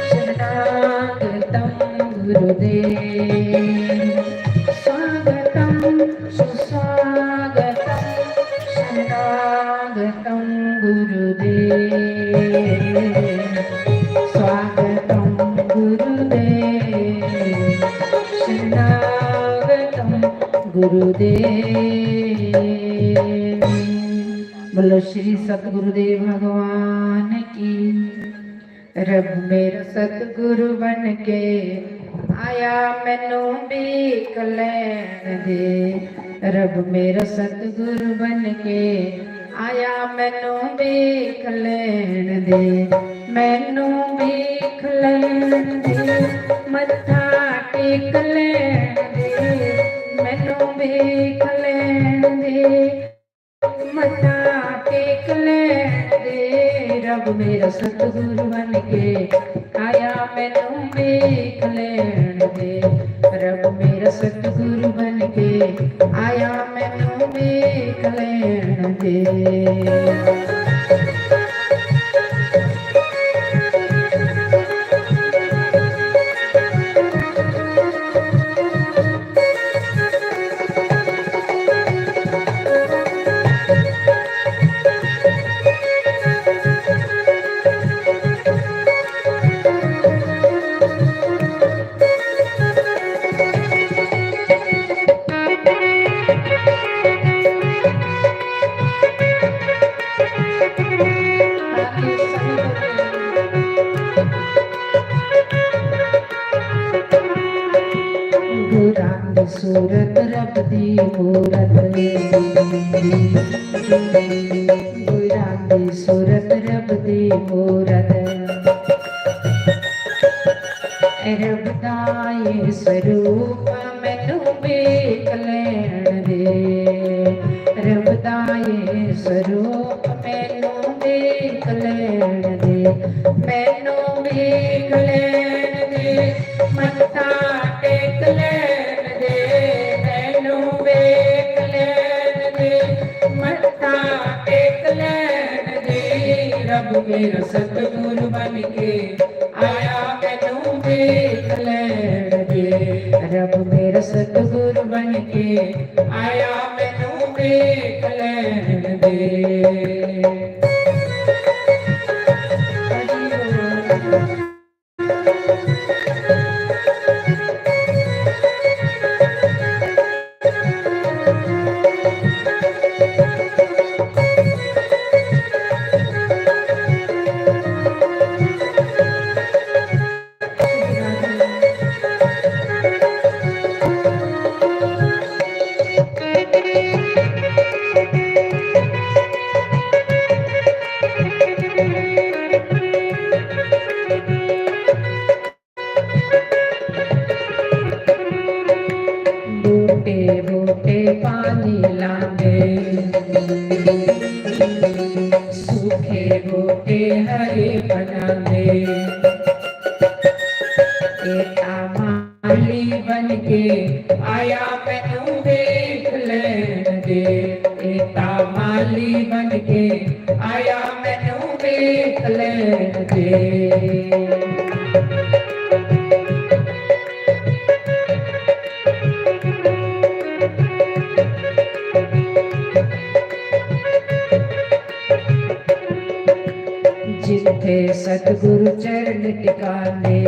शरणागतं गुरुदेव स्वागतं सुस्वागतं शरणागतं गुरुदेव स्वागतं गुरुदेव शरणागतं गुरुदेव। बोलो श्री सतगुरुदेव भगवान की। रब मेरा सतगुरु बन के आया मैनू भीख लैण दे। रब मेरा सतगुरु बन के आया मैनू भीख लैण दे। मैनू भीख लैण दे मत्था टेक लैण दे। मैनू भीख लैण दे मत्था टेक लैण दे। रब मेरा सतगुरु बन के आया मैनू भीख लैण दे। रब मेरा सतगुरु बन के आया मैनू भीख लैण दे। सूरत रब दी मूरत गुरां सूरत रब दी मूरत। रब दा ये स्वरूप मैनू वेख लैण दे। रब दा ये स्वरूप मैनू वेख लैण दे। मैनू वेख लैण दे मत्था टेक लैण दे। मैनू वेख लैण दे मत्था टेक लैण दे। रब मेरा सतगुरु बन के आया मैनू वेख लैण दे। रब मेरा सतगुरु बन के आया मैनू वेख लैण दे। बूटे पानी लांदे सूखे बूटे हरे बनांदे। एका माली बन के आया मैनू वेख लैण दे। एका माली बन के आया मैनू वेख लैण दे। जिथे सतगुरु चरण टिकाने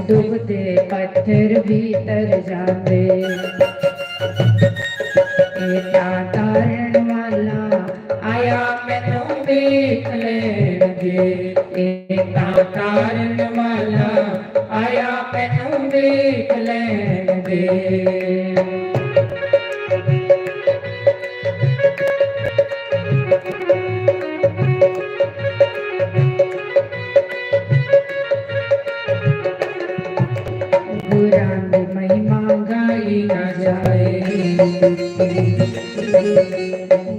डूबते पत्थर भीतर जाते। एका तारण वाला आया मैनू वेख लैण दे। एका तारण वाला आया मैनू वेख लैण दे। महिमा गाई ना जाए।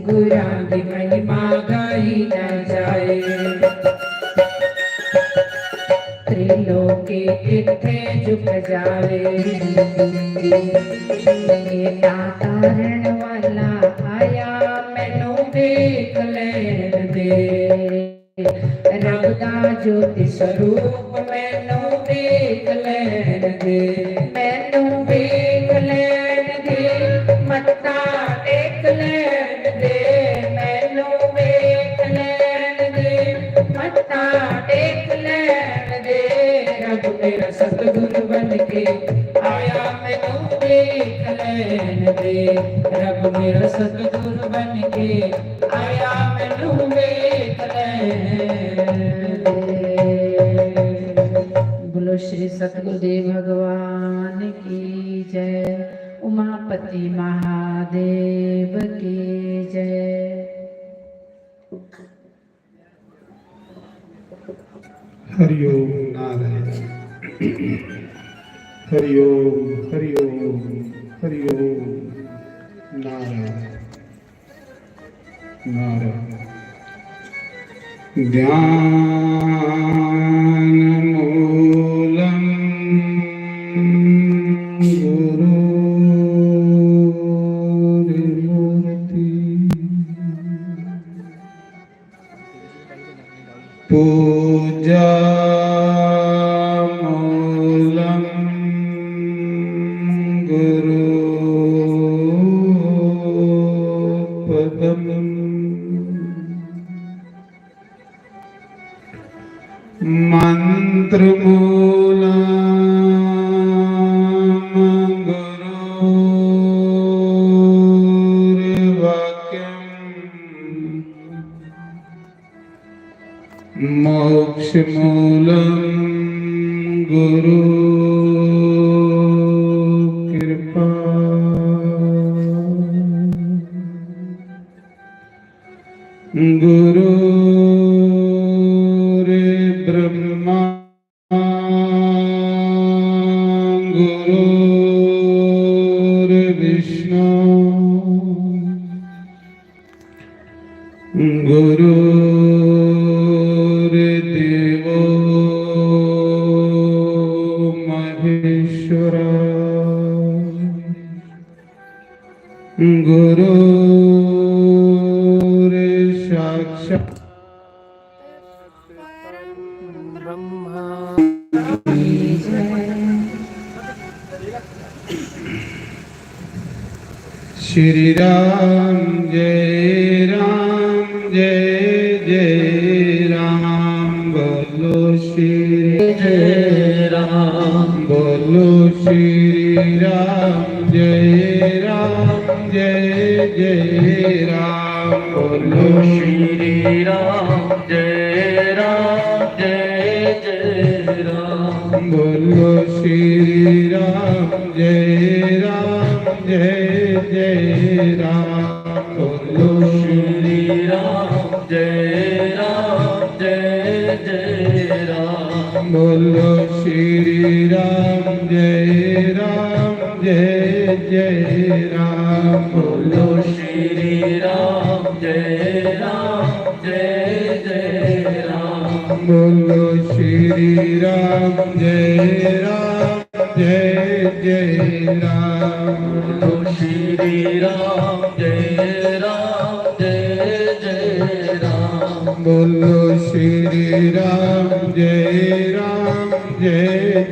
गुरां दी महिमा गाई ना जाए। त्रिलोकी इत्थे झुक जाए। एका तारण वाला आया मैनू वेख लैण दे। रब दा ज्योति स्वरूप मैनू देख लैन दे, मैनू देख लैन दे, मत्था टेक लैन दे, मैनू देख लैन दे, मत्था टेक लैन दे। रब मेरा सतगुरु बन के आया मैनू देख लैन दे, रब मेरा सतगुरु बन के आया मैनू देख लैन दे। बोलो श्री सतगुरुदेव भगवान की जय, उमापति महादेव की जय। हरि ओम नारायण। हरि ओम हरि ओम हरि ओम नारायण नारायण। ध्यान मूलम गुरुर्मूर्ति पूजा मूलम गुरुपदम मंत्र मूलम मोक्ष मूलम गुरु कृपा गुरु ब्रह्मा गुरु विष्णु गुरु गुरु साक्षात ब्रह्मा श्री राम जय जय राम बोलो श्री जय राम बोलो श्री राम जय राम बोलो श्री राम जय राम बोलो श्री राम जय राम बोलो श्री राम जय राम बोलो श्री राम जय राम बोलो श्री राम जय राम बोलो श्री राम जय राम बोलो श्री राम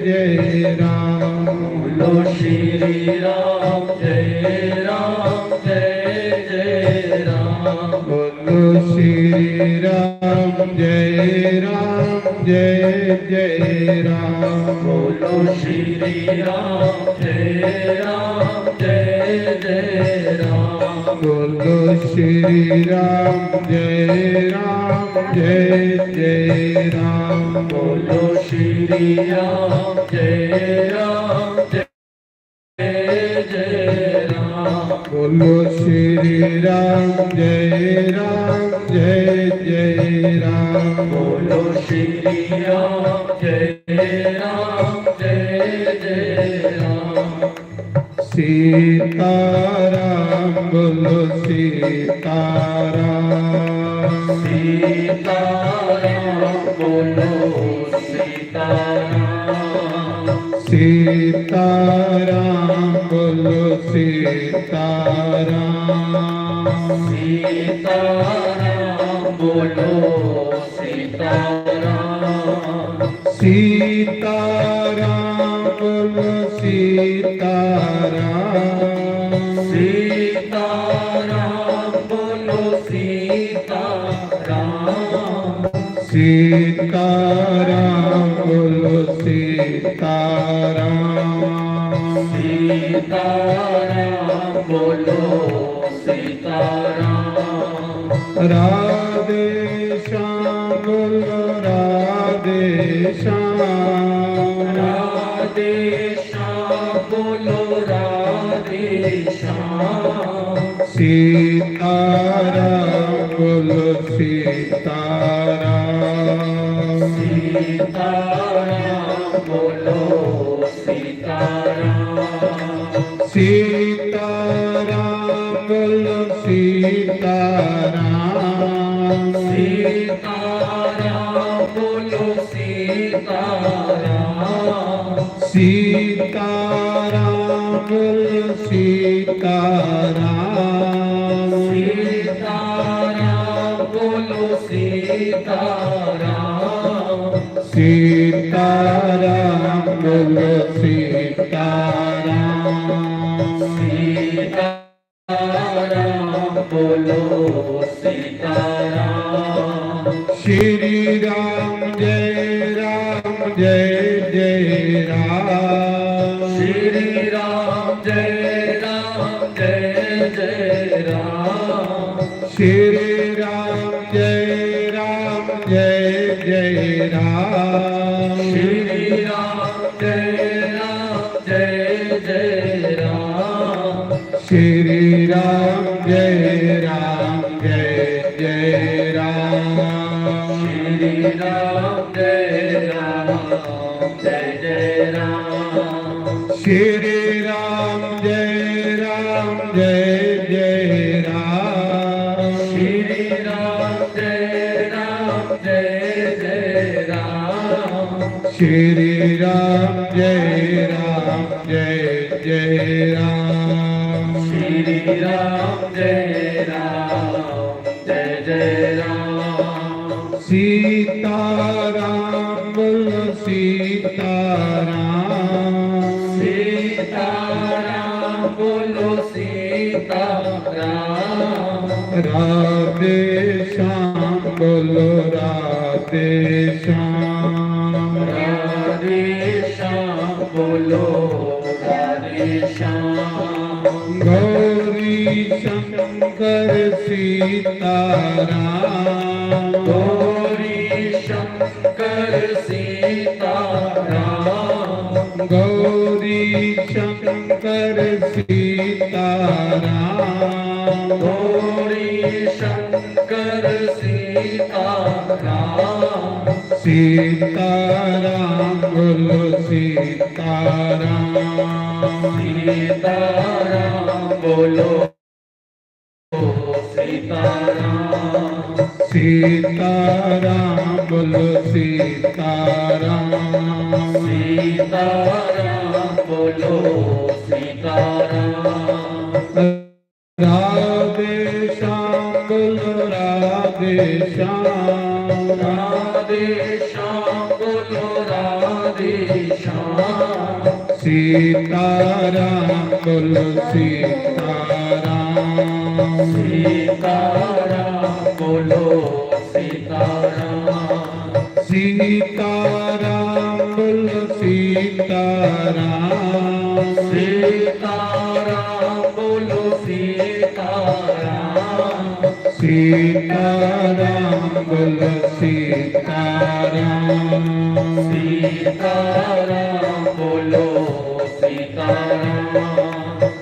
जय राम बोलो श्री राम जय राम बोलो श्री राम जय राम बोलो श्री राम जय राम बोलो श्री राम जय राम बोलो श्री राम जय राम बोलो श्री राम जय राम बोलो श्री राम जय राम बोलो श्री राम जय राम सीताराम बोलो सीताराम बोलो सीताराम बोलो सीताराम बोलो सीताराम। सीताराम बोलो सीताराम। सीताराम बोलो सीताराम। सीताराम बोलो सीताराम। सीताराम बोलो सीताराम। राधे श्याम बोलो राधे श्याम। राधे श्याम बोलो राधे श्याम। सीताराम बोलो सीताराम। सीताराम बोलो सीताराम। सीताराम बोलो सीताराम। सीताराम बोलो सीताराम। सीताराम बोलो सीताराम। सीताराम बोलो सीताराम। सीताराम बोलो सीताराम। सीताराम बोलो सीताराम। श्री राम जय जय राम। श्री राम जय जय राम। श्री राम जय राम। श्री राम जय राम। श्री राम जय राम श्री राम जय राम। श्री राम जय राम श्री राम जय राम। श्री राम जय राम। श्री राम जय राम। सीताराम बोलो सीताराम। सीताराम बोलो सीताराम। राधे श्याम बोलो राधे श्याम। राधे श्याम बोलो राधे श्याम। गौरी शंकर सीताराम। गौरी शंकर सीताराम। गौरी शंकर सीताराम। गौरी शंकर सीताराम। सीताराम बोलो सीताराम। सीताराम बोलो सीताराम। सीताराम बोलो सीताराम। सीताराम बोलो सीताराम। राधे श्याम बोलो राधे श्याम। राधे श्याम बोलो राधे श्याम। सीताराम बोलो सीताराम। सीताराम बोलो सीताराम। सीताराम बोलो सीताराम। सीताराम बोलो सीताराम। सीताराम बोलो सीताराम। सीताराम बोलो सीताराम।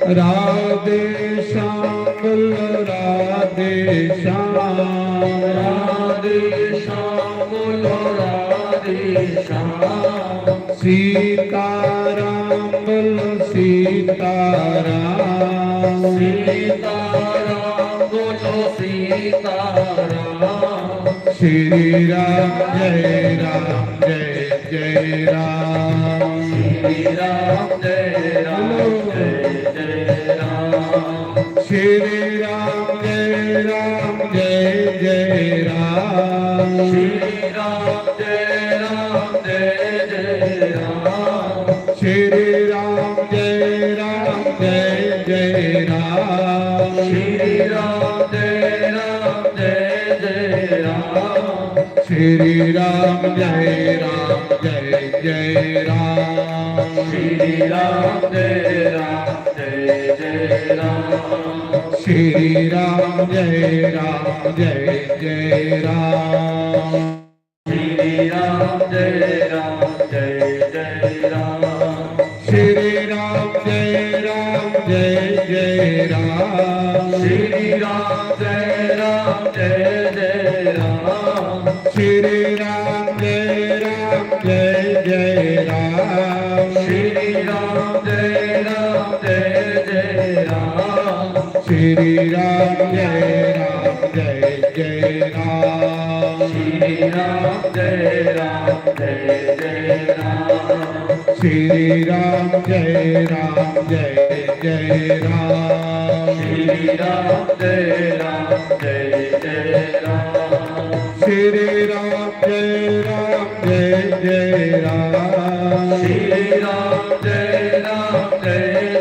राधे श्याम बोलो राधे श्याम। राधे श्याम बोलो राधे श्याम। सीताराम बोलो सीताराम। सीताराम बोलो सीताराम। श्री राम जय राम। श्री राम जय राम। श्री राम जय राम जय जय राम श्री राम जय राम श्री राम जय जय राम श्री राम जय राम श्री राम जय जय राम श्री राम जय राम श्री राम जय जय राम श्री राम जय जय राम श्री राम जय जय राम श्री राम जय जय राम श्री राम जय जय राम श्री राम जय जय राम श्री राम जय जय राम श्री राम जय जय राम श्री राम जय जय राम श्री राम जय जय राम श्री राम जय जय राम श्री राम जय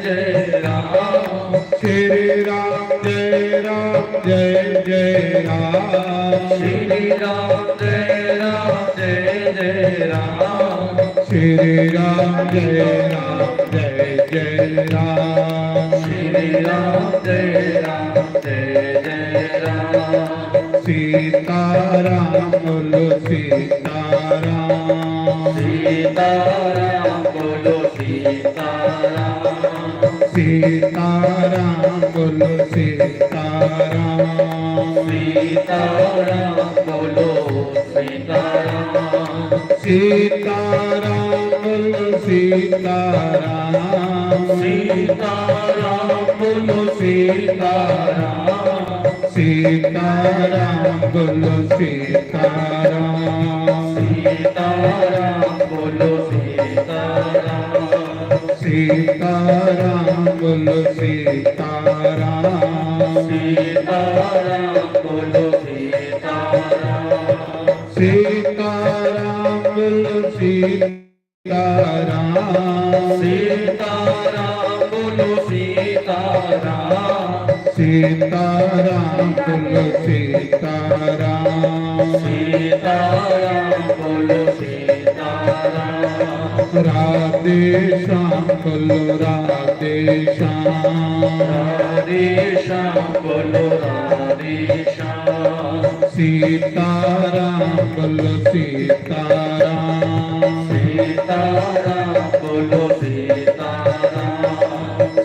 जय राम श्री राम जय जय राम श्री राम जय जय राम श्री राम जय जय राम श्री राम जय जय राम सीताराम बोलो सीताराम सीताराम बोलो सीताराम सीताराम बोलो सीताराम सीताराम बोलो सीताराम सीताराम बोलो सीताराम सीताराम बोलो सीताराम सीताराम बोलो सीताराम सीताराम बोलो सीताराम सीताराम बोलो सीताराम सीताराम बोलो सीताराम सीताराम बोलो सीताराम सीताराम बोलो सीताराम सीताराम बोलो सीताराम सीताराम बोलो सीताराम राधे श्याम बोलो राधे श्याम राधे श्याम बोलो राधे श्याम सीताराम बोलो सीताराम सीताराम बोलो सीताराम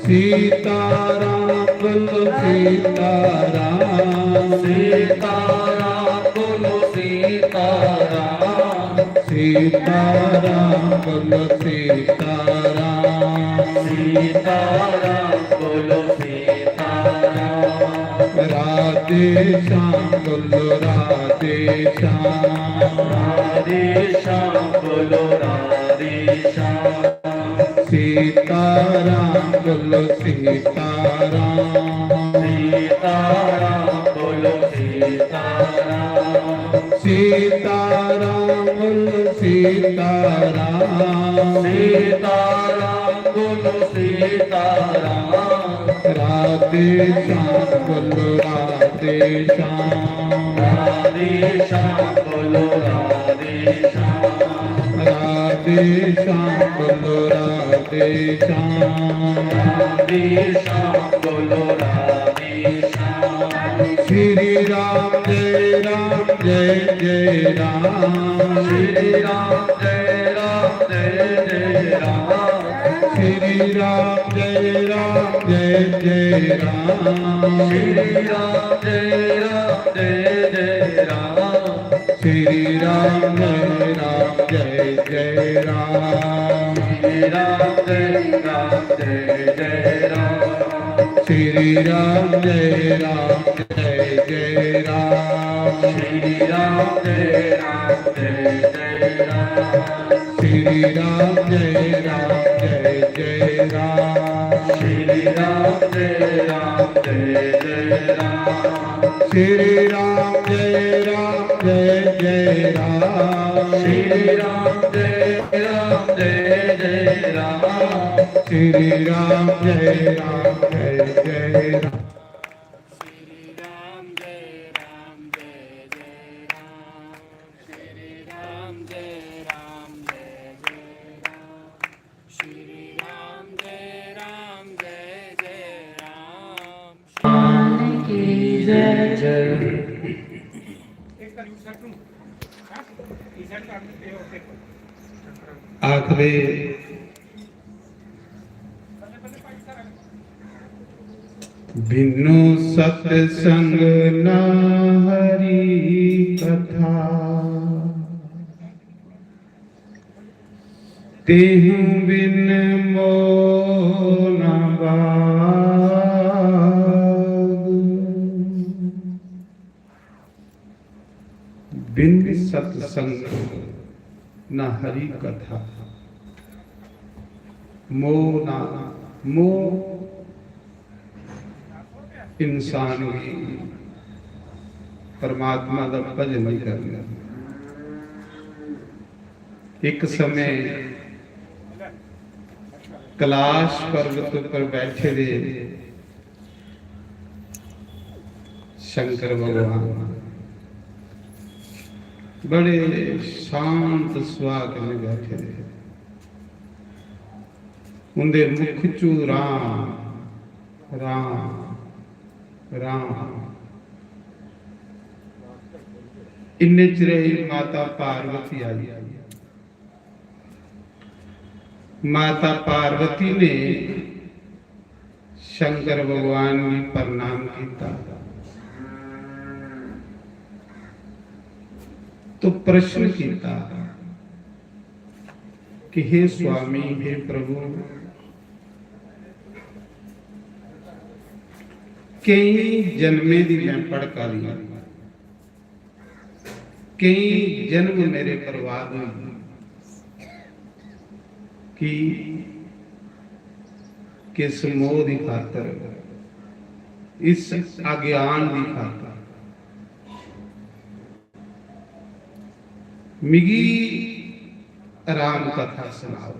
सीताराम बोलो सीताराम सीताराम बोलो सीताराम सीताराम बोलो सीताराम सीताराम बोलो सीताराम राधे श्याम बोलो राधे श्याम राधे श्याम बोलो राधे श्याम सीताराम बोलो सीताराम सीताराम बोलो सीताराम सीताराम बोलो सीताराम सीताराम बोलो सीताराम राधे श्याम बोलो राधे श्याम राधे श्याम बोलो राधे श्याम राधे श्याम बोलो राधे श्याम राधे श्याम बोलो राधे श्याम श्री राम जय जय राम श्री राम जय जय राम श्री राम जय जय राम श्री राम जय जय राम श्री राम जय जय राम श्री राम जय जय राम श्री राम जय जय राम श्री राम जय जय राम श्री राम जय राम श्री राम जय राम जय जय राम श्री राम जय राम श्री राम जय राम जय जय राम श्री राम जय राम आखरे बिनु सत्संग न हरि कथा तेहु बिन मोह न बिन सत्संग न हरि कथा मोह ना मोह इंसान की परमात्मा का भजन नहीं करना। एक समय कैलाश पर्वत पर बैठे दे शंकर भगवान बड़े शांत सुहाग में बैठे रहे। उनके मुख चू राम राम राम इन्ने चिरे ही माता पार्वती आई। माता पार्वती ने शंकर भगवान की प्रणाम किया तो प्रश्न किया कि हे स्वामी हे प्रभु कई जन्मे दी मैं पड़का ली कई जन्म मेरे बर्बाद हुए कि किस मोह की खातर इस अज्ञान की खातर मिगी राम कथा सुनाओ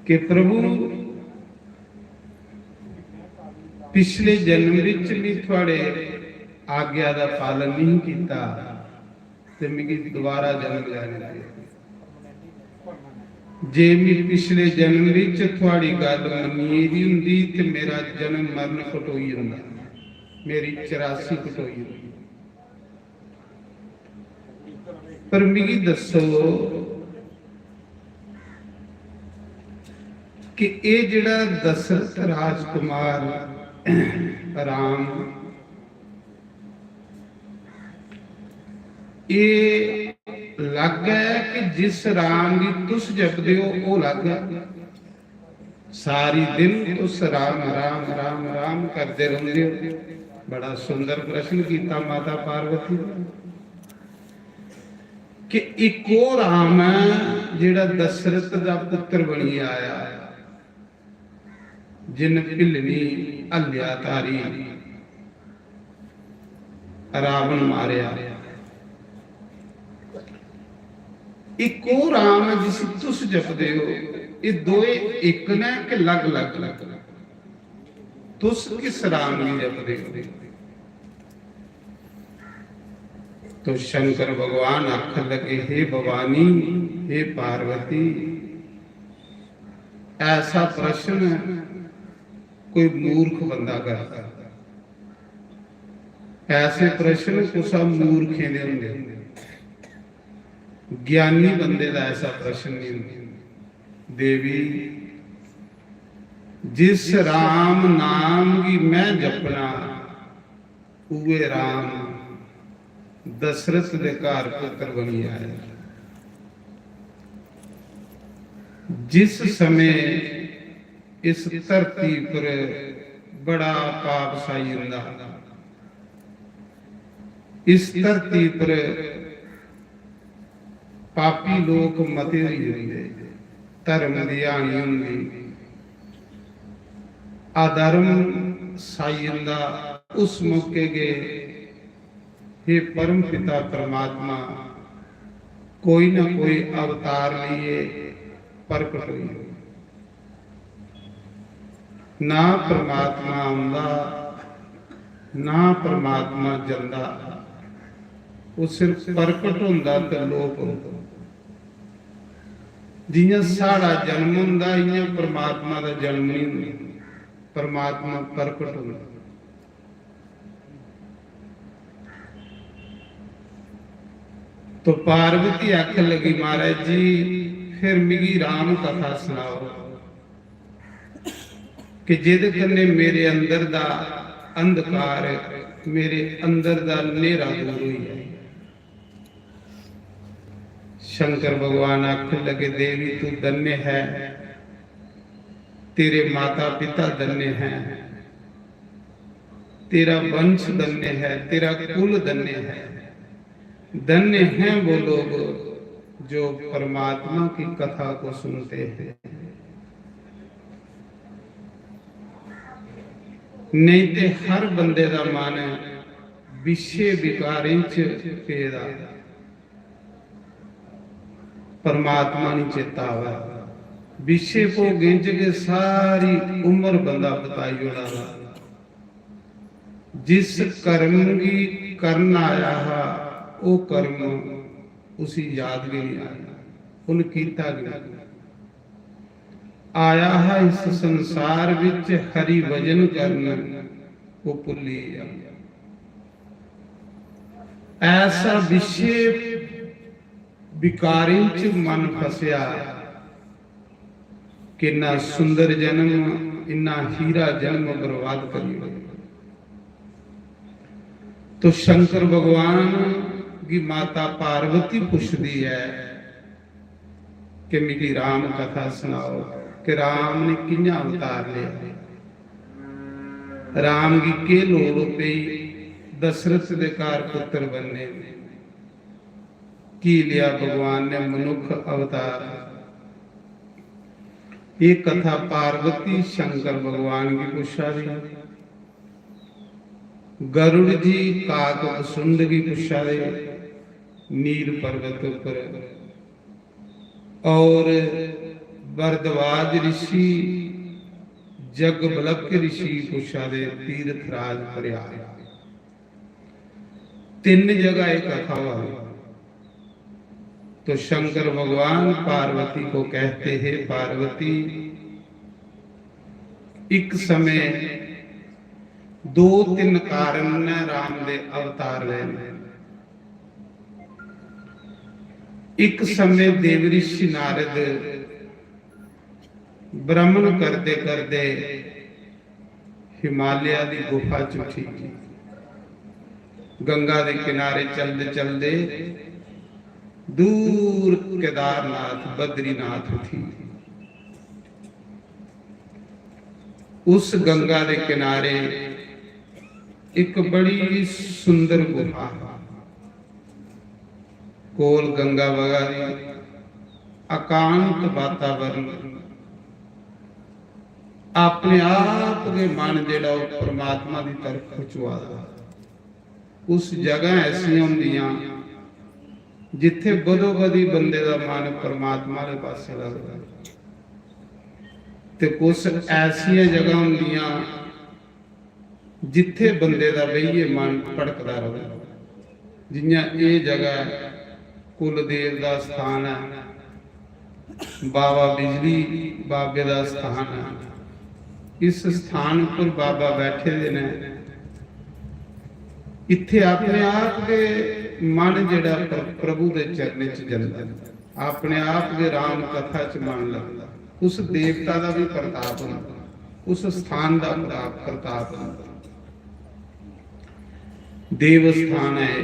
कि प्रभु पिछले जन्म विच भी थोड़े आज्ञा का पालन नहीं किया तो मिगी दोबारा जन्म लैने लगे। जे मैं पिछले जन्म विच थोड़ी गल मनी दी हुंदी ते मेरा जन्म मरण कटोई हुंदा, मेरी 84 कटोई हुंदी। पर मिगी दसो कि ये जिहड़ा दशरथ राजकुमार राम ये लग है कि जिस राम की तुस जपदे हो वो लग है। सारी दिन तुस राम राम राम राम करते रहंदे हो। बड़ा सुंदर प्रश्न किया माता पार्वती कि इको राम है जिहड़ा दशरथ दा पुत्र बनी आया, जिन भिलनी हल्या तारी रावण मारिया। इको राम है जिस तुस जपदे हो। ये दोए एक ने कि लग लग लग तुस किस राम की जपदे हो? तो शंकर भगवान आखन लगे हे भवानी हे पार्वती ऐसा प्रश्न कोई मूर्ख बंदा करता। ऐसे प्रश्न कुछ मूर्खे दे होंदे, ज्ञानी बंदे का ऐसा प्रश्न नहीं होंदा। देवी जिस राम नाम की मैं जपना उवे राम दशरथ दे घर पुत्र बनी आए। जिस समय इस धरती पर बड़ा पाप साई हुंदा, इस धरती पर पापी लोक मते हुंदे, धर्म दी हानि हुंदी, अधर्म साई हुंदा। उस मौके गए, हे परम पिता परमात्मा कोई ना कोई अवतार लिए प्रकट हुई। ना परमात्मा आंदा ना परमात्मा जंदा, वो सिर्फ प्रकट हुंदा ते लोक हुंदा। जियां साड़ा जन्म हुंदा इयां परमात्मा दा जन्म नहीं हुंदा, परमात्मा प्रकट हुंदा। तो पार्वती आख लगी महाराज जी फिर मिगी राम कथा सुनाओ कि जिद कन्ने मेरे अंदर दा अंधकार, मेरे अंदर दा नेरा दूर हुई है। शंकर भगवान आख लगे देवी तू धन्य है, तेरे माता पिता धन्य हैं, तेरा वंश धन्य है, तेरा कुल धन्य है। धन्य हैं वो लोग जो परमात्मा की कथा को सुनते हैं। नहीं ते हर बंदे दा मन विषय विकारें च पेदा, परमात्मा नहीं चेता आवा। विषय को गिंज के सारी उम्र बंदा बताई उड़ा। जिस कर्म की करना आया है वो कर्म उसी याद भी नहीं आया, उन कीता गया। आया है इस संसार विच हरि भजन करना, वो भुली गया। ऐसा विषय विकारें च मन फसिया कि ना सुंदर जन्म इन्ना हीरा जन्म बर्बाद करिए। तो शंकर भगवान की माता पार्वती पूछती है कि मेरी राम कथा सुनाओ कि राम ने किंजा अवतार लिया, राम की के लोड़ पई दशरथ दे घर पुत्र बनने, की लिया भगवान ने मनुख अवतार। ये कथा पार्वती शंकर भगवान की पूछा रही। गरुड़ जी काकभुसुंड की पूछा रहे नील पर्वत पर, और भरद्वाज ऋषि जगबलक ऋषि पूछा दे तीर्थराज प्रयाग। तीन जगह एक कथा हुई। तो शंकर भगवान पार्वती को कहते हैं पार्वती एक समय दो तीन कारण ने राम दे अवतार लेने। एक समय देव ऋषि नारद भ्रमण करते करते हिमालय की गुफा चुठी, गंगा के किनारे चलते चलते दूर केदारनाथ बद्रीनाथ थी। उस गंगा के किनारे एक बड़ी सुंदर गुफा, कोल गंगा बगा, एकांत वातावरण, अपने आप के मन जेड़ा परमात्मा की तरफ खिंचवा। उस जगह ऐसी होंदियां जिथे बदो बदी बंदे का मन परमात्मा के पास लगता, ते कुछ ऐसिया जगह होंदियां जिथे बंदे का बईए मन भड़कता रहे। जियां ये जगह कुलदेव का स्थान है, बाबा बिजली बाबे का स्थान है। इस स्थान पर बाबा बैठे ने, इत्थे अपने आप के मन जेड़ा प्रभु के चरने च जलदा, अपने आप के राम कथा च मन लगता। उस देवता का भी प्रताप होंदा, उस स्थान का प्रताप होंदा। देव स्थान है।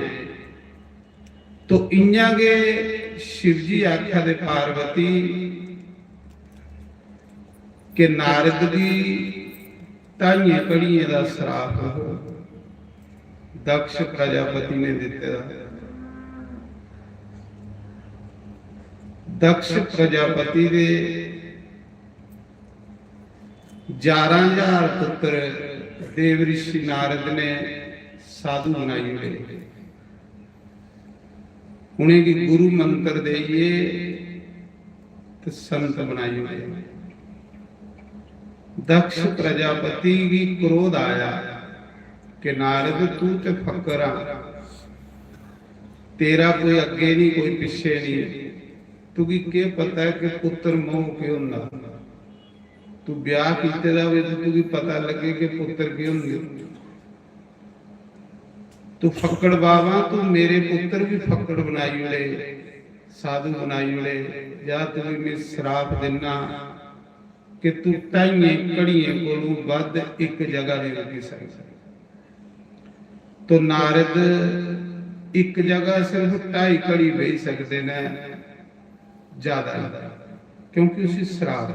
तो इन्या के शिवजी आख्या दे पार्वती के नारद की ताइये कड़िए का श्राप हो दक्ष प्रजापति ने दिते। दक्ष प्रजापति दे 11,000 पुत्र देव ऋषि नारद ने साधु बनाई हुए, उन्हें की गुरु मंत्र देइए तो संत बनाई हुए। दक्ष प्रजापति की क्रोध आया कि नारद तू ते फकर आ, तेरा कोई अगे नहीं कोई पिछे नहीं, तू की पता है कि पुत्र मोह क्यों होंदा, तू ब्याह कीते दा होवे तू की पता लगे कि पुत्र क्यों होंदे, तू फक्कड़ बाबा, तू मेरे पुत्र भी फक्कड़ बनाई उड़े, साधु बनाई उड़े, या तू मैं श्राप देना कि तू टाइए कड़िए कोलों बद एक जगह नहीं रुकी सकता। तो नारद एक जगह सिर्फ 2.5 कड़ी बह सकते ने, ज्यादा क्योंकि उसी श्राप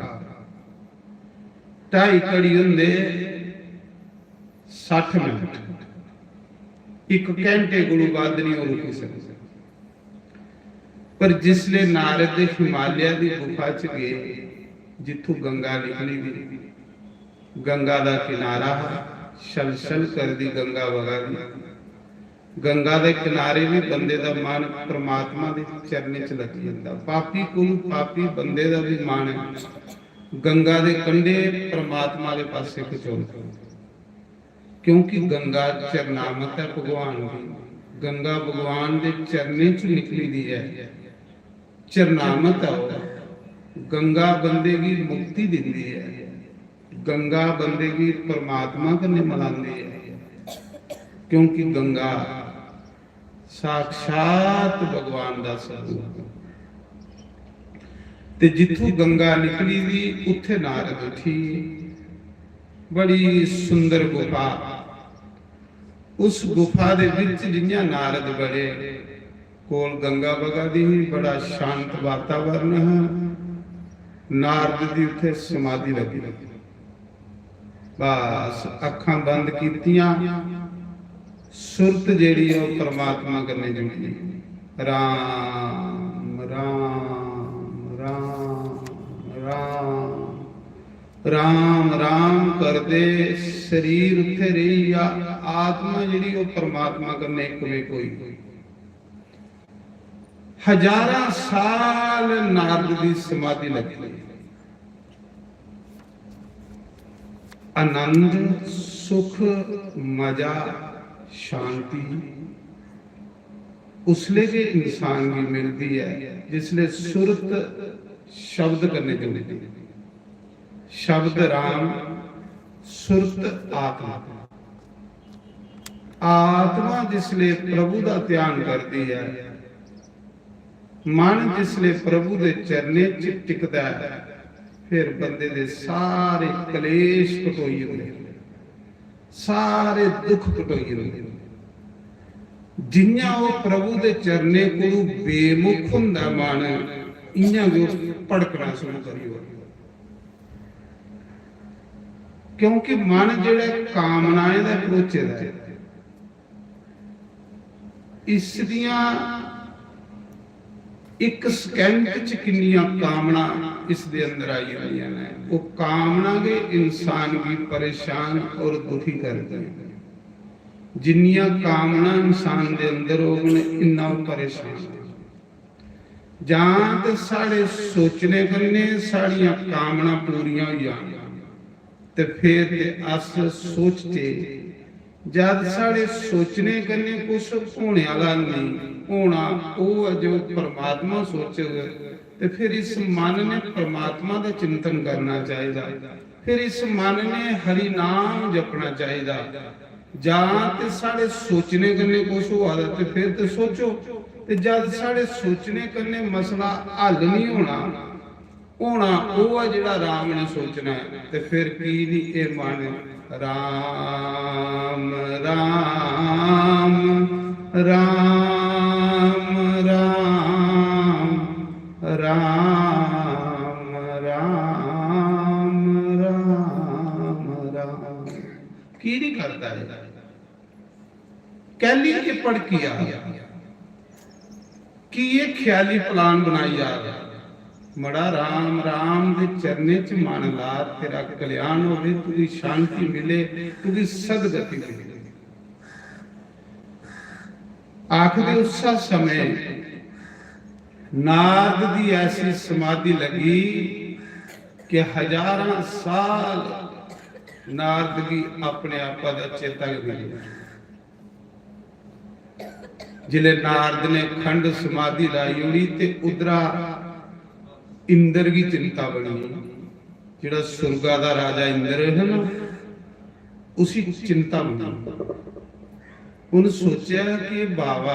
2.5 कड़ी होंदे 60 मिनट, 1 घंटे कोलों बाद नहीं हो रुकी सकते। पर जिसले नारद हिमालय की गुफा च गए जिथों गंगा निकली दी, गंगा का किनारा छल छल कर दी गंगा वगा दी, गंगा के किनारे भी बंदे का मन परमात्मा के चरने च लग जाता। पापी कोल पापी बंदे का भी मन गंगा के कंढे परमात्मा के पासे खिचाउंदा, क्योंकि गंगा चरनामत है भगवान की, गंगा भगवान के चरने च निकली दी है, चरनामत है। गंगा बंदे की मुक्ति दिंदी है, गंगा बंदे की परमात्मा कन्ने मिलांदी है, क्योंकि गंगा साक्षात भगवान का स्वरूप। ते जिथों गंगा निकली दी उत्थे नारद उठी, बड़ी सुंदर गुफा, उस गुफा दे विच जिन्ना नारद बड़े कोल गंगा बगा दी, बड़ा शांत वातावरण है। नारद दी उत्थे समाधि लगी, बस अखां बंद कीतियां, सुरत जेड़ी है परमात्मा कन्ने जुड़ी, राम राम राम राम राम राम करदे शरीर उत्थे रही, आत्मा जिहड़ी वो परमात्मा कन्ने एक वे कोई। हजारां साल नारद की समाधि लगी, आनंद सुख मजा शांति उसले के इंसान की मिलती है जिसले सुरत शब्द करने जुड़ी, शब्द राम सुरत आत्मा, आत्मा जिसले प्रभु का ध्यान करती है, मन जिसले प्रभु के चरने च टिकता है, फिर बंदे दे सारे कलेश कटोई होंदे, सारे दुख कटोई होंदे। जिन्ना वो प्रभु के चरने को बेमुख हुंदा मन, इन्ना वो भड़कना शुरू करी हो, क्योंकि मन जिहड़ा कामनाएं दा परोचे दा है, इस दियां एक सेकंड च किन्नियां कामना इस दे अंदर आई हुई ने, वो कामना के इंसान की परेशान और दुखी करती है। जिन्नियां कामना इंसान दे अंदर होने इन्ना परेशान है। जां ते साढ़े सोचने कन्ने साड़ियां कामना पूरियां हो जान ते फिर ते अस सोचते, जद साढ़े सोचने कन्ने कुछ होने वाला नहीं होना, वो जो परमात्मा सोचे ते फिर इस मन ने परमात्मा का चिंतन करना चाहिए, फिर इस मन ने हरि नाम जपना चाहिए। जां ते साढ़े सोचने कन्ने कुछ हुआ ते फिर ते सोचो, ते जद साढ़े सोचने कन्ने मसला हल नहीं होना वो है जिहड़ा राम ने सोचना है, ते फिर की नहीं ये मन राम राम राम राम राम राम राम राम की नहीं करता है। कैली के पढ़ किया कि ये ख्याली प्लान बनाई जा रहा, ਮੜਾ ਰਾਮ ਰਾਮ ਦੇ ਚਰਨੇ ਚ ਮਨ ਲਾ, ਤੇਰਾ ਕਲਿਆਣ ਹੋਵੇ, ਤੁਦੀ ਸ਼ਾਂਤੀ ਮਿਲੇ, ਤੁਦੀ ਸਦਗਤੀ ਮਿਲੇ। ਆਖਦੇ ਉਸ ਸਮੇਂ ਨਾਰਦ ਦੀ ਐਸੀ ਸਮਾਧੀ ਲੱਗੀ ਕਿ ਹਜ਼ਾਰਾਂ ਸਾਲ ਨਾਰਦ ਦੀ ਆਪਣੇ ਆਪਾ ਦਾ ਚੇਤਾ ਨਹੀਂ। ਜਿਲੇ ਨਾਰਦ ਨੇ ਖੰਡ ਸਮਾਧੀ ਲਾਈ ਹੋਈ ਤੇ ਉਧਰਾ ਇੰਦਰ ਦੀ ਚਿੰਤਾ ਬਣੀ। ਜਿਹੜਾ ਸੁਰਗਾ ਦਾ ਰਾਜਾ ਇੰਦਰ ਹੈ ਨਾ, ਉसी चिंता बनी। उन्हें सोचा कि बाबा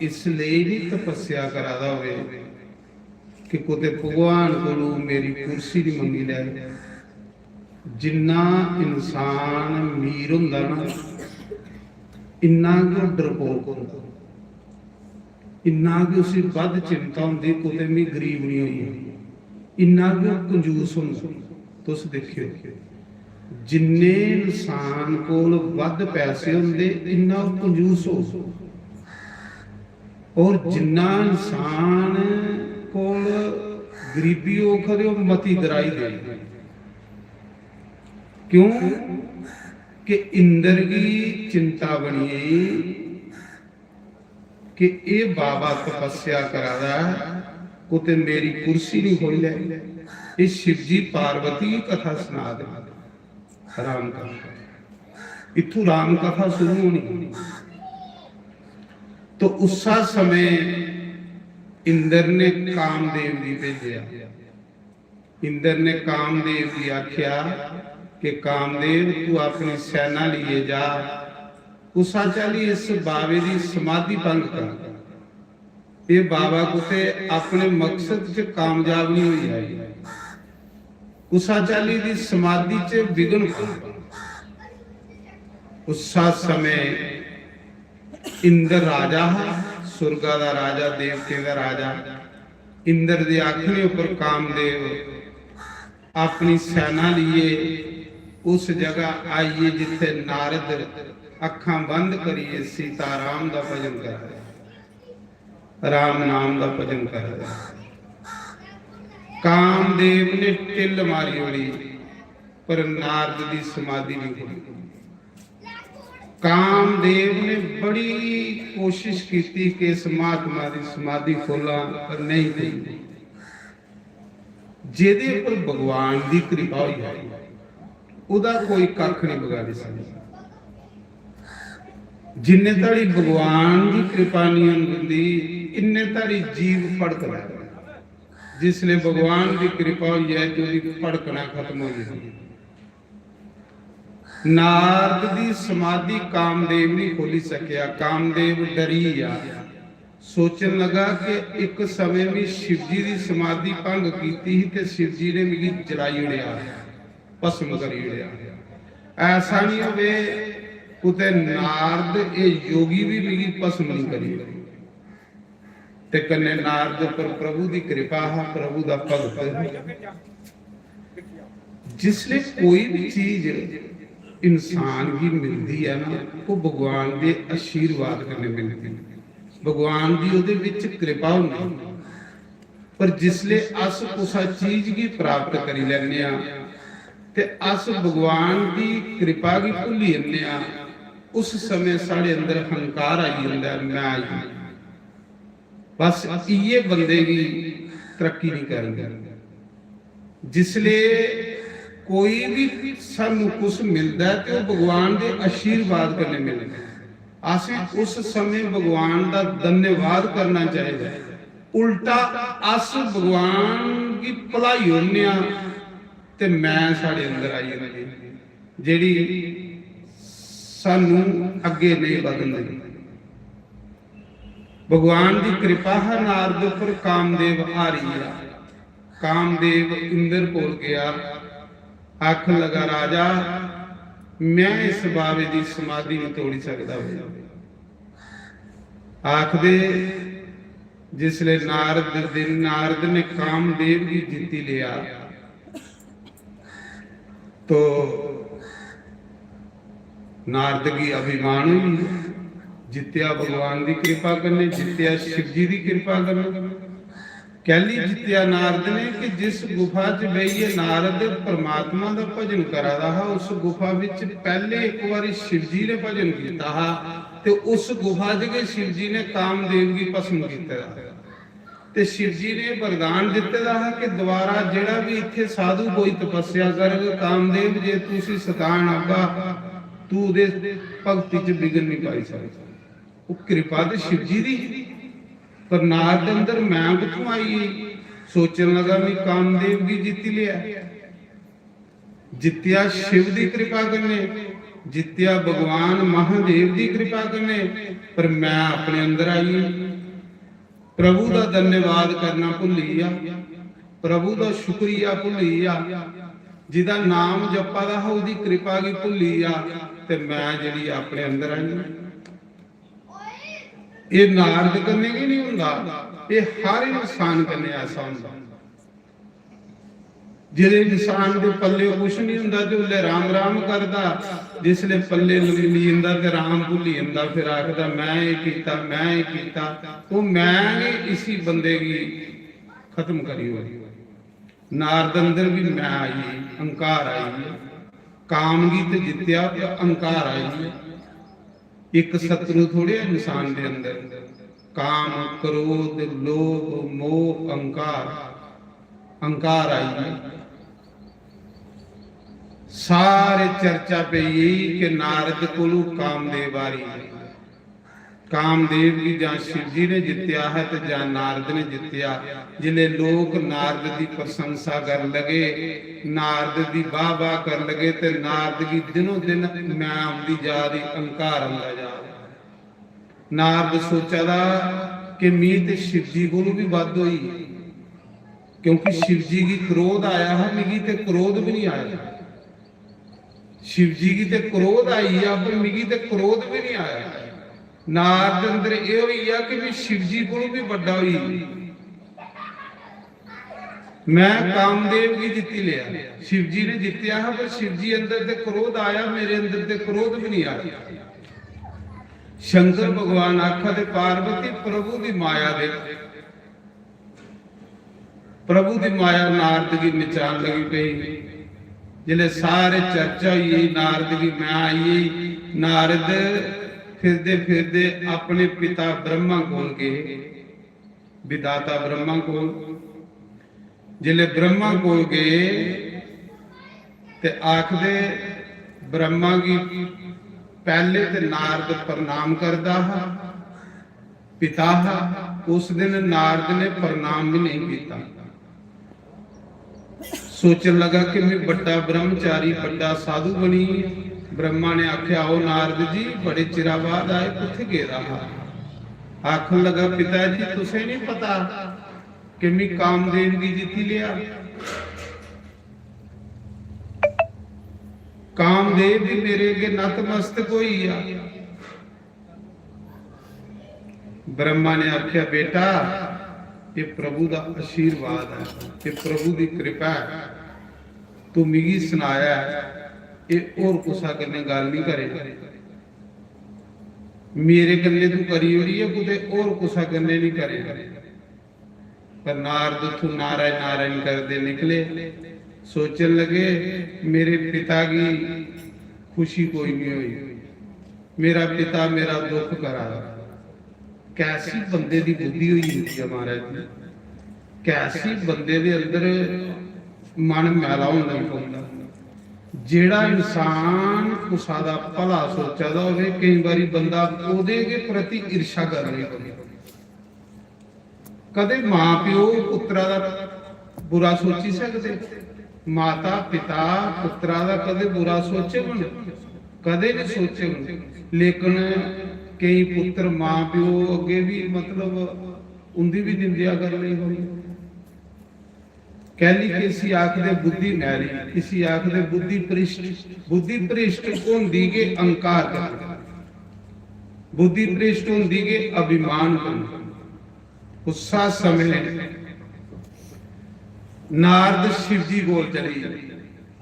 इसलिए ही तपस्या करादा होवे कि कुते भगवान कोलों मेरी कुर्सी दी मंगी लै। जिन्ना इंसान अमीर हुंदा ना, इन्ना कि डरपोक हुंदा, इन्ना कि उसी वध चिंता हुंदी कुते मैं गरीब नहीं होई, इन्ना कि कंजूस हुंदा। तुस देखियो जिन्ने इंसान कोल वध पैसे हुंदे इन्ना कंजूस हो, और जिन्ना इंसान कोल गरीबी हो खरे मती दराई दे। क्यों कि इंद्र की चिंता बनी कि ये बाबा तपस्या करादा कुते मेरी कुर्सी नहीं होई लै। ये शिवजी पार्वती की कथा सुना दे। राम कथा इथों राम कथा शुरू होनी। तो उस समय इंद्र ने कामदेव जी भेजा। इंद्र ने कामदेव जी आख्या कि कामदेव तू अपनी सेना लिए जा, उसा चली इस बाबे की समाधि भंग कर। ये बाबा कुते अपने मकसद च कामयाब नहीं हुई है, उसा चाली दी समाधि च विघन पा। उस समय इंद्र राजा, सुरगा दा राजा, देवते दा राजा, इंद्र दे आखने उपर कामदेव अपनी सेना लिए उस जगह आइए जिथे नारद अखां बंद करिए सीताराम दा भजन कर रहे, राम नाम दा भजन कर रहे। कामदेव ने टिल मारी होली पर नारद की समाधि नहीं हुई। कामदेव ने बड़ी कोशिश की कि इस महात्मा की समाधि खोला पर नहीं थी। जिहदे पर भगवान की कृपा हुई है उदा कोई कख नहीं बिगाड़ सकता। जिन्ने ताड़ी भगवान की कृपा नहीं होंदी इन्ने ताड़ी जीव फड़कदा है। जिसने भगवान की कृपा हुई है जो भड़कना खत्म हो गई। नारद की समाधि कामदेव नहीं खोली सकिया। कामदेव डरी आ, सोचन लगा कि एक समय में शिवजी की समाधि भंग की ते शिवजी ने मेरी जलाई उड़िया, भस्म करी उड़िया। ऐसा नहीं होवे कुते नारद ये योगी भी मेरी भस्म नहीं करी। ते कन्ने नारद पर प्रभु की कृपा है, प्रभु का भगत। जिसले कोई भी चीज इंसान की मिलती है ना, वो भगवान के आशीर्वाद करने मिलती है, भगवान की उहदे विच कृपा होंदी। पर जिसले अस उसा चीज की प्राप्त करी लैने आ ते अस भगवान की कृपा की भुली जन्ने आ, उस समय साढ़े अंदर हंकार आई जांदा है, मैं आई बस ये बंदे की तरक्की नहीं करेंगे। जिसले कोई भी सानू कुछ मिलता है तो भगवान के आशीर्वाद करने मिलते, असें उस समय भगवान का धन्यवाद करना चाहिए। उल्टा अस भगवान की भलाई होने ते मैं साढ़े अंदर आई जाती जेड़ी सानू अगे नहीं बदल दी। भगवान की कृपा है नारद पर कामदेव आ रही है। कामदेव इंद्र कोल गया, आख लगा राजा मैं इस बाबे की समाधि नहीं तोड़ सकता। आख दे जिसले नारद ने कामदेव की जीती लिया तो नारद की अभिमान हुई, जित्या भगवान की कृपा करने, जित्या शिव जी की कृपा करने। कैली जित्या नारद ने कि जिस गुफा च बहिए नारद परमात्मा का भजन करा रहा, उस गुफा विच पहले एक बार शिव जी ने भजन किया हा, ते उस गुफा च शिव जी ने कामदेव की भस्म किया, ते शिव जी ने वरदान दिते दा कि दोबारा जेड़ा भी इत्थे साधु कोई तपस्या करेगा, कामदेव जे तुसी सतान आगा तू उहदे भगती च विघन नहीं पाई सकदा। वो कृपा ते शिव जी दी, पर नारद अंदर मैं किथों आई, सोचन लगा मैं कामदेव की जीती लिया। जित्या शिव की कृपा करने, जित्या भगवान महादेव की कृपा करने, पर मैं अपने अंदर आई। प्रभु का धन्यवाद करना भुली आ, प्रभु का शुक्रिया भुली आ, जिदा नाम जपा दा उसदी कृपा की भुली आ, ते मैं जिहड़ी अपने अंदर आई। ये नारद करने की नहीं हुंदा, ये हर इंसान करने ऐसा हुंदा। जिहड़े इंसान दे पल्ले कुछ नहीं हुंदा ते उल्ले राम राम करदा, जिसले पल्ले लगी जंदा ते राम भुली जंदा, फिर आखदा मैं ये कीता मैं ये कीता। वो मैं ने इसी बंदे की खत्म करी हुई। नारद अंदर भी मैं आई, अहंकार आई, काम की ते जित्या ते अहंकार आई। एक शत्रु थोड़े इंसान के अंदर, काम क्रोध लोभ मोह अहंकार, अहंकार आई। सारे चर्चा पे यही कि नारद को कामदेव आ रही है, कामदेव की जां शिव जी ने जित्या है तो जां नारद ने जित्या। जिले लोग नारद की प्रशंसा कर लगे, नारद की वाह वाह कर लगे, तो नारद की दिनों दिन मैं आती जा रही, अहंकार आंदा जा रहा। नारद सोचा था कि मीत शिव जी को भी वध हुई, क्योंकि शिव जी की क्रोध आया है, मिगी ते क्रोध भी नहीं आया। शिव जी की ते क्रोध आई है, पर मिगी ते क्रोध भी नहीं आया। नारद अंदर ये हुई है कि भी शिव जी को भी बड़ा हुई, मैं कामदेव की जीती लिया, शिव जी ने जीतिया है, पर शिव जी अंदर ते क्रोध आया, मेरे अंदर ते क्रोध भी नहीं आया। शंकर भगवान आखा ते पार्वती प्रभु की माया दे, प्रभु की माया नारद की निचान लगी पई। जिले सारे चर्चा हुई नारद की मैं आई। नारद फिरदे फिरदे अपने पिता ब्रह्मा कोल गए, विधाता ब्रह्मा कोल। जिले ब्रह्मा कोल गए ते आखदे ब्रह्मा की पहले ते नारद प्रणाम करदा हा, पिता हा। उस दिन नारद ने प्रणाम भी नहीं किया। सोचन लगा कि मैं बड़ा ब्रह्मचारी बड़ा साधु बनी। ब्रह्मा ने आख्या आओ नारद जी बड़े चिरा बाद आए, कुत्थे गए रहा। आखन लगा पिता जी तुसे नहीं पता कि मैं कामदेव की जीती लिया। कामदेव भी मेरे के नतमस्तक होई आ। ब्रह्मा ने आख्या बेटा ये प्रभु का आशीर्वाद है, ये प्रभु की कृपा है, तू मिगी सुनाया ये और कुसा कन्ने गल नहीं करे, मेरे कन्ने तू करी हुई है, कुते और कुसा कन्ने नहीं करे। पर नारद तू नारायण नारायण करते निकले। सोचन लगे मेरे पिता की खुशी कोई नहीं हुई, मेरा पिता मेरा दुख करा। कैसी बंदे दी बुद्धि हुई है महाराज जी, कैसी बंदे दे अंदर मन मैला होंदा पौंदा। जेड़ा इंसान कुसा दा भला सोचा दा होवे, कई बारी बंदा ओदे के प्रति ईर्षा कर रही होवे। कदे मां प्यो पुत्रा दा बुरा सोची सकदे? माता पिता पुत्रा दा कदे बुरा सोचे होण? कदे नहीं सोचे होण। लेकिन कई पुत्र मां प्यो अगे भी मतलब उनकी भी निंदा कर रही होगी। कहली किसी आखदे बुद्धि नैरी, किसी आखदे बुद्धि भ्रिष्ट। बुद्धि भ्रिष्ट होंदी के अहंकार करना, बुद्धि भ्रिष्ट होंदी के अभिमान करना। उसा समय नारद शिव जी कोल चली,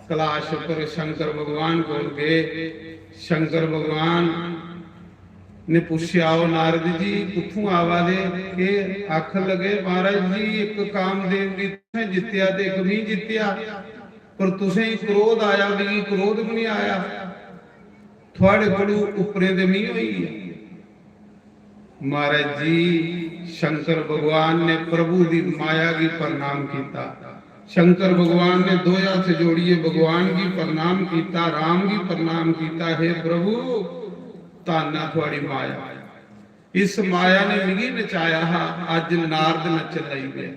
कैलाश पर शंकर भगवान कोल गए। शंकर भगवान ने पूछया ओ नारद जी कित्थों आवा दे के आखन लगे महाराज जी एक कामदेव जी तुसें जित्या ते एक नहीं जित्या पर तुसें क्रोध आया भी क्रोध भी नहीं आया थोड़े कोल उपरे दे नहीं होई महाराज जी शंकर भगवान ने प्रभु की माया की प्रणाम किया शंकर भगवान ने दो हाथ जोड़िए भगवान की प्रणाम किया राम की प्रणाम किया हे प्रभु ताना थोड़ी माया इस माया ने मिगी नचाया हा अज नारद नचन लई गए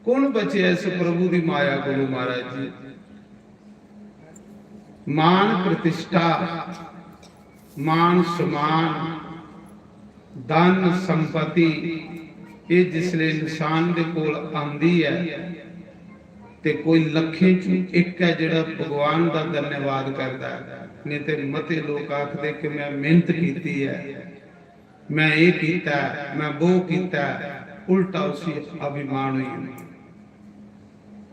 कौन बचे इस प्रभु की माया को महाराज जी मान प्रतिष्ठा मान सम्मान धन संपत्ति ये जिसले इंसान दे कोल आंदी है ते कोई लखे चों एक है जिहड़ा भगवान का धन्यवाद करता है नहीं तो मते लोग आखदे कि मैं मेहनत की है मैं ये कीता मैं वो कीता उल्टा उसी अभिमान हुई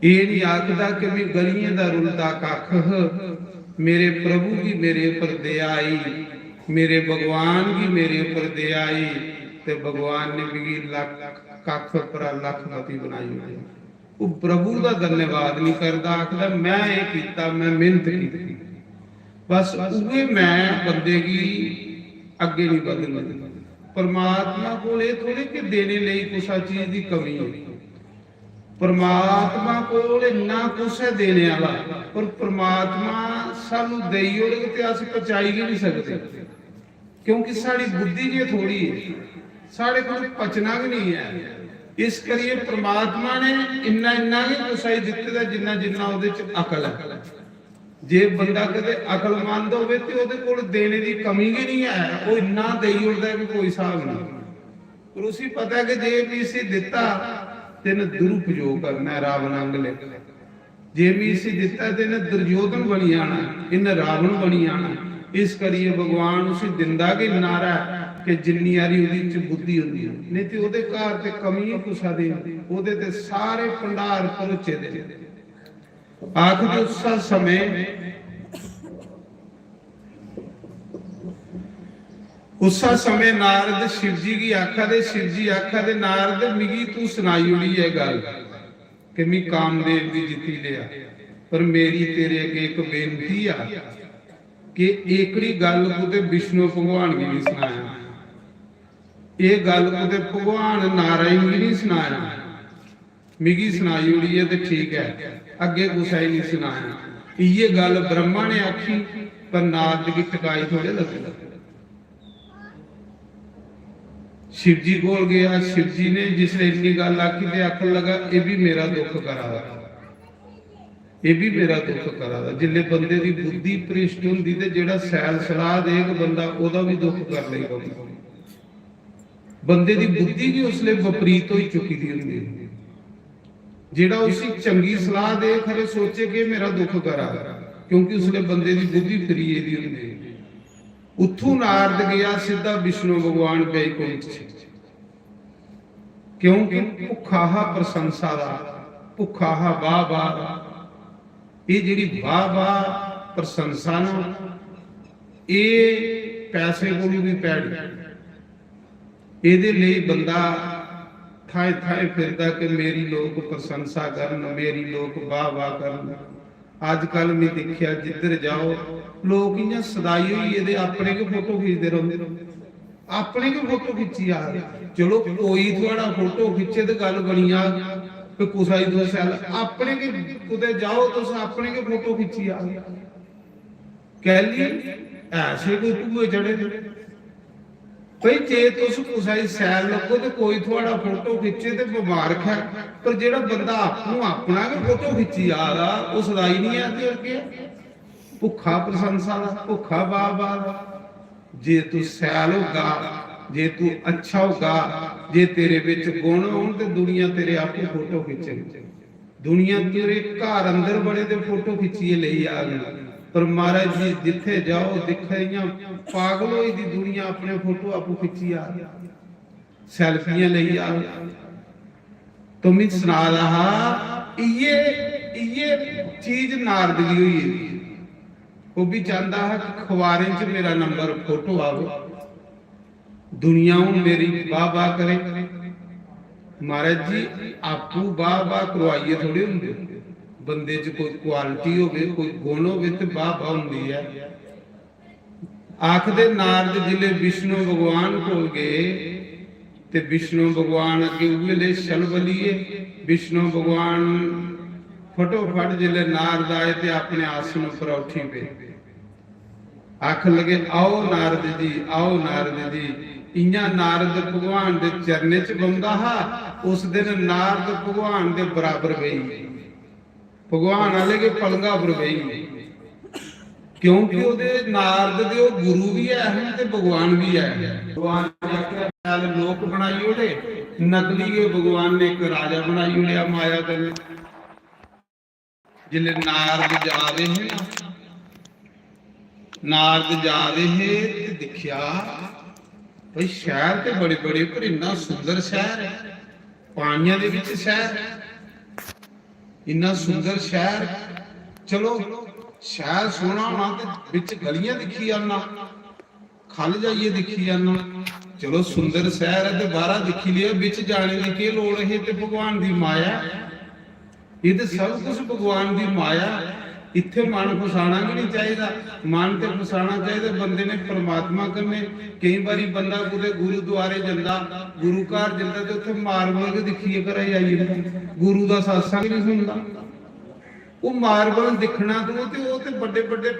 ये नहीं आखदा कि मैं गलियां दा रुलदा कख मेरे प्रभु की मेरे ऊपर दया आई मेरे भगवान की मेरे ऊपर दया आई ते भगवान ने भी लख कख पर लखपति बनाई हुई वो प्रभु का धन्यवाद नहीं करता आखदा मैं ये कीता मैं मेहनत की बस उहे मैं बंदे की अगे नहीं बढ़ना परमात्मा को ये थोड़े कि देने लिए कुछ चीज की कमी है परमात्मा को इन्ना कुछ है देने वाला पर परमात्मा सानू देई ओड़े ते अस पचाई ही नहीं सकते क्योंकि साड़ी बुद्धि जी थोड़ी है साढ़े को पचना भी नहीं है इस करिए परमात्मा ने इन्ना इन्ना ही कुछ ही दिते जिन्ना जिन्ना उहदे च अकल है जे बंदा कदे अकलमंद होवे ते ओदे कोल देने दी कमी ही नहीं है वो इन्ना देई उड़दा कि कोई हिसाब नहीं पर उसी पता है कि जे भी इसे दिता तेन दुरुपयोग करना है रावण अंग ले जे भी इसे दिता तेन दुर्योधन बनी आना इन रावण बनी आना इस करिए भगवान उसे दिंदा के नारा कि जिन्नी यारी उदी च बुद्धि हुंदी है नहीं ते ओदे घर ते कमी ही कुछ दे ओदे ते सारे भंडार पहुंचे दे आखिर उस समय नारद शिव जी की आखा दे शिव जी आखा दे नारद मिगी तू सुनाई उड़ी है गल कि मैं कामदेव भी जीती लिया पर मेरी तेरे अगे एक बेनती आ कि एकड़ी गल को विष्णु भगवान की नहीं सुनाया ये गल को भगवान नारायण की नहीं सुनाया मिगी सुनाई उड़ी है तो ठीक है अगे कुछ ही नहीं सुनाया ये गल ब्रह्मा ने आखी पर नारद की टकाई थोड़े लगे शिव जी कोल गया शिव जी ने जिसने इतनी गल आखी ते आखन लगा ये भी मेरा दुख करा ये भी मेरा दुख करा जिले बंदे की बुद्धि भ्रिष्ट हुंदी ते जेड़ा सैल सलाह देग बंदा ओदा भी दुख कर लेगा बंदे की बुद्धि भी उसले विपरीत हो चुकी थी हुंदी जेड़ा उसी चंगी सलाह दे खरे सोचे कि मेरा दुख करा क्योंकि उसने बंदे की बुद्धि फरीए दी हुंदी उथों नारद गया सीधा विष्णु भगवान बैकुंठ क्योंकि भुखा प्रशंसा दा भुखा वाह वाह ये जिहड़ी वाह वाह प्रशंसा ना ये पैसे कोलों भी पैड़ी इहदे लई बंदा थाए थाए फिरदा कि मेरी लोग प्रशंसा करन मेरी लोग वाह वाह करन अजकल मैं देखिया जिधर जाओ लोग इयां सदाई हुई ये अपने के फोटो खींचते रहते अपने के फोटो खिंची आ चलो कोई थोड़ा फोटो खिंचे तो गल बनी आ कुछ ही तो सैल अपने के कुदे जाओ तो अपने के फोटो खिंची आ कह ली ऐसे कोई भूए चढ़े भाई जे तुस कुछ सैल लगो तो कोई थोड़ा फोटो खिंचे तो मुबारक है पर जेड़ा बंदा आपनों अपना के फोटो खिंची आ रहा वो सदाई नहीं आती अगे भुखा प्रशंसा दा भुखा वाह वाह जे तू सैल होगा जे तू अच्छा होगा जे तेरे विच गुण होण ते दुनिया तेरे आपे फोटो खिंचे दुनिया तेरे घर अंदर बड़े ते फोटो खिंचिए ले आ गई पर महाराज जी जिथे जाओ दिखाइयां पागल होई दी दुनिया अपने फोटो आपू खिंची आ सेल्फियां ले आ तो मैं सुना रहा ये चीज नारद की हुई है वो भी चाहता है कि अखबारें च मेरा नंबर फोटो आवे दुनिया मेरी वाह वाह करे। महाराज जी आपू वाह वाह करवाइए थोड़ी होंगे, बंदे च कोई क्वालिटी होवे, कोई गुण होवे ते वाह वाह होंदी है। आखदे नारद जिले विष्णु भगवान कोल गए ते विष्णु भगवान अगे उले शलबलीए। विष्णु भगवान फटोफट जिले नारद आए ते अपने आसन पर उठी पे आख लगे आओ नारद जी, आओ नारद जी। इयां नारद भगवान दे चरने च बंदा हा। उस दिन नारद भगवान दे बराबर गई, भगवान वाले के पलंगा पर गई, क्योंकि ओदे नारद दे ओ गुरु भी है ते भगवान भी है। भगवान ने लोक बनाई ओड़े, नकली के भगवान ने एक राजा बनाई ओड़िया माया दे। जिले नारद जा रहे हैं, नारद जा रहे ते दिखिया भाई शहर ते बड़े बड़े पर इन्ना सुंदर शहर है, पानिया दे विच शहर है, इन्ना सुंदर शहर। चलो शहर सोहना होना ते विच गलियां दिखी जाना, खल जाइए दिखी जाना। चलो सुंदर शहर है ते बाहर दिखी लिया, विच जाने की क्या लोड़ है? ते भगवान दी माया, ये तो सब कुछ भगवान दी माया। इत्थे मन फसाना भी नहीं चाहिए, मन ते फसाना चाहिए बंदे ने परमात्मा कन्ने। कई बारी बंदा कुते गुरुद्वारे जंदा, गुरु घर जंदा ते उत्थे मार्बल के दिखिए कर आइए, गुरु दा सत्संग नहीं सुनदा। वो मार्बल दिखना ते बड़े बड़े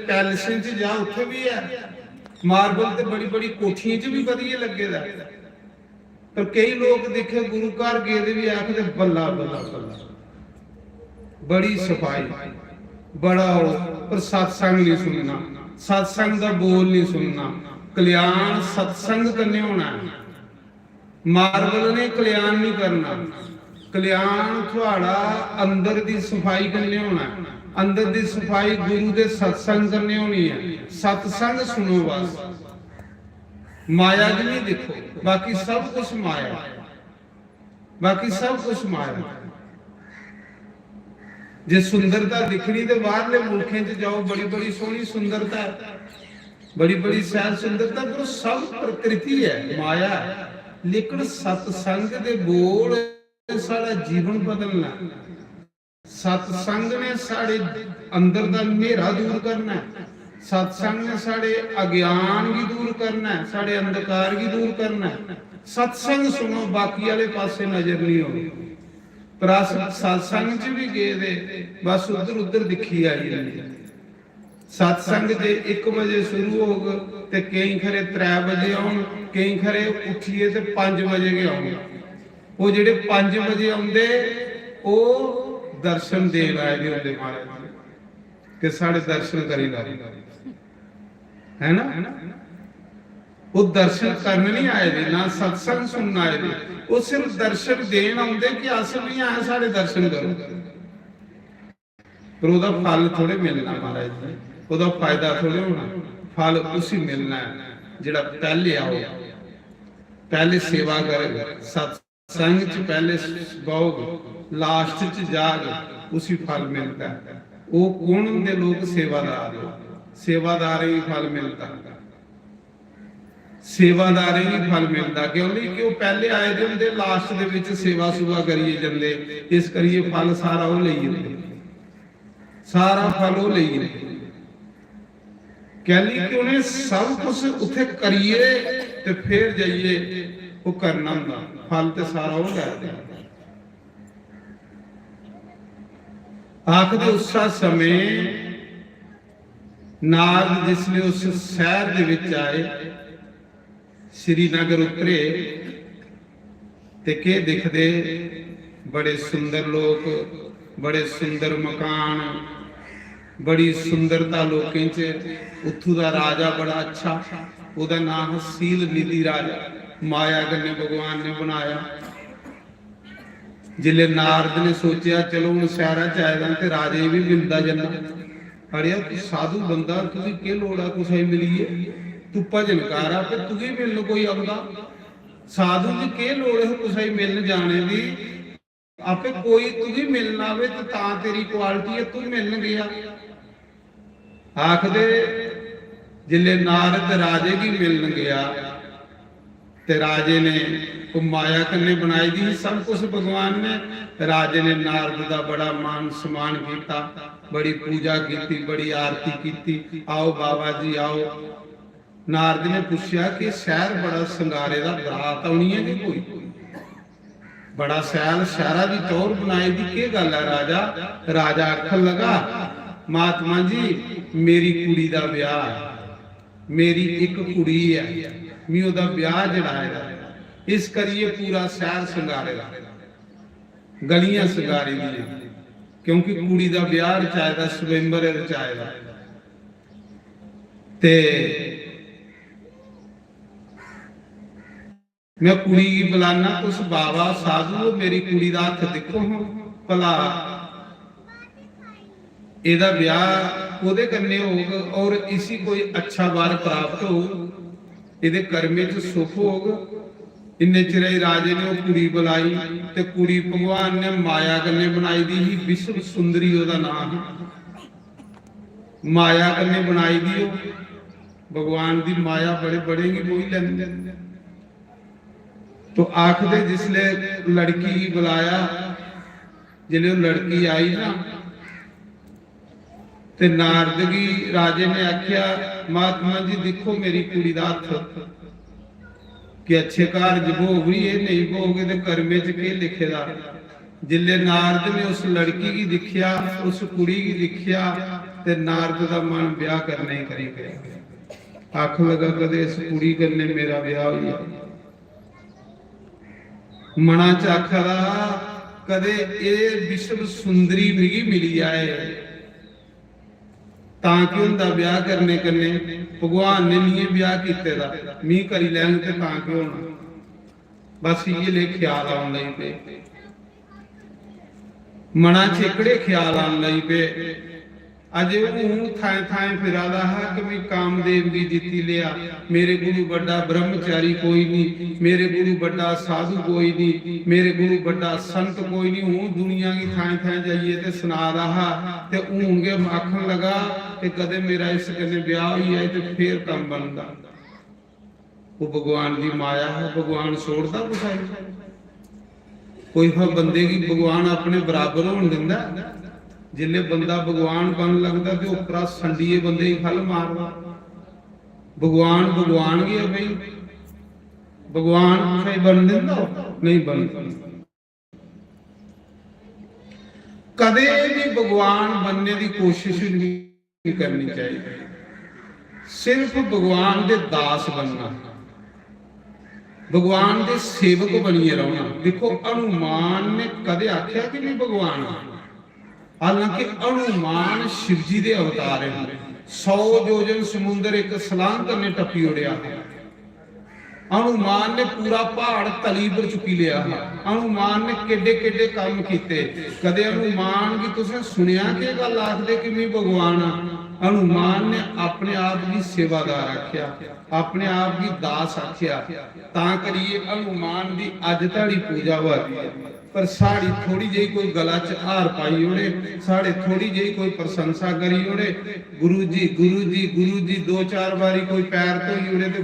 पैलेसां च जा, उत्थे भी है मार्बल ते बड़ी बड़ी कोठियां च भी वधिया लगे दा। पर कई लोग देखे गुरु घर गए भी आखते बल्ला बल्ला बल्ला, बड़ी सफाई बड़ा हो, पर सत्संग नहीं सुनना, सत्संग का बोल नहीं सुनना। कल्याण सत्संग करने होना, मार्बल ने कल्याण नहीं करना। कल्याण थोड़ा अंदर दी सफाई करने होना, अंदर दी सफाई गुरु दे सत्संग करने होनी है। सत्संग सुनो बस, माया की नहीं देखो, बाकी सब कुछ माया, बाकी सब कुछ माया। जे सुंदरता दिखनी तो बाहरले मुल्कों च जाओ, बड़ी बड़ी सोहनी सुंदरता है, बड़ी बड़ी सैल सुंदरता, पर सब प्रकृति है, माया है। लेकिन सत्संग दे बोल साड़ा जीवन बदलना, सत्संग ने साढ़े अंदर दा अंधेरा दूर करना है, सत्संग ने साढ़े अज्ञान भी दूर करना है, साढ़े अंधकार भी दूर करना है। सत्संग सुनो, बाकी वाले पासे नजर नहीं होगी। पर सत्संग च भी गए दे बस उधर उधर दिखी आई जाती। सत्संग जे 1 बजे शुरू हो गए ते कई खरे 3 बजे आउण, कई खरे उठिए ते 5 बजे के आउण। वो जेडे 5 बजे आउंदे ओ दर्शन देन आए दे हुंदे महाराज कि साढ़े दर्शन करी ला, है ना? वो दर्शन करने नहीं आए थे, ना सत्संग सुनने आए थे, वो सिर्फ दर्शन देन आउंदे कि अस नहीं आए साढ़े दर्शन करो। पर ओदा फल थोड़े मिलना महाराज जी, ओदा फायदा थोड़े होना, फल उसी मिलना है जिहड़ा पहले आओ, पहले सेवा करोगे, सत्संग च पहले बहुगे, लास्ट च जाओगे, उसी फल मिलता है। वो कौन होंदे लोग? सेवादार, सेवादार ही फल मिलता, सेवादार ही फल मिलता। क्योंकि कि वो पहले आए दे हुंदे, लास्ट दे विच सेवा सुवा करिए जंदे, इस करिए फल सारा वो ले जांदे, सारा फल वो ले जांदे। कहली कि उन्हें सब कुछ उथे करिए ते फिर जाइए वो करना हुंदा, फल ते सारा वो लैंदे। आखदे उस समय नारद जिसने उस शहर दे विच आए, श्रीनगर उतरे ते के दिखदे बड़े सुंदर लोग, बड़े सुंदर मकान, बड़ी सुंदरता लोकें च। उत्थू दा राजा बड़ा अच्छा, उहदा नाम सील निधि राजा, माया कन्ने भगवान ने बनाया। जिले नारद ने सोचा चलो हुण शहरा च आए ते राजे भी मिलदा जाना, अड़िया साधु बंदा तुझे के लोड़ा कुछ मिलीए, तू भजन कर आपे तुझे मिलन कोई आउंदा, साधु जी के लोड़ है कुछ मिलन जाने दी, आपे कोई तुझे मिलना आवे तो ता तेरी क्वालिटी है, तू मिलन गया। आखदे जिले नारद राजे की मिलन गया ते राजे ने वो माया कन्ने बनाई दी सब कुछ भगवान ने। राजे ने नारद का बड़ा मान सम्मान किया, बड़ी पूजा की, बड़ी आरती की। आओ बाबा जी आओ। नारद ने पूछा कि शहर बड़ा संगारे का, बरात आनी है कि कोई? बड़ा सैल शहरा की टौर बनाई दी, की गल है राजा? राजा आखन लगा, महात्मा जी मेरी कुड़ी का ब्याह, मेरी एक कुड़ी है, मैं ओदा ब्याह जड़ाएगा, इस करिए पूरा शहर संगारेगा, गलियां संगारी दी, क्योंकि कुड़ी का ब्याह रचाएगा, स्वयंवर रचाएगा। ते मैं कुड़ी बुलाना, तुस बाबा साधु मेरी कुड़ी का हथ देखो भला एदा ब्याह ओदे कन्ने होग और इसी कोई अच्छा वार प्राप्त हो, इहदे कर्मे च सुख होग। इन्ने चिर राजे ने वो कुड़ी बुलाई ते कुड़ी भगवान ने माया कन्ने बनाई दी ही, विश्व सुंदरी ओदा नाम है, माया कन्ने बनाई दी। भगवान दी माया बड़े बढ़ेगी मोही लैंदे। तो आखदे जिसले लड़की की बुलाया, जिले लड़की आई ना ते नारद जी राजे ने आख्या, महात्मा जी देखो मेरी कुड़ी दा हथ कि अच्छे कारज भोग रही है, नहीं भोगे तो कर्मे च के लिखे दा। जिले नारद ने उस लड़की की दिखिया, उस कुड़ी की दिखिया, ते नारद का मन ब्याह करने ही करी गया। आख लगा कदे इस कुड़ी करने मेरा ब्याह हुआ, मना च आखदा कदे ये विश्व सुंदरी मिगी मिली आए ताकि उनका ब्याह करने कन्ने भगवान ने नहीं ब्याह किते दा, मी करी लैंगे ते तां क्यों होना। बस ये ले ख्याल आउण लई पे, मना चेकड़े ख्याल आउण लई पे। अजे हूं थाए थाए फिरादा है कि मैं कामदेव की जीती लिया, मेरे गुरु बड़ा ब्रह्मचारी कोई नहीं, मेरे गुरु बड़ा साधु कोई नहीं, मेरे गुरु बड़ा संत कोई नहीं। हूं दुनिया की थाए थाए जाइए ते सुना रहा ते हूंगे आखन लगा कि कदे मेरा इस कन्ने ब्याह हुई है तो फिर काम बनदा। वो भगवान की माया है, भगवान छोड़दा कुछ कोई बंदे की भगवान अपने बराबर होने दिंदा। जिले बंदा भगवान बन लगता तो उपरा संडीए बंदे ही फल मारदा। भगवान भगवान ही है भाई, भगवान कहीं बन दिंदा नहीं बनता। कदे भी भगवान बनने की कोशिश नहीं करनी चाहिए, सिर्फ भगवान के दास बनना, भगवान के सेवक बनिए रहना। देखो हनुमान ने कदे आख्या कि मैं भगवान हाँ, हालांकि हनुमान शिव जी के अवतार हैं। 100 योजन समुद्र एक सलांग करने टप्पी उड़िया, हनुमान ने पूरा पहाड़ तली पर चुकी लिया। हनुमान ने केडे केडे काम किए, कदे हनुमान की तुसें सुनिया कि गल आखदे कि मैं भगवान हाँ। हनुमान ने अपने आप की सेवादार आख्या, अपने आप की दास आख्या, तां करिए हनुमान की अज ताड़ी पूजा होती है। पर साड़ी थोड़ी जी कोई गला च हार पाई ओड़े, साढ़े थोड़ी जी कोई प्रशंसा करी ओड़े, गुरु जी गुरु जी गुरु जी 2-4 बारी कोई पैर धोई ओड़े तो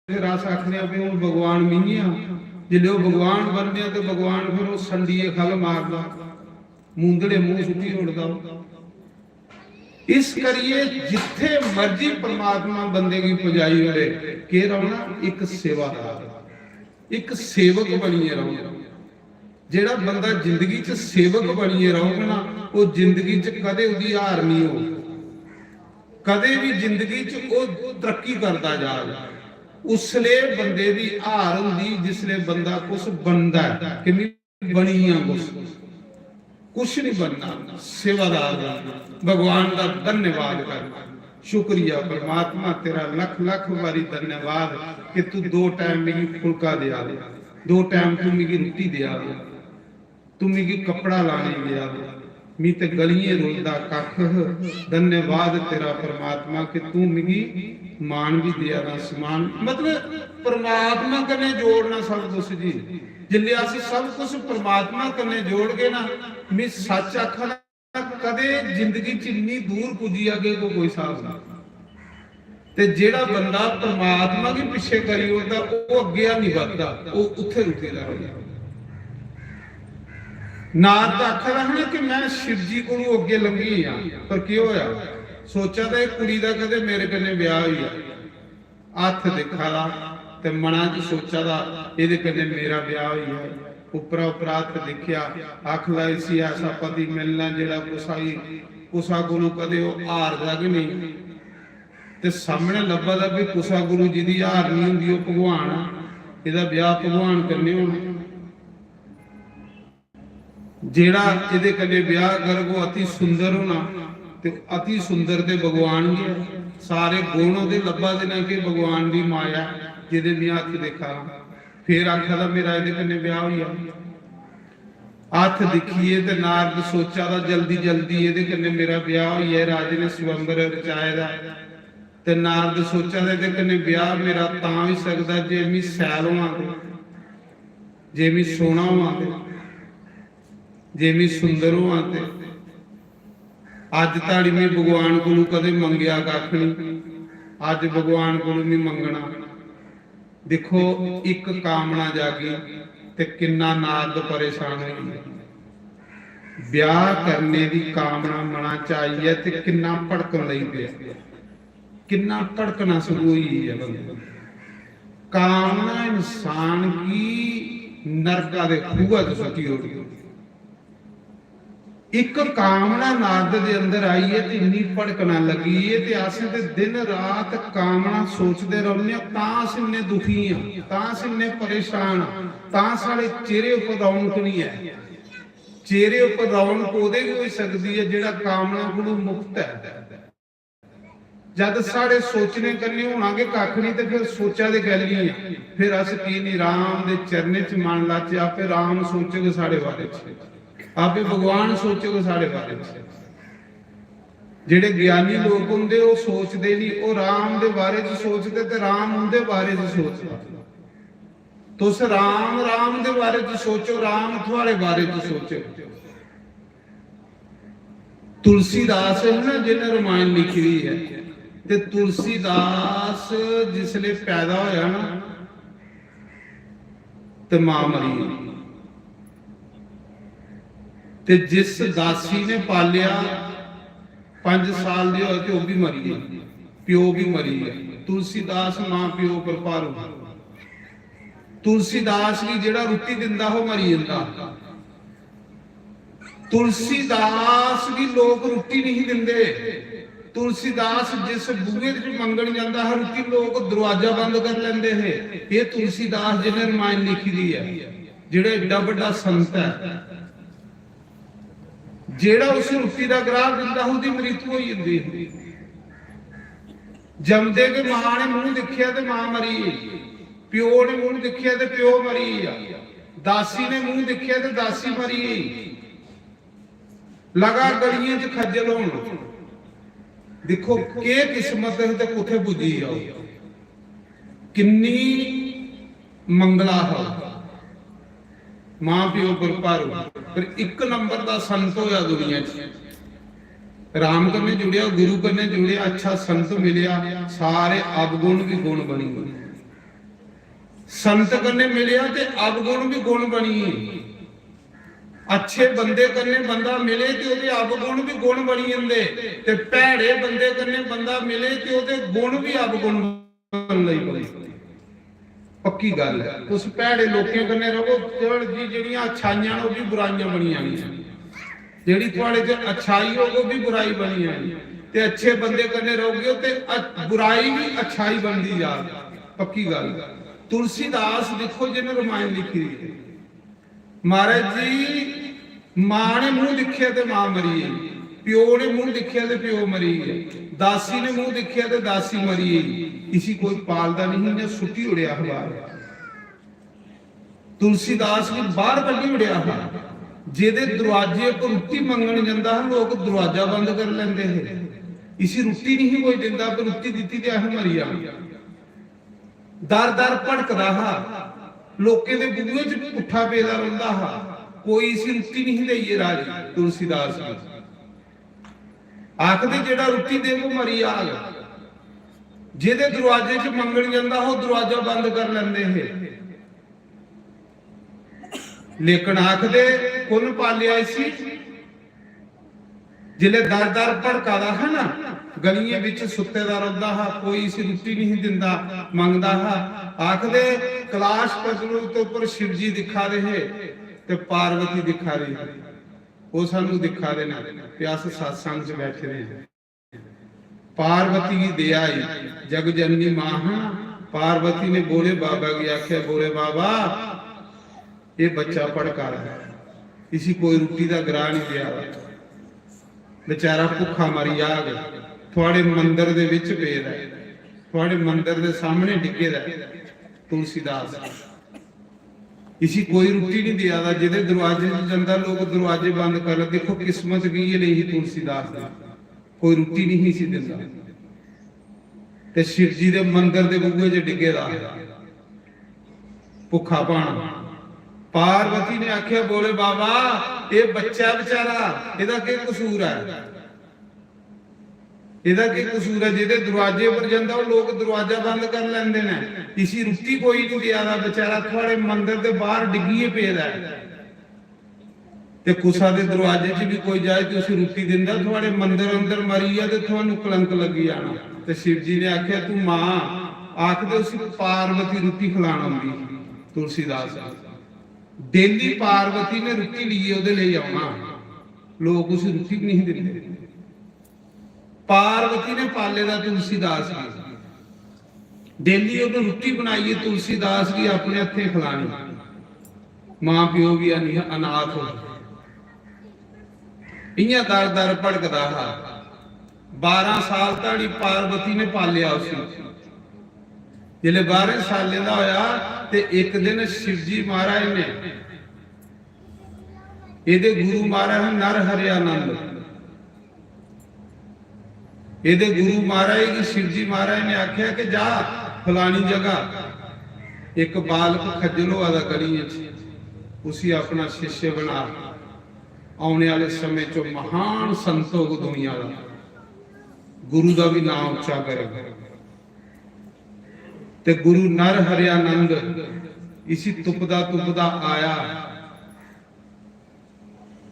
फिर अस आखने भी हूं भगवान मियां। जिले वो भगवान बनने तो भगवान फिर वो संडीए खल मारदा, मूंदड़े मुंह सुटी उड़दा। इस करिए जिथे मर्जी परमात्मा बंदे की पुजाई ओड़े के रहना एक सेवादार, एक सेवक बनिए रहो। जेड़ा बंदा जिंदगी च सेवक बनिए रहोगे ना, वो जिंदगी च कदे उदी हार नहीं हो, कदे भी जिंदगी च वो तरक्की करता जाएगा। उसले बंदे दी हार हुंदी जिसले बंदा कुछ बनदा है कि नहीं बनिया कुछ नहीं बनना, सेवादार भगवान का धन्यवाद करना। शुक्रिया परमात्मा तेरा लख लख बारी धन्यवाद कि तू 2 टाइम मेरी फुलका दिया, 2 टाइम तू मेरी रोटी दिया, तू मेरी कपड़ा लाने दिया, मी ते गलिए रोलदा कख। धन्यवाद तेरा परमात्मा कि तू मेरी मान भी दिया ना समान। मतलब परमात्मा कने जोड़ना सब कुछ जी। जिले अस सब कुछ परमात्मा कने जोड़ के ना, मैं सच आखा कदे जिंदगी च इन्नी दूर पुजी अगे को कोई साहब नहीं। ਤੇ ਜਿਹੜਾ ਬੰਦਾ ਪ੍ਰਮਾਤਮਾ ਦੇ ਪਿੱਛੇ ਕਰੀ ਹੁੰਦਾ ਉਹ ਅੱਗੇ ਆ ਨਹੀਂ ਵੱਧਦਾ, ਉਹ ਉੱਥੇ ਰੁਕੇਗਾ। ਨਾਰਦ ਆਖਦਾ ਹੈ ਕਿ ਮੈਂ ਸ਼ਿਵ ਜੀ ਕੋਲੋਂ ਅੱਗੇ ਲੰਘੀ ਆ, ਪਰ ਕੀ ਹੋਇਆ? ਸੋਚਿਆ ਤਾਂ ਇਹ ਕੁੜੀ ਦਾ ਕਦੇ ਮੇਰੇ ਕਨੇ ਵਿਆਹ ਹੋਈ ਆ, ਹੱਥ ਦਿਖਾਲਾ ਤੇ ਮਨਾਂ 'ਚ ਸੋਚਿਆ ਦਾ ਇਹਦੇ ਕਨੇ ਮੇਰਾ ਵਿਆਹ ਹੋਈ ਹੈ। ਉਪਰਾ ਉਪਰਾ ਹੱਥ ਦੇਖਿਆ, ਅੱਖ ਲਾਈ ਸੀ ਐਸਾ ਪਤੀ ਮਿਲਣਾ ਜਿਹੜਾ ਕੁਸਾ ਗੁਰੂ ਕਦੇ ਉਹ ਹਾਰਦਾ ਕਿ ਨਹੀਂ। ਤੇ ਸਾਹਮਣੇ ਲੱਭਾ ਦਾ ਵੀ ਕੁਸਾ ਗੁਰੂ ਜੀ ਦੀ ਹਾਰ ਨਹੀਂ ਹੁੰਦੀ, ਉਹ ਭਗਵਾਨ ਆ, ਇਹਦਾ ਵਿਆਹ ਭਗਵਾਨ ਕਰਨੇ ਹੋਣਾ। ਜਿਹੜਾ ਇਹਦੇ ਕਨੇ ਵਿਆਹ ਕਰਗੋ ਅਤੀ ਸੁੰਦਰ ਹੋਣਾ, ਤੇ ਅਤੀ ਸੁੰਦਰ ਤੇ ਭਗਵਾਨ ਜੀ ਸਾਰੇ ਗੁਣ ਉਹਦੇ ਲੱਭਾ ਦੇਣਾ ਕਿ ਭਗਵਾਨ ਦੀ ਮਾਇਆ ਜਿਹਦੇ ਵੀ ਹੱਥ ਦੇਖਾ। ਫਿਰ ਆਖਦਾ ਮੇਰਾ ਇਹਦੇ ਕਨੇ ਵਿਆਹ ਹੋਇਆ। ਹੱਥ ਦਿਖੀਏ ਤੇ ਨਾਰਦ ਸੋਚਾ ਦਾ ਜਲਦੀ ਜਲਦੀ ਇਹਦੇ ਕਨੇ ਮੇਰਾ ਵਿਆਹ ਹੋਇਆ। ਰਾਜੇ ਨੇ ਸਵੰਬਰ ਰਚਾਇਆ ਦਾ ਤੇ ਨਾਰਦ ਸੋਚਾ ਦਾ ਇਹਦੇ ਕਨੇ ਵਿਆਹ ਮੇਰਾ ਤਾਂ ਵੀ ਸਕਦਾ ਜੇ ਮੈਂ ਸੈਲ ਹੋਵਾਂਗੇ, ਜੇ ਮੈਂ ਸੋਹਣਾ ਹੋਵਾਂਗੇ, ਜੇ ਮੈਂ ਸੁੰਦਰ ਹੋਵਾਂਗੇ। ਅੱਜ ਤਾੜੀ ਮੈਂ ਭਗਵਾਨ ਕੋਲੋਂ ਕਦੇ ਮੰਗਿਆ ਕੱਖ ਨਹੀਂ, ਅੱਜ ਭਗਵਾਨ ਕੋਲੋਂ ਨਹੀਂ ਮੰਗਣਾ। ਦੇਖੋ ਇੱਕ ਕਾਮਨਾ ਜਾਗੀ ਤੇ ਕਿੰਨਾ ਨਾਰਦ ਪਰੇਸ਼ਾਨ ਹੋਈ। ਵਿਆਹ ਕਰਨੇ ਦੀ ਕਾਮਨਾ ਮਨਾਂ ਚ ਆਈ ਹੈ ਤੇ ਕਿੰਨਾ ਭੜਕਣ ਲਈ ਪਿਆ, ਕਿੰਨਾ ਭੜਕਣਾ ਸ਼ੁਰੂ ਹੋਈ ਹੈ। ਕਾਮਨਾ ਇਨਸਾਨ ਕੀ ਨਰਕਾਂ ਦੇ ਖੂਹਾਂ ਚ ਸੁੱਟੀ ਹੋ ਗਈ। ਇੱਕ ਕਾਮਨਾ ਨਾਰਦ ਦੇ ਅੰਦਰ ਆਈ ਹੈ ਤੇ ਇੰਨੀ ਭੜਕਣਾ ਲੱਗੀ ਹੈ ਤੇ ਅਸੀਂ ਤੇ ਦਿਨ ਰਾਤ ਕਾਮਨਾ ਸੋਚਦੇ ਰਹਿੰਦੇ ਹਾਂ, ਤਾਂ ਅਸੀਂ ਇੰਨੇ ਦੁਖੀ ਹਾਂ, ਤਾਂ ਅਸੀਂ ਇੰਨੇ ਪਰੇਸ਼ਾਨ ਹਾਂ, ਤਾਂ ਸਾਡੇ ਚਿਹਰੇ ਉੱਪਰ ਰੌਣਕ ਨਹੀਂ ਹੈ। ਚਿਹਰੇ ਉੱਪਰ ਰੌਣਕ ਉਹਦੇ ਵੀ ਹੋ ਸਕਦੀ ਹੈ ਜਿਹੜਾ ਕਾਮਨਾ ਕੋਲੋਂ ਮੁਕਤ ਹੈ। ਜਦ ਸਾਡੇ ਸੋਚਣੇ ਕਰਨੇ ਹੋਣਾਗੇ ਕੱਖ ਨਹੀਂ ਤੇ ਫਿਰ ਸੋਚਾਂ ਦੇ ਗੱਲ ਨਹੀਂ ਹੈ। ਫਿਰ ਅਸੀਂ ਕੀ ਨਹੀਂ ਰਾਮ ਦੇ ਚਰਨੇ ਚ ਮਨ ਲਾਚੇ, ਆਪੇ ਰਾਮ ਸੋਚੋਗੇ ਸਾਡੇ ਬਾਰੇ ਚ, ਆਪੇ ਭਗਵਾਨ ਸੋਚੋਗੇ ਸਾਡੇ ਬਾਰੇ ਚ। ਜਿਹੜੇ ਗਿਆਨੀ ਲੋਕ ਹੁੰਦੇ ਉਹ ਸੋਚਦੇ ਨਹੀਂ, ਉਹ ਰਾਮ ਦੇ ਬਾਰੇ ਚ ਸੋਚਦੇ ਤੇ ਰਾਮ ਉਹਦੇ ਬਾਰੇ ਚ ਸੋਚਦਾ। ਤੁਸੀਂ ਰਾਮ ਦੇ ਬਾਰੇ ਚ ਸੋਚੋ, ਰਾਮ ਤੁਹਾਡੇ ਬਾਰੇ ਚ ਸੋਚੋ। ਤੁਲਸੀਦਾਸ ਹੈ ਨਾ ਜਿਹਨੇ ਰਾਮਾਇਣ ਲਿਖੀ ਹੋਈ ਹੈ, ਤੇ ਤੁਲਸੀਦਾਸ ਜਿਸਲੇ ਪੈਦਾ ਹੋਇਆ ਨਾ ਤੇ ਮਾਂ ਮਰੀ, ਤੇ ਜਿਸ ਦਾਸੀ ਨੇ ਪਾਲਿਆ 5 ਸਾਲ ਦੀ ਹੋਏ ਤੇ ਉਹ ਵੀ ਮਰੀ ਹੈ, ਪਿਓ ਵੀ ਮਰੀ ਹੈ। ਤੁਲਸੀਦਾਸ ਮਾਂ ਪਿਓ ਪਰਪਾਰੂ। ਤੁਲਸੀਦਾਸ ਵੀ ਜਿਹੜਾ ਰੋਟੀ ਦਿੰਦਾ ਉਹ ਮਰੀ ਜਾਂਦਾ। ਤੁਲਸੀਦਾਸ ਵੀ ਲੋਕ ਰੋਟੀ ਨਹੀਂ ਦਿੰਦੇ। ਤੁਲਸੀਦਾਸ ਜਿਸ ਬੂਹੇ ਵਿੱਚ ਮੰਗਣ ਜਾਂਦਾ ਹੈ ਰੋਟੀ, ਲੋਕ ਦਰਵਾਜ਼ਾ ਬੰਦ ਕਰ ਲੈਂਦੇ ਹੈ। ਇਹ ਤੁਲਸੀਦਾਸ ਜਿਹਨੇ ਰਾਮਾਇਣ ਲਿਖੀ ਦੀ ਹੈ, ਜਿਹੜਾ ਏਡਾ ਵੱਡਾ ਸੰਤ ਹੈ, ਜਿਹੜਾ ਉਸ ਰੋਟੀ ਦਾ ਗ੍ਰਾਹ ਦਿੰਦਾ ਉਹਦੀ ਮ੍ਰਿਤੂ ਹੋਈ ਜਾਂਦੀ ਹੈ। ਜੰਮਦੇ ਕੇ ਮਾਂ ਨੇ ਮੂੰਹ ਦੇਖਿਆ ਤੇ ਮਾਂ ਮਰੀ, ਪਿਓ ਨੇ ਮੂੰਹ ਦੇਖਿਆ ਤੇ ਪਿਓ ਮਰੀ, ਦਾਸੀ ਨੇ ਮੂੰਹ ਦੇਖਿਆ ਤੇ ਦਾਸੀ ਮਰੀ। ਲਗਾ ਗਲੀਆਂ 'ਚ ਖੱਜਲ ਹੋਣ। ਦੇਖੋ ਕੀ ਕਿਸਮਤ ਹੈ ਤੇ ਕਿੱਥੇ ਪੁੱਜੀ ਜਾਓ, ਕਿੰਨੀ ਮੰਗਲਾ ਹੈ। ਮਾਂ ਪਿਓ ਪਰਪਾਰੂ, ਪਰ ਇੱਕ ਨੰਬਰ ਦਾ ਸੰਤ ਹੋਇਆ ਦੁਨੀਆ 'ਚ। ਰਾਮ ਕਨੇ ਜੁੜਿਆ, ਗੁਰੂ ਕਨੇ ਜੁੜਿਆ, ਅੱਛਾ ਸੰਤ ਮਿਲਿਆ, ਸਾਰੇ ਅਵਗੁਣ ਵੀ ਗੁਣ ਬਣੀ। ਸੰਤ ਕਨੇ ਮਿਲਿਆ ਤੇ ਅਵਗੁਣ ਵੀ ਗੁਣ ਬਣੀ। ਅੱਛੇ ਬੰਦੇ ਕਨੇ ਬੰਦਾ ਮਿਲੇ ਤੇ ਉਹਦੇ ਅਵਗੁਣ ਵੀ ਗੁਣ ਬਣੀ ਜਾਂਦੇ, ਤੇ ਭੈੜੇ ਬੰਦੇ ਕਨੇ ਬੰਦਾ ਮਿਲੇ ਤੇ ਉਹਦੇ ਗੁਣ ਵੀ ਅਵਗੁਣ ਬਣ ਲਈ ਬਣੀ। ਪੱਕੀ ਗੱਲ ਹੈ। ਉਸ ਭੈੜੇ ਲੋਕਾਂ ਕਨੇ ਰਹੋ ਜੀ, ਜਿਹੜੀਆਂ ਅੱਛਾਈਆਂ ਉਹ ਵੀ ਬੁਰਾਈਆਂ ਬਣੀਆਂ ਨੇ। ਜਿਹੜੀ ਤੁਹਾਡੇ 'ਚ ਅੱਛਾਈ ਹੋ ਉਹ ਵੀ ਬੁਰਾਈ ਬਣੀ ਹੈ, ਤੇ ਅੱਛੇ ਬੰਦੇ ਕਨੇ ਰਹੋਗੇ ਤੇ ਬੁਰਾਈ ਵੀ ਅੱਛਾਈ ਬਣਦੀ ਜਾ। ਪੱਕੀ ਗੱਲ। ਤੁਲਸੀਦਾਸ ਦੇਖੋ ਜਿਹਨੇ ਰਾਮਾਇਣ ਲਿਖੀ ਹੈ, ਮਹਾਰਾਜ ਜੀ ਮਾਂ ਨੇ ਮੂੰਹ ਦੇਖਿਆ ਤੇ ਮਾਂ ਮਰੀ ਹੈ, ਪਿਓ ਨੇ ਮੂੰਹ ਦੇਖਿਆ ਤੇ ਪਿਓ ਮਰੀ ਹੈ, ਦਾਸੀ ਨੇ ਮੂੰਹ ਦੇਖਿਆ ਤੇ ਦਾਸੀ ਮਰੀ ਹੈ। ਇसी कोई पालदा नहीं ने सुटी उड़िया बाहर। तुलसीदास ने बाहर कभी उड़िया है, जेदे दरवाजे को रोटी मंगण जांदा है लोग दरवाजा बंद कर लेंदे है। इसी रोटी नहीं कोई दिंदा, पर रोटी दित्ती ते आह मरी आ। दर दर भटकदा हा, लोके दे बूहे च पुट्ठा पेदा रहिंदा हा, कोई इसी रोटी नहीं देईए राज। तुलसीदास आखदे जेड़ा रोटी दे वो मरी आ। ਜਿਹਦੇ ਦਰਵਾਜ਼ੇ 'ਚ ਮੰਗਣ ਜਾਂਦਾ ਉਹ ਦਰਵਾਜ਼ਾ ਬੰਦ ਕਰ ਲੈਂਦੇ ਇਹ। ਲੇਕਿਨ ਆਖਦੇ ਕੁਨ ਪਾਲਿਆ ਸੀ, ਜਿਲੇ ਦਰ ਦਰ ਭੜਕਾਦਾ ਹੈ ਨਾ, ਗਲੀਆਂ ਵਿੱਚ ਸੁੱਤੇ ਦਾ ਰਹਿੰਦਾ ਹਾ, ਕੋਈ ਸੀ ਰੋਟੀ ਨਹੀਂ ਦਿੰਦਾ, ਮੰਗਦਾ ਹਾ। ਆਖਦੇ ਕਲਾਸ਼ ਪਤਲੂ ਤੋਂ ਉੱਪਰ शिव जी ਦਿਖਾ ਰਹੇ ਤੇ ਪਾਰਵਤੀ ਦਿਖਾ ਰਹੀ, ਉਹ ਸਾਨੂੰ ਦਿਖਾ ਦੇਣਾ ਪਿਆਸ ਸਤਸੰਗ 'ਚ ਬੈਠੇ ਰਹੇ। पार्वती की दया आई, जग जननी मां। पार्वती ने बोले बाबा की आख्या, बोले बाबा ये बच्चा पढ़का रहा है, इसी कोई रोटी का ग्राह नहीं दिया, बेचारा भुखा मरी जाग, थोड़े मंदिर दे विच पेद है, थोड़े मंदिर दे सामने डिगे रहा तुलसीदास, इसी कोई रोटी नहीं दिया, जिहदे दरवाजे जांदा लोग दरवाजे बंद कर। देखो किस्मत की ये नहीं तुलसीदास दी, कोई रोटी नहीं सी दिंदा ते शिव जी दे मंदिर दे बूहे 'च डिगे दा भुखा पाना। पार्वती ने आख्या, बोले बाबा ये बच्चा बेचारा, इहदा की कसूर है, इहदा की कसूर है, जिहदे दरवाजे पर जांदा वो लोग दरवाजा बंद कर लैंदे ने, इसी रोटी कोई नहीं दिया, बेचारा थोड़े मंदिर दे बाहर डिग्गिए पेदा है ते कुसा दे दरवाजे 'च भी कोई जाए तो उसे रोटी दिंदा, थोड़े मंदिर अंदर मरी है तो थानू कलंक लगी जाना। ते शिव जी ने आख्या, तू मां आखदे उस पार्वती रोटी खिलाण आउंदी। तुलसीदास डेली पार्वती ने रोटी लिए ओदे ले आउणा, लोग उस रोटी नहीं दिंदे। पार्वती ने पाले दा तुलसीदास की, डेली ओनू रोटी बनाई तुलसीदास की, अपने हत्थे खिलानी। मां प्यो भी अनाथ हो, इयां दर दर भड़कदा हा। 12 साल ताड़ी पार्वती ने पालिया उसी। जिले 12 साले दा होया ते एक दिन शिव जी महाराज ने, इहदे गुरु महाराज नर हरियानंद, इहदे गुरु महाराज की शिव जी महाराज ने आख्या कि जा फलानी जगह एक बालक खज्जल होआ दा गली उसी अपना शिष्य बना, आने वाले समय चो महान संत हो दुनिया का, गुरु का भी नाम उच्चा करे। ते गुरु नर हरियानंद इसी तुपदा आया,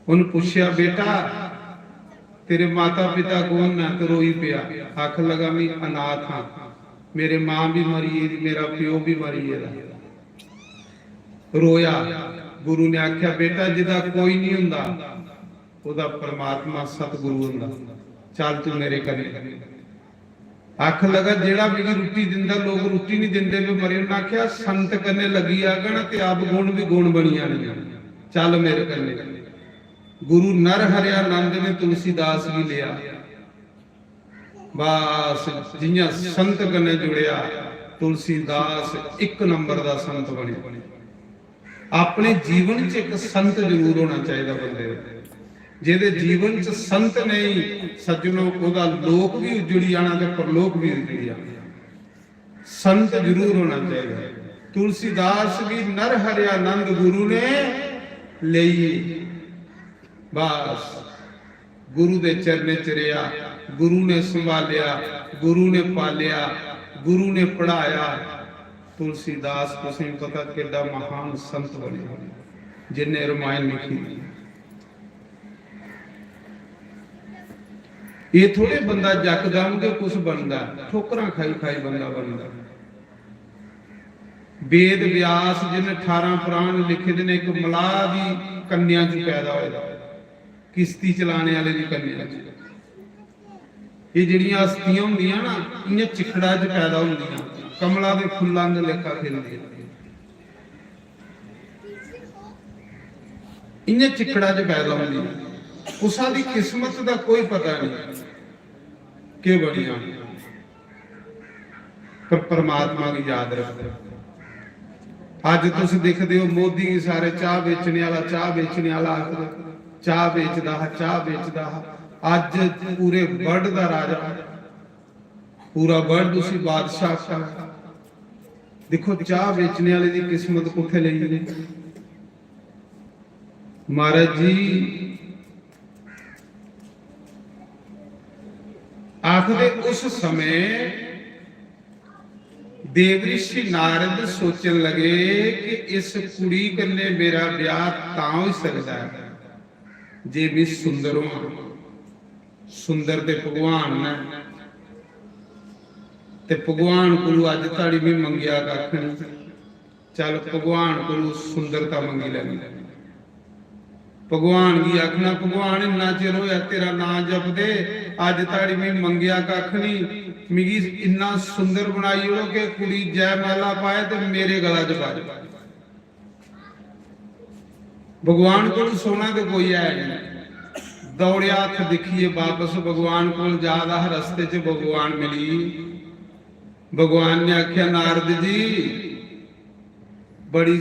उन पूछया, बेटा तेरे माता पिता कौन है? तो रोई पिया, आख लगा मैं अनाथ हाँ, मेरे मां भी मरी है, मेरा प्यो भी मरी है। रोया। गुरु ने आख्या, बेटा जिदा कोई नहीं हुंदा ओदा परमात्मा सतगुरु हुंदा, चल तू मेरे कने। आख लगा जेड़ा मेरी रोटी दिंदा, लोग रोटी नहीं दिंदे वे मरे। उन्हें आख्या, संत कने लगी आगण ते आप गुण भी गुण बनी जाने, चल मेरे कने। गुरु नर हरियानंद ने तुलसीदास भी लिया, बस जियां संत कने जुड़िया तुलसीदास एक नंबर दा संत बने। अपने जीवन च एक संत जरूर होना चाहिए बंदे, जिहदे जीवन च संत नहीं सज्जनों, ओदा लोक भी उजड़ी जाना ते परलोक भी उजड़ी जाना। संत जरूर होना चाहिए। तुलसीदास भी नर हरियानंद गुरु ने लई, बस गुरु दे चरने च रहा, गुरु ने संभालिया, गुरु ने पालिया, गुरु ने पढ़ाया। तुलसीदास तुसीं पता कितना महान संत बने जिन्हें रामायण लिखी। ये थोड़े बंदा जकदम के कुछ बनता, ठोकरां खाई खाई बंदा बनता। वेद व्यास जिन्हें 18 पुराण लिखे ने, एक मलाह दी कन्या च पैदा होया, किश्ती चलाने वाले दी कन्या च। ये जिहड़ियां अस्थियां हुंदियां ना, इयां चिखड़ा च पैदा हुंदियां, कमला दे फुल्लां दे लेखा खिलदियां, इयां चिखड़ा च पैदा हुंदियां। उसा दी किस्मत दा कोई पता नहीं कि बनिया, पर परमात्मा की याद रखते। अज तुम देखते हो मोदी सारे चाह बेचने वाला, चाह बेचने वाला, चाह बेचदा, चाह बेचदा। अज पूरे वर्ल्ड का राजा, पूरा वर्ल्ड उसी बादशाह का। देखो चाह बेचने वाले की किस्मत कुत्थे लई। महाराज जी आखदे उस समय देवऋषि नारद सोचन लगे कि इस कुड़ी कन्ने मेरा ब्याह तां हो सकता है जे भी सुंदर हो। सुंदर ते भगवान ने ते भगवान को अज ताड़ी भी मंगिया कख नहीं। चल भगवान को सुंदरता मंगी लगी। भगवान की आखना भगवान इन्ना चिर होया तेरा नाम जपदे अज ताड़ी भी मंगिया कख नहीं। मिगी इन्ना सुंदर बनाई हो कि कुड़ी जयमाला पाए तो मेरे गला च पा जाए। भगवान को सोना तो कोई है नहीं। दौड़िया हथ दिखिए वापस भगवान को जादा रस्ते च भगवान मिली। भगवान ने आख्या नारद जी बड़ी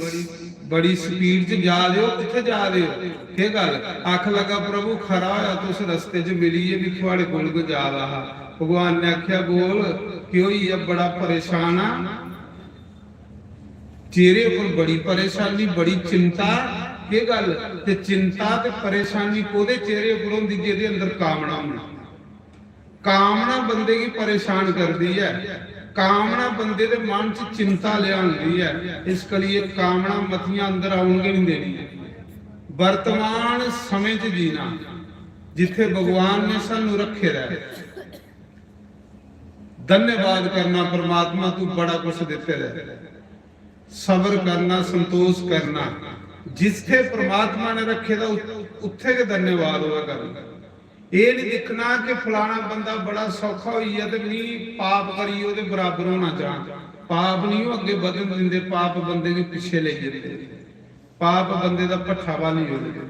बड़ी स्पीड च जा रहे हो, किथे जा रहे हो? के गल? आख लगा प्रभु खरा होया तो उस रस्ते च मिली है भी थोड़े कोल को जा रहा। भगवान ने आख्या बोल क्यों ये बड़ा परेशान आ? चेहरे पर बड़ी परेशानी बड़ी चिंता के गल? ते चिंता ते परेशानी कोदे चेहरे पर होंदी जिहदे अंदर कामना होना। कामना बंदे की परेशान करती है। कामना बंदे दे मन च चिंता ले आंदी है। इस कलिए कामना मतियां अंदर आउणगे नहीं देनी। वर्तमान समय च जीना जिथे भगवान ने सानू रखे रहे। धन्यवाद करना परमात्मा तू बड़ा कुछ देते रहे। सबर करना संतोष करना जिथे परमात्मा ने रखे दा उत्थे के धन्यवाद हुआ करना। ये नहीं दिखना कि फलाना बंदा बड़ा सौखा हुई है तो नहीं पाप करी ਉਹਦੇ बराबर होना चाह। पाप नहीं हो अगे बदन दिंदे। पाप बंदे के पीछे ले जाते। पाप बंदे का भट्ठा वाल नहीं होते।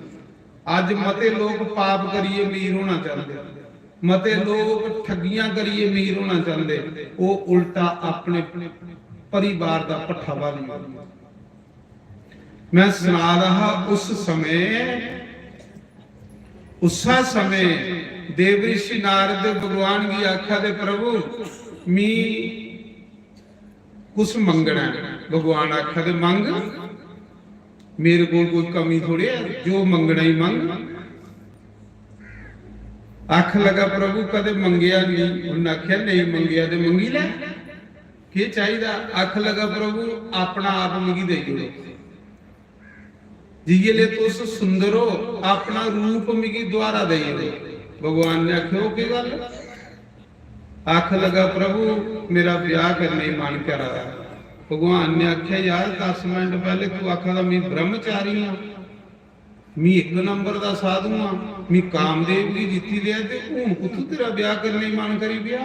अज मते लोग पाप करिए अमीर होना चाहते। मते लोग ठगियां करिए अमीर होना चाहते। वो उल्टा अपने परिवार का भट्ठा वाल नहीं होता। मैं सुना रहा उस समय देवऋषि नारद भगवान की आख्या दे प्रभु मी कुछ मंगना। भगवान आख्या दे मंग मेरे को कोई कमी थोड़ी है जो मंगना ही मंग। आख लगा प्रभु कदे मंगिया नहीं। उन्हें आख्या नहीं मंगिया तो मंगी ले की चाहिए। आख लगा प्रभु अपना आप मिगी दे दो जिये ले तुस सुंदर हो अपना रूप मिगी द्वारा दे दो। भगवान ने आख्या की गल? आख लगा प्रभु मेरा ब्याह करने ही मन कर रहा। भगवान ने आख्या यार 10 मिनट पहले तू आखा मैं ब्रह्मचारी हाँ, मैं 1 नंबर का साधु हाँ, मैं कामदेव की जीती लिया ते हुण कुत्थों तेरा ब्याह करने ही मन करी पिया?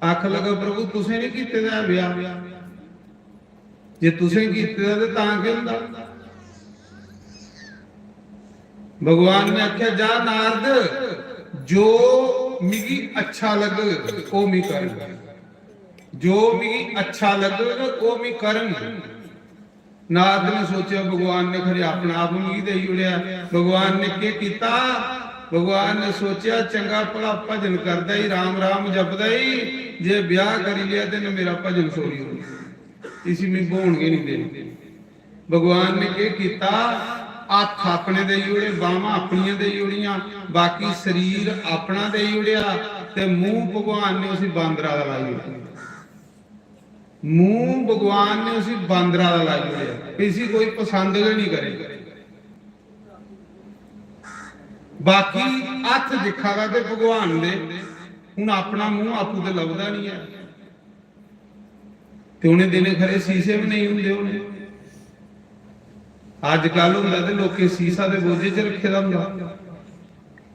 आख लगा प्रभु तुसें नहीं कीते दा ब्याह। जे तुसें कीते दा ते तां की हुंदा? भगवान ने आख्या जा नारद जो मिगी अच्छा लग वो मी कर। जो मिगी अच्छा लग वो मी करन। नारद ने सोचा भगवान ने खरे अपने आप मिगी दे उड़िया। भगवान ने क्या किया? भगवान ने सोचा चंगा भला भजन करदा ही राम राम जपदा ही जे ब्याह करी लिया तो मेरा भजन सोरी हो इसी में बोणगे नहीं देने। भगवान ने क्या किया? हथ अपने दे उड़े बाहां अपनियां दे उड़ियां बाकी शरीर अपना दे उड़िया ते मुंह भगवान ने उसी बांदरा दा लाई उड़िया। मुंह भगवान ने उसी बांदरा दा लाई उड़िया। इसी कोई पसंद नहीं करे। बाकी हथ दिखागा ते भगवान दे हुण अपना मुंह आपू ते लभदा नहीं है ते उन्हें दिने खरे शीशे भी नहीं हुंदे। उन्हें अजकल हुंदा ते लोके शीशा दे बोझे च रखे दा हुंदा।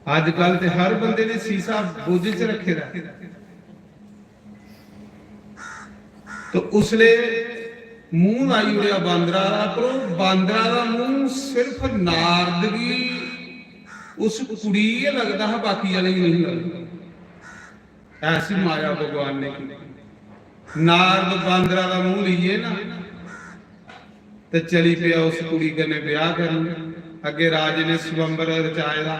अजकल ते हर बंदे ने शीशा बोझे च रखे दा। तो उसले मुंह लाई उड़िया बांदरा दा। पर बांदरा दा मुंह सिर्फ नारद की उस कुड़ी लगता है बाकी वाले नहीं लगता। ऐसी माया भगवान ने की। नारद बांदरा का मुंह लीए ना तो चली पिया उस कुड़ी कने ब्याह करने। अगे राजे ने स्वयंवर रचाया।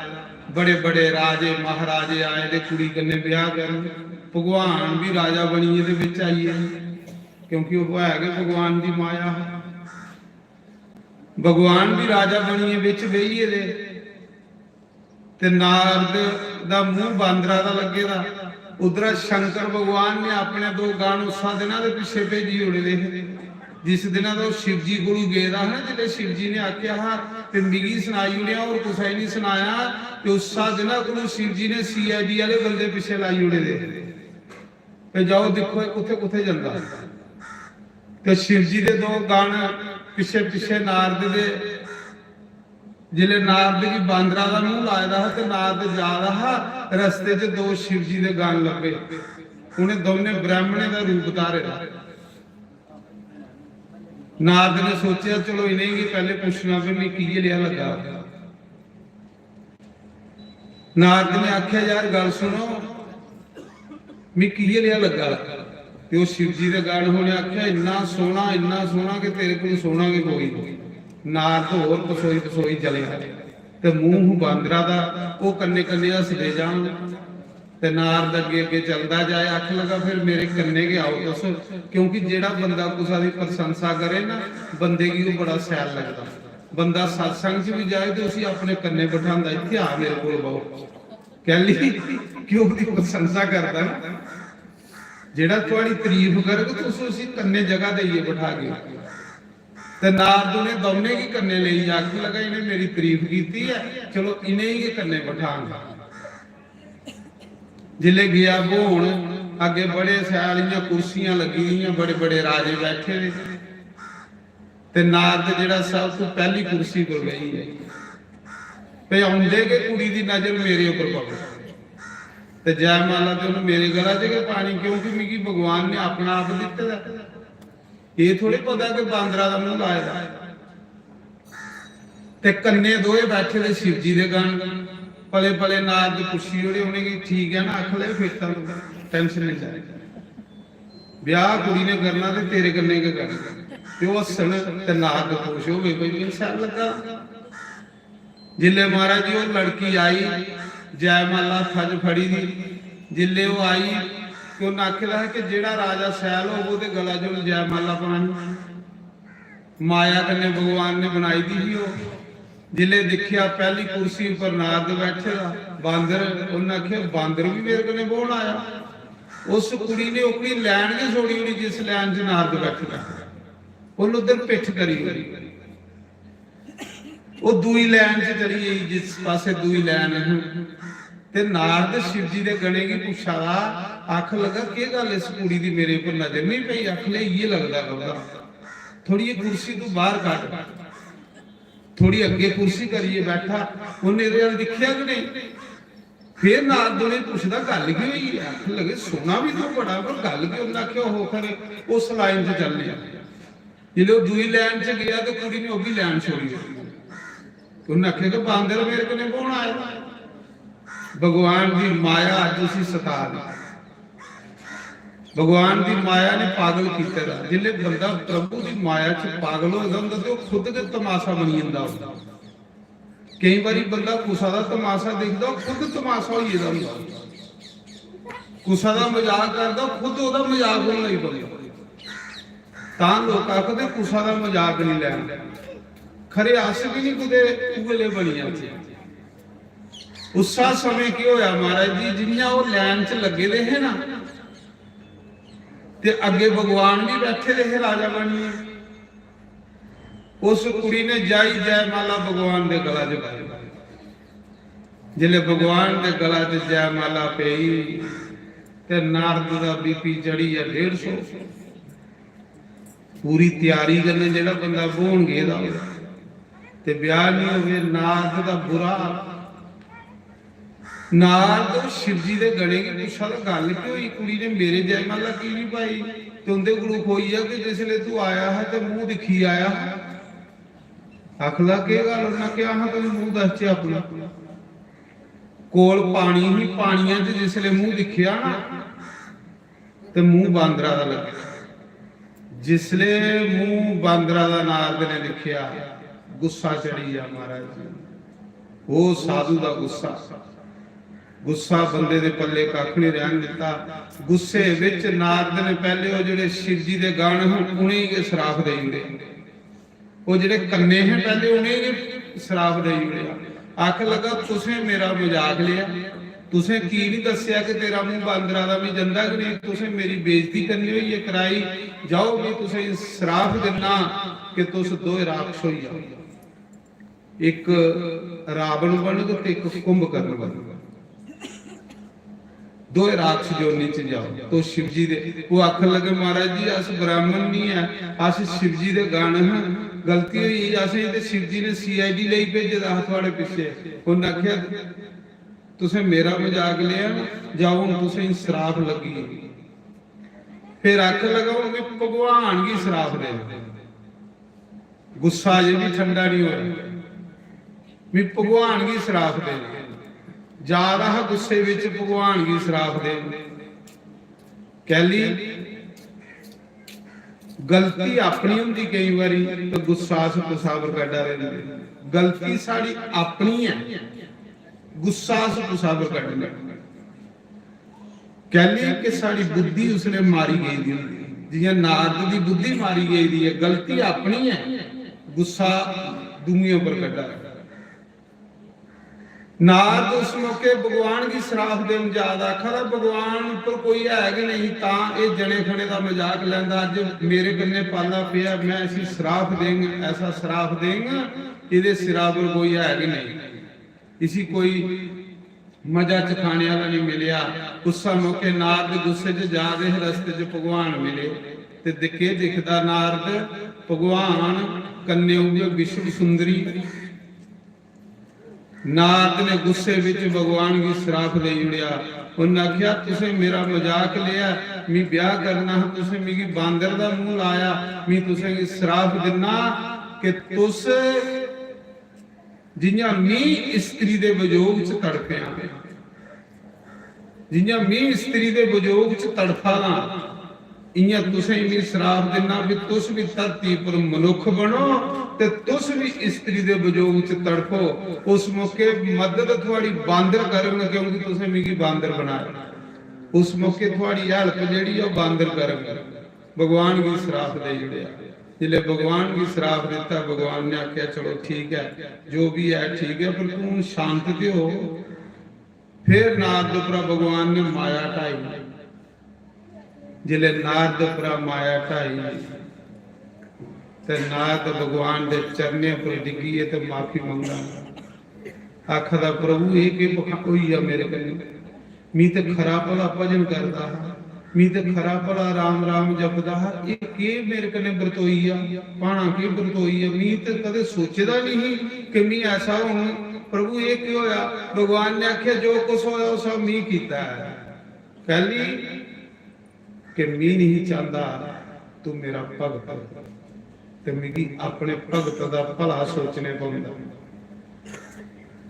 बड़े बड़े राजे महाराजे आए दे कुड़ी कने ब्याह करने। भगवान भी राजा बनी दे विच आइए क्योंकि वो है कि भगवान की माया। भगवान भी राजा बनी विच बेहिए दे ते नारद दा मुंह बांदरा दा लगे दा उधर शंकर भगवान ने अपने 2 गान उस दिनों के पिछे भेजी उड़े दे जिस दिन तो शिव जी को गेदा है ना जो शिव जी ने आख्या हा ते मिगी सुनाई उड़िया और कुछ नहीं सुनाया कि उस दिन को शिव जी ने CID वाले बंदे पिछे लाई उड़े दे जाओ देखो कुथे कुथे जाता तो शिव जी के 2 गान पिछे पिछे नारद दे जिले नारद जी बांदरा का मुंह लाया था तो नारद जा रहा रस्ते च 2 शिव जी के गान लगे उन्हें दोने ब्राह्मणे का रूप धारे नारद ने सोचा चलो इन्हें की पहले पूछना भी मैं की लिया लगा नारद ने आख्या यार गल सुनो मैं की लिया लगा तो शिव जी के गान होने आख्या इन्ना सोना कि तेरे को सोना भी कोई नारद होर पसोई पसोई चले ते मूंह बांदरा दा वो कन्ने कन्ने हसदे जान ते नारद अगे अगे चलता जाए आख लगा फिर मेरे कन्ने के आओ दसो क्योंकि जेड़ा बंदा कुसा दी प्रशंसा करे ना बंदे की वो बड़ा सैल लगता बंदा सत्संग च भी जाए तो उसी अपने कन्ने बिठांदा इत्थे आ मेरे कोल बहु कह ली क्यों दी प्रशंसा करदा ना जेड़ा तुहाडी तारीफ करे तो उसी कन्ने जगह देइए बिठा के ते नारद ने दोने की कन्ने ले आख लगा इन्हें मेरी तारीफ की है चलो इन्हें ही कन्ने बिठांगा जिले गया बोन अगे बड़े सैलियां कुर्सियां लगी हुई बड़े बड़े राजे बैठे ते नारद जेड़ा सब तो पहली कुर्सी पर गई है पे आउंदे के कुड़ी दी नजर मेरे ऊपर पवे ते जयमाला ते उन्हें मेरे गला च पानी क्योंकि मिगी भगवान ने अपना आप दिते दा ये थोड़ी पता कि बांदरा का मुंह लाया ते कन्ने दोए बैठे दे शिव जी दे गान पले पले नारद कुर्सी जोड़े उन्हें की ठीक है ना आख ले फिर टेंशन नहीं ले ब्याह कुड़ी ने करना ते तेरे कन्ने के करना ते वो हसन ते नारद खुश हो गए भाई सैल लगा जिले महाराज जी वो लड़की आई जयमाला फज फड़ी दी जिले वो आई कि उन्हें आखेला है कि जेड़ा राजा सैल हो वो गला जो जयमाला पानी माया कन्ने भगवान ने बनाई दी ही वो जिले देखिया पहली कुर्सी पर नारद बैठे बांदर उन्हें आख्या बांदर भी मेरे कन्ने बोन आया उस कुड़ी ने ओकड़ी लैन नहीं छोड़ी हुई जिस लैन च नारद बैठा उन्हें उधर पिठ करी वो दूई लैन च चली गई जिस पासे दूई लैन ते नारद शिव जी दे गणे की पूछा आख लगा के गल इस कुड़ी दी मेरे ऊपर नजर नहीं पई आख ले ये लगदा कबदा थोड़ी ये कुर्सी तू बाहर काट थोड़ी अगे कुर्सी करिए बैठा उन्हें इहदे अल दिखिया कि नहीं फिर नारद ने पूछदा गल की हुई आख लगे सोना भी तो बड़ा पर गल की उन्हें आख्या हो खरे उस लाइन च चल लिया जिले दूई लाइन च गया तो कुड़ी ने वो भी लाइन छोड़ी उन्हें आख्या कि बांदर मेरे कन्ने कौन आया भगवान की माया तुसी सता दी भगवान की माया ने पागल किया जिले बंदा प्रभु की माया च पागल हो जाता तो खुद के तमाशा बनी जाता कई बार बंदा कुसा का तमाशा देखता खुद तमाशा हो जाता कुसा का मजाक करता खुद वह मजाक होने लग पड़ता लोग आखते कुसा का मजाक नहीं लैंदे खरे आस भी नहीं कुछ उगले बनी जाती उसा समय की होया महाराज जी जिन्ना वो लैन च लगे दे है ना ते अगे भगवान भी बैठे रहे राजा बनिए उस कुड़ी ने जाई जयमाला भगवान दे गला च पाई जिले भगवान दे गला च जयमाला पई ते नारद दा बीपी चढ़ी है 150 पूरी तैयारी करने जेड़ा बंदा बोन गेदा ते ब्याह नहीं होवे नारद दा बुरा नारद शिव जी दे गणे की पूछा गल की हुई कुड़ी ने मेरे जयमाला की नहीं पाई ते उंदे कोलों खोई है कि जिसले तू आया है ते मुंह दिखी आया आखला के गल उन्हें क्या हाँ तुम मुंह दस चे अपना कोल पानी ही पानिया च जिसले मुंह दिखिया ना ते मुंह बांदरा दा लगे जिसले मुंह बांदरा दा नारद ने दिखिया गुस्सा चढ़ी आ महाराज जी वो साधु दा गुस्सा गुस्सा बंदे दे पल्ले कख नहीं रहन दिता गुस्से विच नारद ने पहले वो जिहड़े शिव जी दे गान उन्हें के श्राप दे दिंदे वो जिहड़े कन्ने हैं पहले उन्हें के श्राप दे दिंदे आख लगा तुसें मेरा मजाक लिया तुसें की नहीं दसिया कि तेरा मुंह बांदरा दा भी जंदा कि नहीं, तुसें मेरी बेइज्जती करनी हुई है कराई, जाओ मैं तुसें श्राप देना कि तुस दो राक्षस होई जाओ, एक रावण बनोगे ते एक कुंभकर्ण बनोगे, दो राक्षस जोनी च जाओ। तो शिव जी दे वो आखन लगे महाराज जी अस ब्राह्मण नहीं है, अस शिव जी दे गाने हैं, गलती हुई असें ते शिव जी ने CID ਲਈ भेजे दा थोड़े पीछे। उन्हें आख्या तुसें मेरा मजाक लिया, जाओ हुण तुसें श्राप लगी। फिर आखन लगा हूं भगवान की श्राप दे, गुस्सा अजे भी ठंडा नहीं होया, मैं भगवान की श्राप दे जा रहा गुस्से विच भगवान की श्राप दे। कहली गलती अपनी हुंदी कई बारी तो गुस्सा पुसावर कड्डा रहिंदे, गलती साडी अपनी है, गुस्सा पुसावर कड्डना। कहली कि साडी बुद्धि उसने मारी गई दी, जियां नारद दी बुद्धि मारी गई दी है, गलती अपनी है, गुस्सा दुनिया पर कड्डा। नारद उस मौके भगवान की श्राप देन याद आखा भगवान पर कोई है कि नहीं, ता ये जने खने का मजाक लैंदा, अज मेरे कन्ने पाला पिया, मैं ऐसी श्राप देंगे, ऐसा श्राप देंगे, ये सिरा पर कोई है कि नहीं, इसी कोई मजा चखाने वाला नहीं मिलिया। उस मौके नारद गुस्से च जा रहे रस्ते च भगवान मिले, ते दिखे दिखदा नारद भगवान कन्ने उगे विश्व सुंदरी। नारद ने गुस्से विच भगवान की श्राप दे जुड़िया, उन्हें आख्या तुसें मेरा मजाक लिया, मैं ब्याह करना, तुसें मिगी बांदर दा मुंह लाया, मैं तुसें श्राप दिना कि तुस जियां मैं स्त्री दे वियोग च तड़फिया, जियां मैं स्त्री दे वियोग च तड़फा ना, इयां तुसें मैं श्राप दिना भी तुस भी धरती पर मनुख बनो ते तुस भी स्त्री दे वियोग च तड़फो। उस मौके मदद थोड़ी बांदर करन, क्योंकि तुसें मिगी बांदर बनाया, उस मौके थोड़ी हेल्प जेहड़ी है बांदर करन। भगवान की श्राप दे जुड़िया, जिले भगवान की श्राप दिता, भगवान ने आख्या चलो ठीक है, जो भी है ठीक है, पर तू शांत ते हो। फिर नारद पर भगवान ने माया ढाई, जिले नारद पर माया ढाई ते नारद भगवान दे चरने पर डिगिए ते माफी मंगा, आखदा प्रभु ये कि होई आ मेरे कन्ने, मी ते खरा भला भजन करदा, मी ते खरा भला राम राम जपदा, ये के मेरे कन्ने बरतोई आ, पाणा के बरतोई आ, मी ते कदे सोचदा नहीं कि मी ऐसा हूं। प्रभु ये क्यों होया? भगवान ने आख्या जो कुछ होया वो सब मी कीता है। कहली कि मैं नहीं चाहता तू मेरा भगत, ते मिगी अपने भगत दा भला सोचने पौंदा।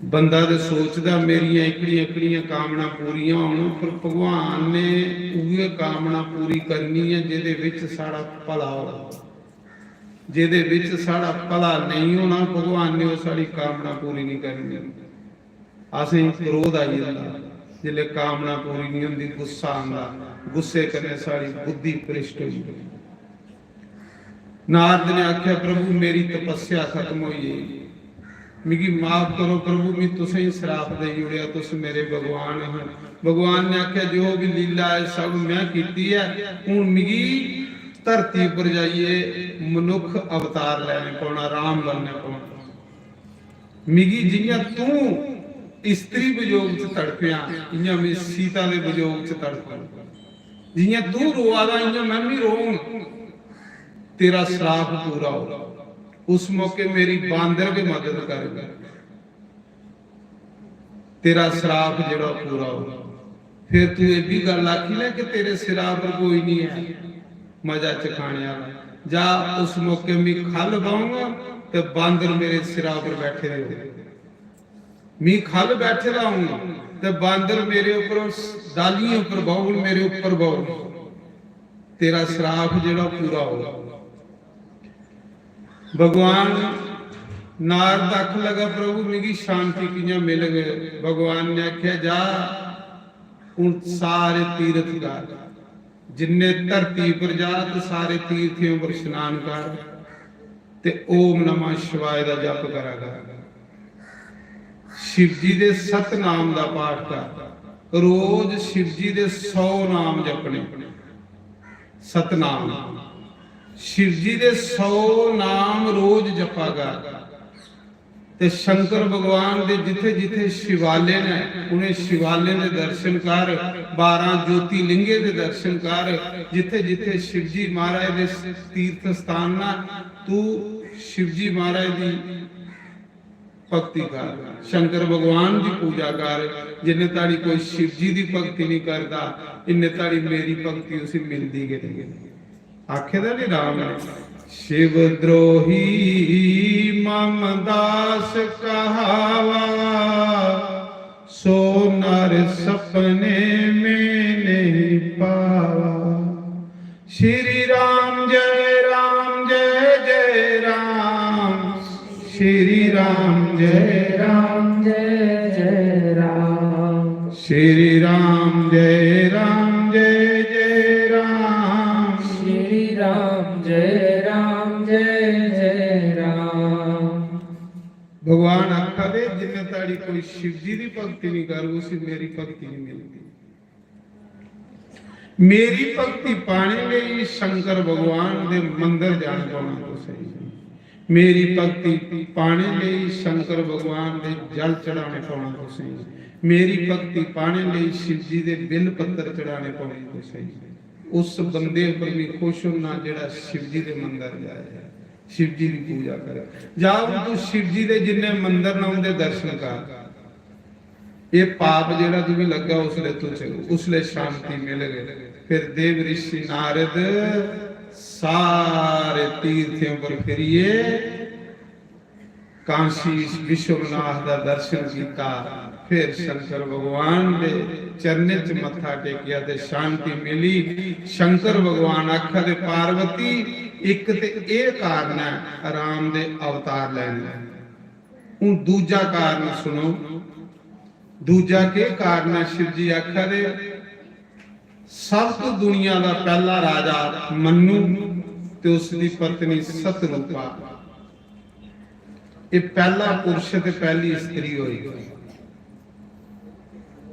बंदा ते सोचदा मेरियां इकड़ियां इकड़ियां कामना पूरियां होण, पर भगवान ने उहे कामना पूरी करनी है जिहदे विच साडा भला हो, जिहदे विच साडा भला नहीं होना भगवान ने वो साडी कामना पूरी नहीं करनी। असें क्रोध आई जांदा, जिले कामना पूरी नहीं होंदी गुस्सा आंदा, गुस्से कने सारी बुद्धि भ्रष्ट हो जाती। नारद ने आख्या प्रभु मेरी तपस्या खत्म हुई है, मिगी माफ करो प्रभु, मैं तुसें श्राप दे जुड़िया, तुस मेरे भगवान हैं। भगवान ने आख्या जो भी लीला है सब मैं कीती है, हुण मिगी धरती पर जाइए मनुख अवतार लैने पौना, राम बनने पौना। मिगी जियां तू स्त्री वियोग च तड़पिया, इयां मैं सीता दे वियोग च तड़पां, जियां तू रोआदा इयां मैं भी रोऊं, तेरा श्राप पूरा हो। उस मौके मेरी बांदर की मदद करेगा, तेरा श्राप जेड़ा पूरा हो। फिर तू ये भी गल आखी ना कि तेरे सिरा पर कोई नहीं है मजा चखाने वाला, जा उस मौके मैं खल बाऊंगा तो बांदर मेरे सिरा पर बैठे रहे, मैं खल बैठे रहूंगा तो बांदर मेरे ऊपर डालियों ऊपर बहुल, मेरे ऊपर बहुल, तेरा श्राप जेड़ा पूरा होगा। भगवान नारद आख लगा प्रभु मिगी शांति कियां मिल गए। भगवान ने आख्या जा उन सारे तीर्थ कर, जिन्ने धरती पर जा तो सारे तीर्थियों पर स्नान कर ते ओम नमः शिवाय दा जप करा कर, शिव जी दे सतनाम दा पाठ कर, रोज शिव जी दे 100 नाम जपने। सतनाम शिव जी दे 100 नाम रोज जपागा। ते शंकर भगवान दे जिथे जिथे शिवालय ने उन्हें शिवालय दे दर्शन कर, 12 ज्योतिर्लिंगे दे दर्शन कर। जिथे जिथे शिव जी महाराज दे तीर्थ स्थान ना, तू शिव जी महाराज दी भक्ति कर, शंकर भगवान की पूजा कर। जिन्ने ताड़ी कोई शिव जी की भक्ति नहीं करता, इन्ने ताड़ी मेरी भक्ति उसे मिलती कि नहीं। आखेदा नहीं राम ने, शिव द्रोही मम दास कहावा, सो नर सपने में नहीं पावा। श्री राम जय राम जय जय राम, श्री राम जय राम जय जय राम, श्री राम जय राम जय जय राम, श्री राम जय राम जय जय राम। भगवान आखा दे जिन्ने ताड़ी कोई शिव जी की भक्ति नहीं कर, उसे मेरी भक्ति नहीं मिलती। मेरी भक्ति पाने लिए शंकर भगवान के मंदिर जाना पाना तो सही। मेरी भक्ति पाने लिए शंकर भगवान के जल चढ़ाने पाना तो सही। मेरी भक्ति पाने लिए शिव जी के बिल पत्थर चढ़ाने पाने तो सही। उस बंदे पर भी खुश होना जेड़ा शिव जी के मंदिर जाए, शिव जी की पूजा करे। जाओ तू शिव जी के जिन्ने मंदिर ना उनके दर्शन कर, ये पाप जेड़ा तुम्हें लगा उसले तुझ उसले शांति मिल गई। फिर देव ऋषि नारद सारे तीर्थों पर फिरिए, काशी विश्वनाथ का दर्शन किया। फिर शंकर भगवान के चरने च मत्था टेकिया ते शांति मिली। शंकर भगवान आखा दे पार्वती एक ते ये कारण है राम दे अवतार लेने। हूं दूजा कारण सुनो, दूजा के कारण है शिव जी आखा दे सब दुनिया का पहला राजा मनु ते उसकी पत्नी सतरूपा, ये पहला पुरुष ते पहली स्त्री हुई।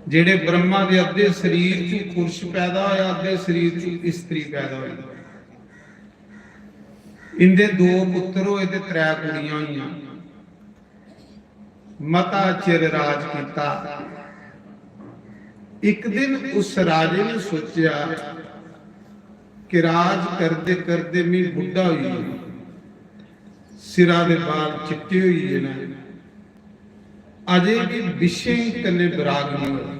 जेड़े ब्रह्मा के अद्धे शरीर च पुरुष पैदा होया, अद्धे शरीर च स्त्री पैदा हुई। इनके 2 पुत्र होए ते 3 कुड़ियां हुईयां। मता चिर राज किया। एक दिन उस राजे ने सोचा कि राज करते करते मैं बुढ़ा हुई, सिरा दे बाल चिट्टे हुई ने, अजे भी विषय कन्ने विराग नहीं हुआ,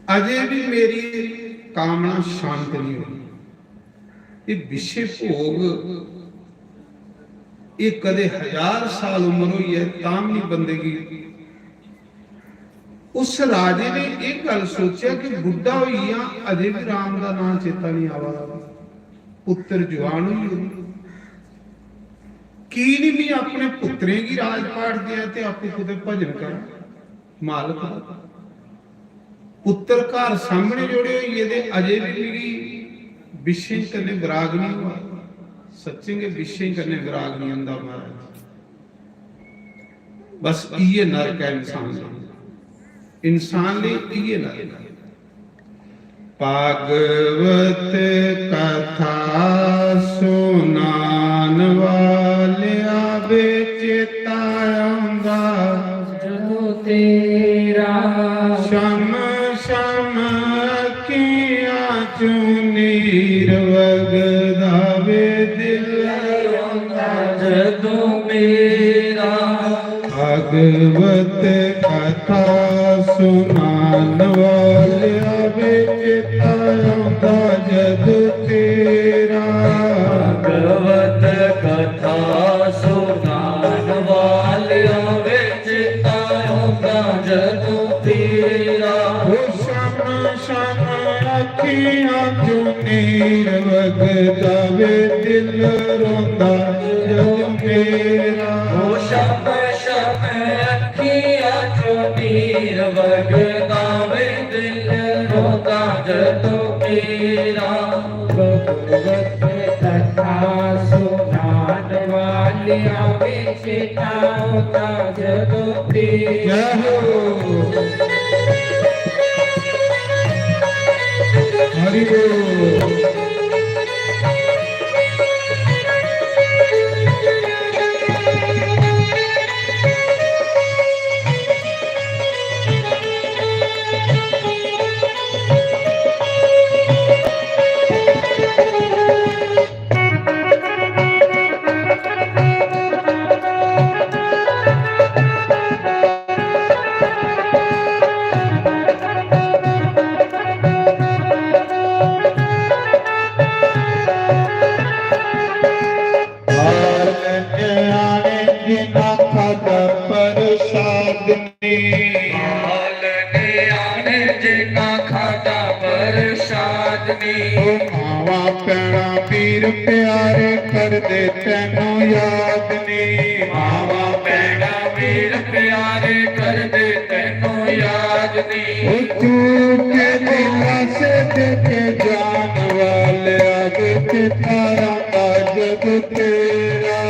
अजे भी मेरी कामना शांत नहीं हुई। ये विषय भोग ये कदे 1000 साल उम्र हुई है ताम नहीं बंदेगी। उस राजे ने एक गल सोचा कि बुढ़ा हुई अजे भी राम का नाम चेता नहीं आवा, पुत्र जवान हुई की नहीं मैं अपने पुत्रें की राजपाट दिया ते आपको कुछ भजन कर मालक पुत्र घर सामने जोड़े हुई अजे भी मेरी विषय कन्ने विराग नहीं हुआ। सच्चे विषय कन्ने विराग नहीं आंदा महाराज। बस ये नरक है इंसान लिए ये नरक। भागवत कथा सुनान वालिया बेचेता आंदा, जो तेरा शम शम अखियां चुनीर वगदावे दिल आंदा, जदों मेरा भागवत कथा सुनान वालिया बेचेता आंदा, जद तेरा भगवत कथा सुनान वालिया बेचेता आंदा, जदों तेरा शम शम अखियां चुनीर वगदावे दिल रोंदा, जद मेरा शम शम अखियां चुनीर वगदावे दिल रोंदा, जदों मेरा। भगवत कथा सुनान वालिया वालिया विचेता होता जगो तेरा जय हो हरि बोल। मावा पैणा पीर प्यारे कर दे तैनू याद नी। मावा पैणा पीर प्यारे कर दे तैनू याद नी। के दिला से देखे जान वाले आगे के तारा का जग तेरा।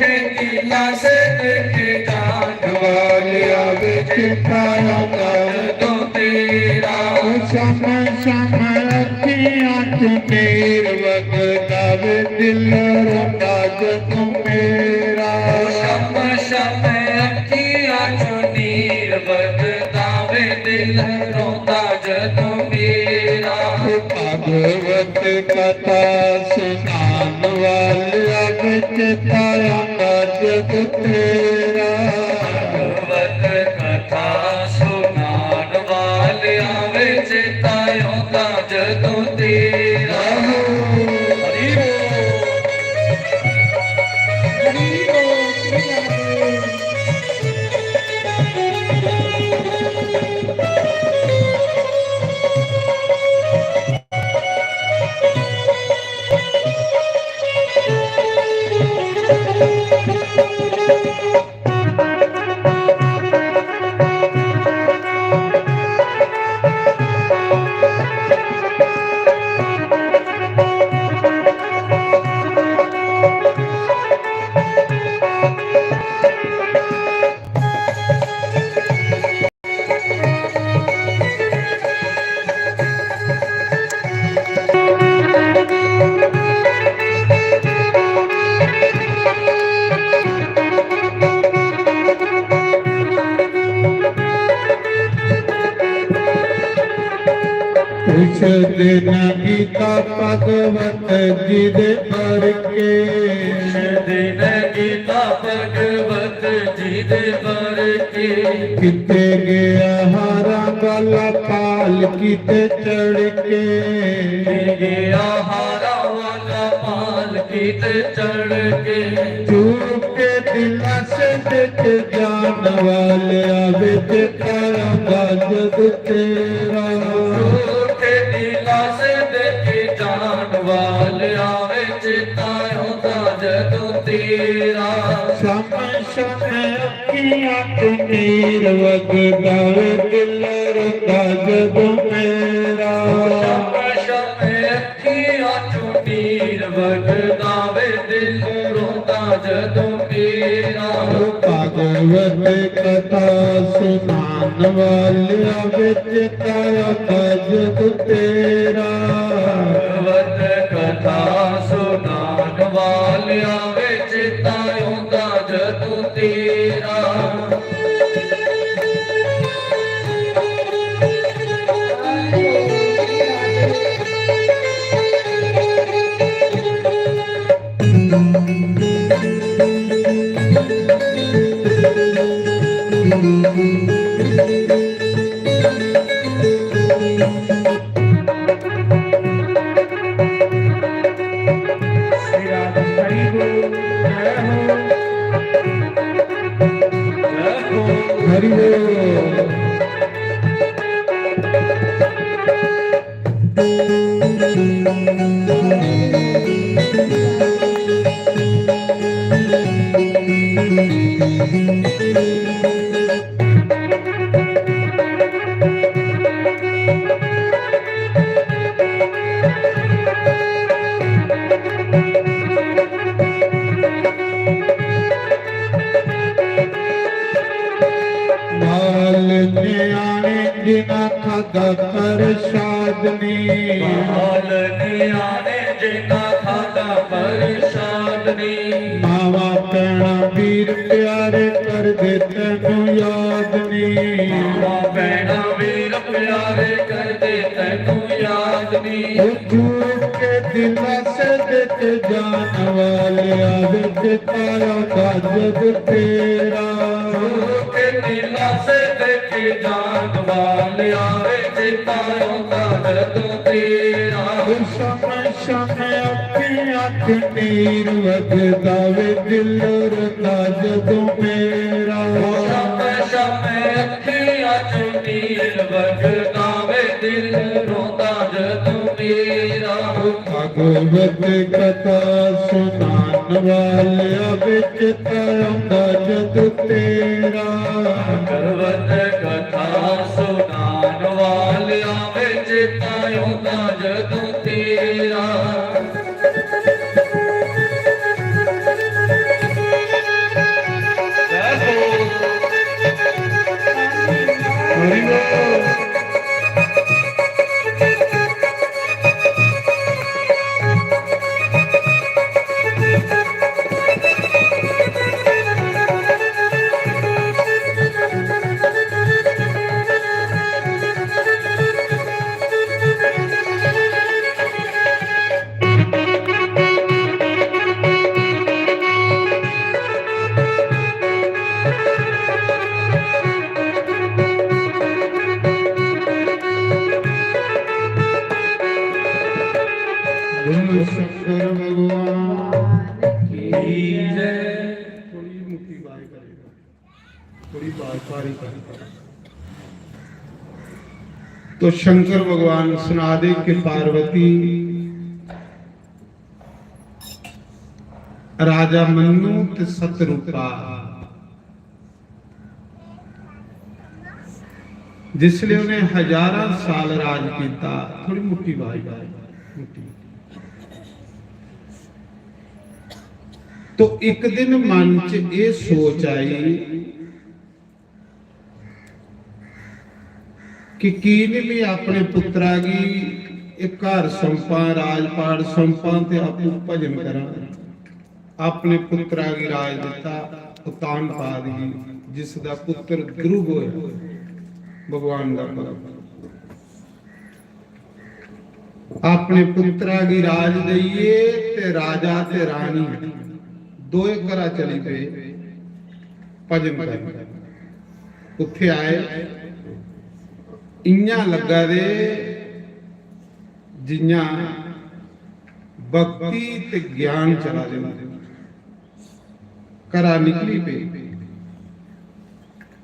के दिला से देखे जान वाले आगे के तारा का जग तेरा। समय समय अखियाँ चुनेर वगदावे दिल रोता जग मेरा। शम शम अखियाँ चुनीर वगदावे दिल रोता जग मेरा। भागवत कथा सुनान वाले चिताया का जग तेरा। भगवत कथा सुनान वाले आवे चितायों का जग तेरा। हरि कुछ दिन गीता भगवत जी दे पर के। दिन गीता भगवत जी दे बर के। किते गया हारा गला पाल किते चढ़ के। गया हारा वाला पाल कीत चढ़ के। चूप के दिला से देख जान वाले आवे चिताया जग तेरा। के दिला से देखे जान वाले आवे चितायों का जग तेरा। समय समय अखियाँ चुनीर वगदावे दिल रोता जग मेरा। चुनीर वगदावे दिल रोता जग मेरा। भागवत कथा सुनान वाले आवे चिताया का जग तेरा। भगवत कथा सुनान वाले आवे चितायों का जग तेरा। हरि बोल। जिना खादा प्रसादनी बाल नियाने जिना खादा प्रसादनी मावा पैणा वीर प्यारे कर दे तैनू याद नी मावा भैणा वीर प्यारे कर दे तैनू याद नी ओ झूठ के दिला से देते जान वाले आवे चिताया का जग तेरा के दिला से देखे जान वाले आवे चितायों का जग तेरा समय समय अपनी अख नीर वगदा वे दिल रंगा जदों मेरा शम शम अखियां चों नीर वगदा वे दिल रोंदा जदों मेरा भगवत कथा सुनान वाले विच ताउंदा जग तेरा भगवत कथा सुनान वालिया विच ताउंदा जग तेरा हरि बोल बोलो शंकर भगवान की जय थोड़ी मुट्ठी बाई करेगा थोड़ी बात पारी करेगा तो शंकर भगवान सुना दे कि पार्वती राजा मन्नू ते सतरूपा जिसलिए उन्हें हजारा साल राज किया। थोड़ी मुट्ठी बाई मुट्ठी। तो एक दिन मन च ये सोच आई कि कीने भी अपने पुत्रा की एक घर सौंपा राजपाट सौंपा ते आपू भजन करा। अपने पुत्रा की राज दिता उतान पाद जी जिसका पुत्र ध्रुव होया भगवान का भगत अपने पुत्रा की राज दईए ते राजा ते रानी दोए घरा चली पे भजन कर उत्थे आए इयां लगा दे जियां भक्ति ते ज्ञान चला दे घरा निकली पे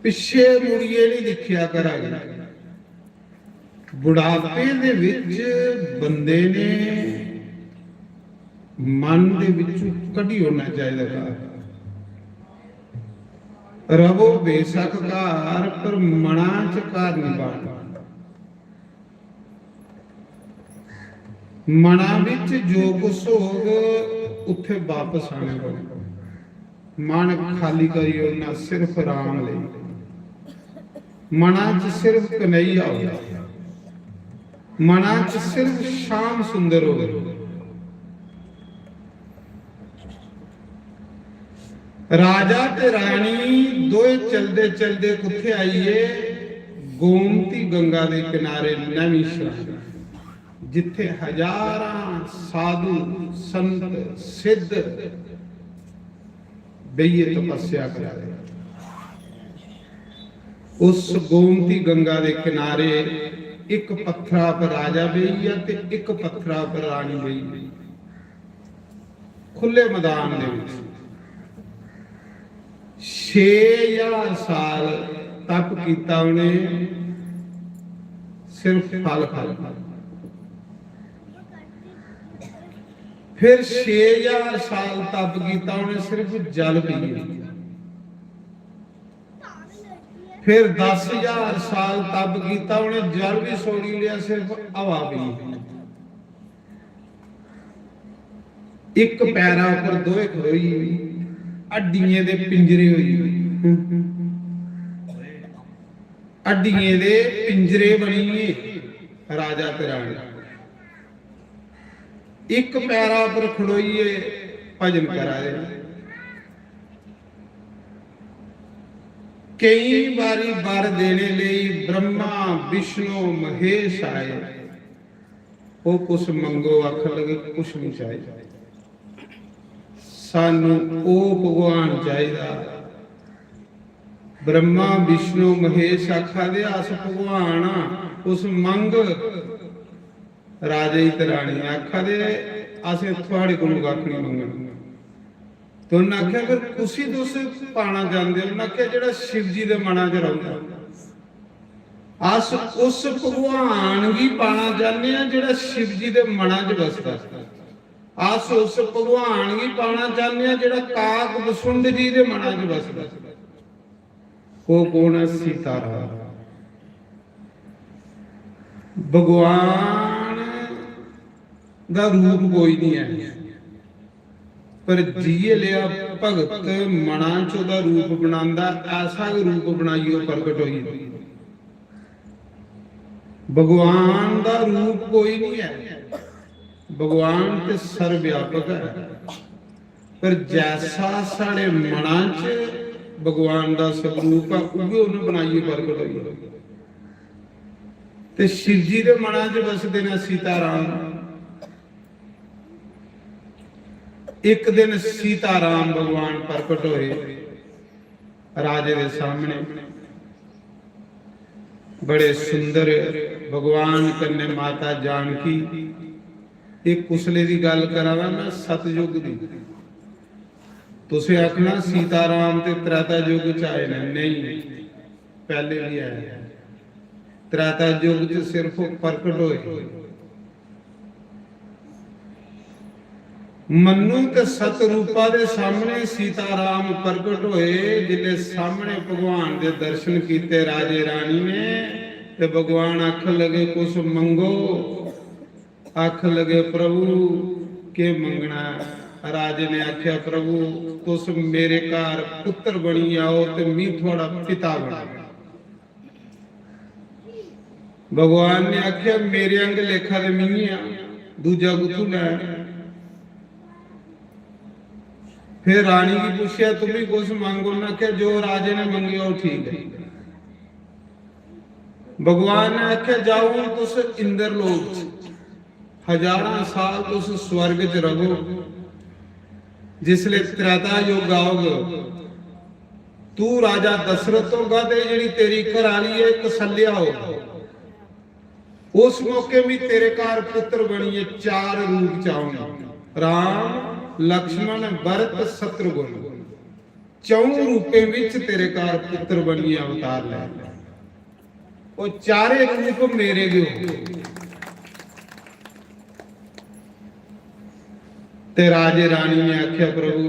पिछे मुड़िए नहीं दिखिया करा बुढ़ापे दे विच बंदे ने मन दे विचों कढ़ी होना चाहिए रवो बेशक घर पर मना च घर नहीं बाणा मना विच जो कुछ होग उत्थे वापस आने वाला मन खाली करियो ना सिर्फ राम ले मना च सिर्फ कन्हैया हो मना च सिर्फ श्याम सुंदर हो राजा ते रानी दोए चलदे चलदे कुत्थे आईए गोमती गंगा दे किनारे नवीं शरण जिथे हजारां साधु संत सिद्ध बेइए तपस्या करा रहे उस गोमती गंगा दे किनारे एक पत्थरा पर राजा बेइया ते एक पत्थरा पर रानी बेई खुले मैदान दे विच 6000 साल तप कीता उन्हें सिर्फ फल फल फिर 6000 साल तप कीता उन्हें सिर्फ जल पिए फिर 10000 साल तप कीता उन्हें जल भी सोड़ी लिया सिर्फ हवा पी एक पैरा ऊपर दोए खड़ोई हड्डियां दे पिंजरे होई ਅੱਡੀਏ ਦੇ ਪਿੰਜਰੇ ਬਣੀਏ ਰਾਜਾ ਤੇ ਰਾਣੀ, ਇੱਕ ਪੈਰਾ ਪਰ ਖੜੋਈਏ ਭਜਨ ਕਰਾਏ। ਕਈ ਵਾਰੀ ਵਰ ਦੇਣੇ ਲਈ ਬ੍ਰਹਮਾ ਵਿਸ਼ਨੂੰ ਮਹੇਸ਼ ਆਏ, ਉਹ ਕੁਛ ਮੰਗੋ ਆਖ ਲਗੇ ਕੁਛ ਨਹੀਂ ਚਾਹੀਦਾ, ਸਾਨੂੰ ਉਹ ਭਗਵਾਨ ਚਾਹੀਦਾ। ब्रह्मा विष्णु महेश आखा दे अस भगवान उस मंग राजे ते रानी आखा दे अस थोड़े को कख नहीं मंगना। तो उन्हें आख्या अगर कुसी तुस पाना चाहते हो, उन्हें आख्या जिहड़ा शिव जी दे मना च रहिंदा अस उस भगवान भी पाना चाहते हैं जिहड़ा शिव जी दे मना च बसदा। अस उस भगवान भी पाना चाहते हैं जिहड़ा काक बसुंड जी दे मना च बसदा। वो कौन है? सीताराम। भगवान का रूप कोई नहीं है, पर जी लिया भगत मना चोदा रूप बनांदा, ऐसा रूप बनाइयो प्रगट होई। भगवान का रूप कोई नहीं है, भगवान ते सर्वव्यापक है, पर जैसा साढ़े मना च भगवान का स्वरूप है उहे उन्हें बनाइए प्रगट होई। ते शिव जी दे मना च बसदे ने सीताराम। एक दिन सीताराम भगवान प्रकट होए राजे दे सामने, बड़े सुंदर भगवान कन्ने माता जानकी। एक कुसले की गल करावा मैं सतयुग दी। तुसे आखना सीताराम ते त्रेता युग च आए ने, नहीं पहले भी आए। त्रेता युग च सिर्फ प्रकट होए। मनु ते सतरूपा दे सामने सीताराम प्रकट होए। जिले सामने भगवान दे दर्शन कीते राजे रानी ने, ते भगवान आख लगे कुछ मंगो। आख लगे प्रभु के मंगना। राजे ने आख्या प्रभु तुस मेरे घर पुत्र बनी आओ ते मैं थोड़ा पिता बना। भगवान ने आख्या मेरे अंग लेखा दे मियां दूजा गुथू लै। फिर रानी की पूछया तुम्हें कुछ मांगो, ना आख्या जो राजे ने मंगिया वो ठीक है। भगवान ने आख्या जाओ तुस इंद्र लोक 1000 साल तुस स्वर्ग च रहो। जिसले त्रेता युग आओगे तू राजा दशरथ होगा ते जिहड़ी तेरी घराली है कौशल्या होगा। उस मौके भी तेरे घर पुत्र बनिए 4 रूप चाहोगे, राम लक्ष्मण भरत शत्रुघ्न। 4 रूपे विच तेरे घर पुत्र बनिए अवतार ले। वो 4 रूप मेरे गए। ते राजे रानी ने आख्या प्रभु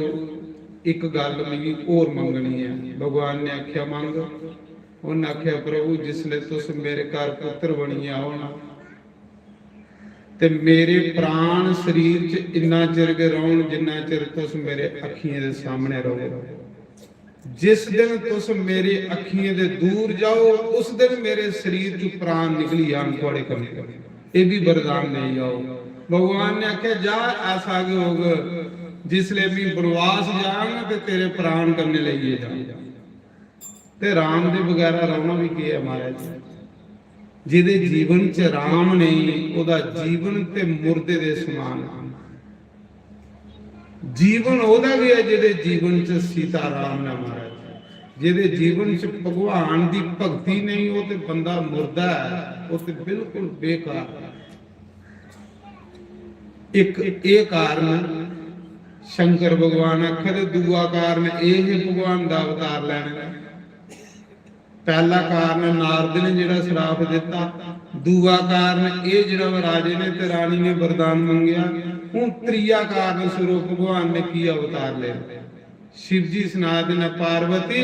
एक गल मेरी और मंगनी है। भगवान ने आख्या मंग। उन्हें आख्या प्रभु जिसले तुस मेरे घर पुत्र बनी आओ ना, ते मेरे प्राण शरीर च इन्ना चिर के रहन जिन्ना चिर तुस मेरे अखियां दे सामने रहो। जिस दिन तुस मेरे अखियां दे दूर जाओ उस दिन मेरे शरीर च प्राण निकली जान थोड़े कम। ये भी वरदान नहीं आओ। भगवान ने आख्या जा ऐसा आगे होगा जिसले भी वनवास जाऊंगा ते तेरे प्राण करने लगे जा। ते राम दे वगैरह रहना भी की है महाराज। जिहदे जीवन च राम नहीं ओदा जीवन ते मुर्दे दे समान। जीवन ओदा भी है जिहदे जीवन च सीता राम ने महाराज। जिहदे जीवन च भगवान दी भगती नहीं वो ते बंदा मुर्दा है, वो ते बिल्कुल बेकार है। एक कारण शंकर भगवान आखे, दूआ कारण ये भगवान का अवतार लैना। पहला कारण नारद ने जिहड़ा श्राप दिता, दूआ कारण ये जिहड़ा राजे ने ते रानी ने वरदान मंगया। हुण त्रीया कारण स्वरूप भगवान ने की अवतार लिया। शिव जी सुनाते ने पार्वती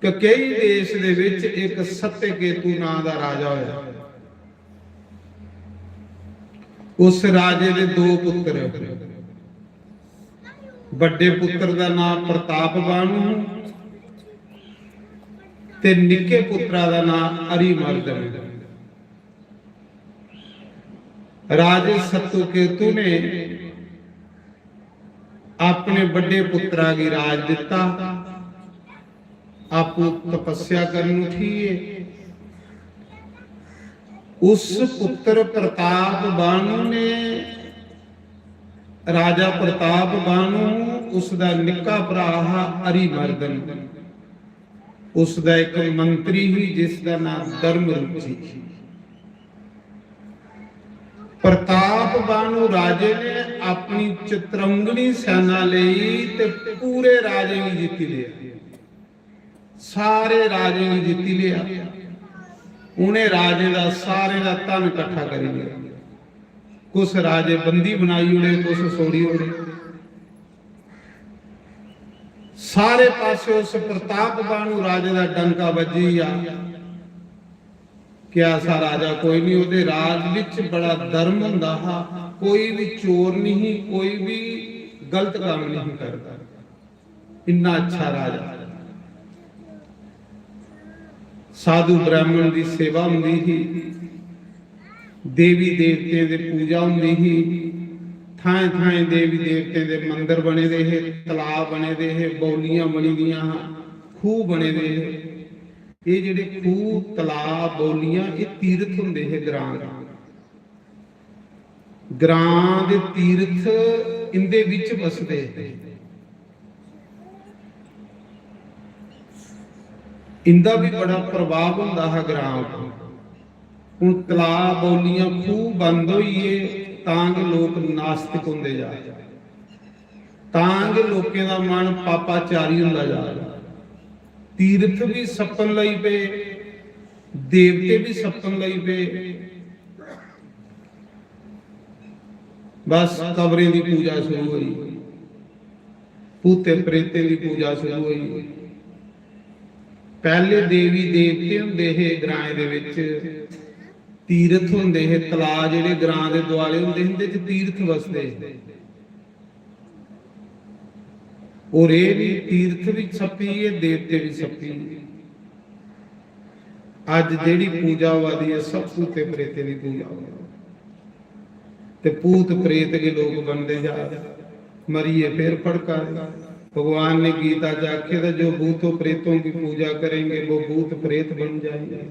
कई देश दे विच एक सत्यकेतु नां दा राजा होया। उस राजे दे 2 पुत्र, बड़े पुत्र का नाम प्रताप बाणु ते निक्के पुत्रा दा नाम अरिमर्दन। राजे सतुकेतु ने अपने बड़े पुत्रा की राज दिता, आपू तपस्या करन उठिए। उस पुत्र प्रताप बानु ने, राजा प्रताप बानु, उसका निक्का भरा अरिमर्दन, उसका एक मंत्री ही जिसका नाम धर्मरुचि। प्रताप बानु राजे ने अपनी चित्रंगनी सेना लई ते पूरे राजे ने जीती लिया, सारे राजे ने जीती लिया। उन्हें राजे का सारे का धन इकट्ठा कर लिया। कुछ राजे बंदी बनाई उड़े, कुछ सोड़ी उड़े। सारे पासे उस प्रताप बानु राजे का डंका बजी आ कि ऐसा राजा कोई नहीं। उहदे राज विच बड़ा धर्म हुंदा हा, कोई भी चोर नहीं, कोई भी गलत काम नहीं करता। इन्ना अच्छा राजा। साधु ब्राह्मण की सेवा हुंदी ही, देवी देवते की पूजा हुंदी ही, थाएं थाएं देवी देवते के मंदिर बने दे है, तलाब बने दे है, बौलियां बनी दियां, खूह बने दे है। ये जिहड़े खूह, तलाब, बौलियां, ये तीर्थ हुंदे है ग्रां दे तीर्थ इंदे विच बसदे है। इंदा भी बड़ा प्रभाव हुंदा है ग्रां उपर। हुण तलाब, बौलियां, खूह बंद होईए तां कि लोग नास्तिक होंदे जा रहे, तां कि लोकें दा मन पापाचारी हुंदा जा रहा। तीर्थ भी सपन लई पे, देवते भी सपन लई पे। बस कबरें की पूजा शुरू हुई, भूते प्रेते की पूजा शुरू हुई। पहले देवी देवते हुंदे हे ग्रां दे विच, तीर्थ हुंदे हे, तलाब जिहड़े ग्रां दे दुआले हुंदे हिंदे च तीर्थ वसदे। और ये भी तीर्थ भी छपी है, देवते भी छपी। अज जिहड़ी पूजा होती है सब भूते प्रेते की पूजा हो, ते भूत प्रेत के लोग बनते जा रहे। मरिए फिर फड़का। भगवान ने गीता च आखे था जो भूतों प्रेतों की पूजा करेंगे वो भूत प्रेत बन जाएंगे।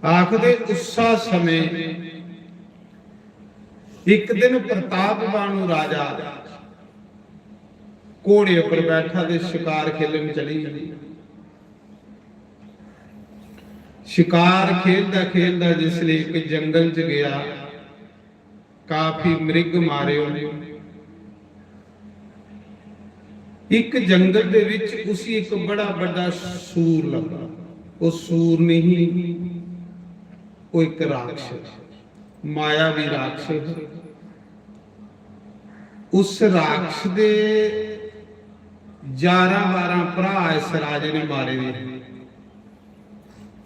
आखदे उसा समय एक दिन प्रताप बानु राजा घोड़े पर बैठा ते शिकार खेलन चली। शिकार खेलदा खेलदा जिसले एक जंगल च गया, काफी मृग मारे उन्हें। एक जंगल दे विच उसी एक बड़ा बड़ा सूर लगा। वो सूर नहीं, वो एक राक्षस, मायावी राक्षस। उस राक्षस दे 11-12 भरा इस राजे ने मारे ने।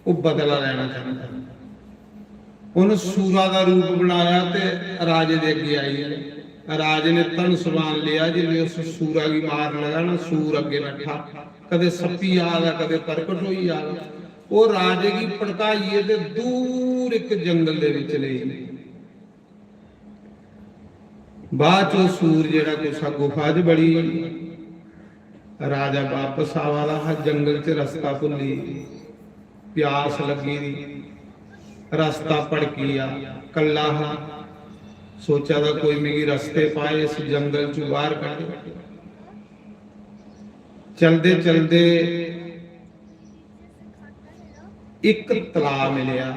वो बदला लेना चाहता, उन्हें सूरा का रूप बनाया ते राजे दे अगे आई। राजे ने तन समान लिया, जिन्हें उस सूरा की मार लगा ना, सूर अगे बैठा, कदे सप्पी आ गया, कदे प्रकट होई आ गया। वो राजे की भड़काइए ते दूर एक जंगल दे विच ले गए। बाद चो सूर जेड़ा कुछ गुफा च बड़ी। राजा वापस आवाला हा, जंगल च रस्ता भुली, प्यास लगी, रास्ता भड़किया, कला हा। सोचा था कोई मेरी रस्ते पाए, इस जंगल चो बाहर कढे। चलदे चलदे एक तलाब मिलिया।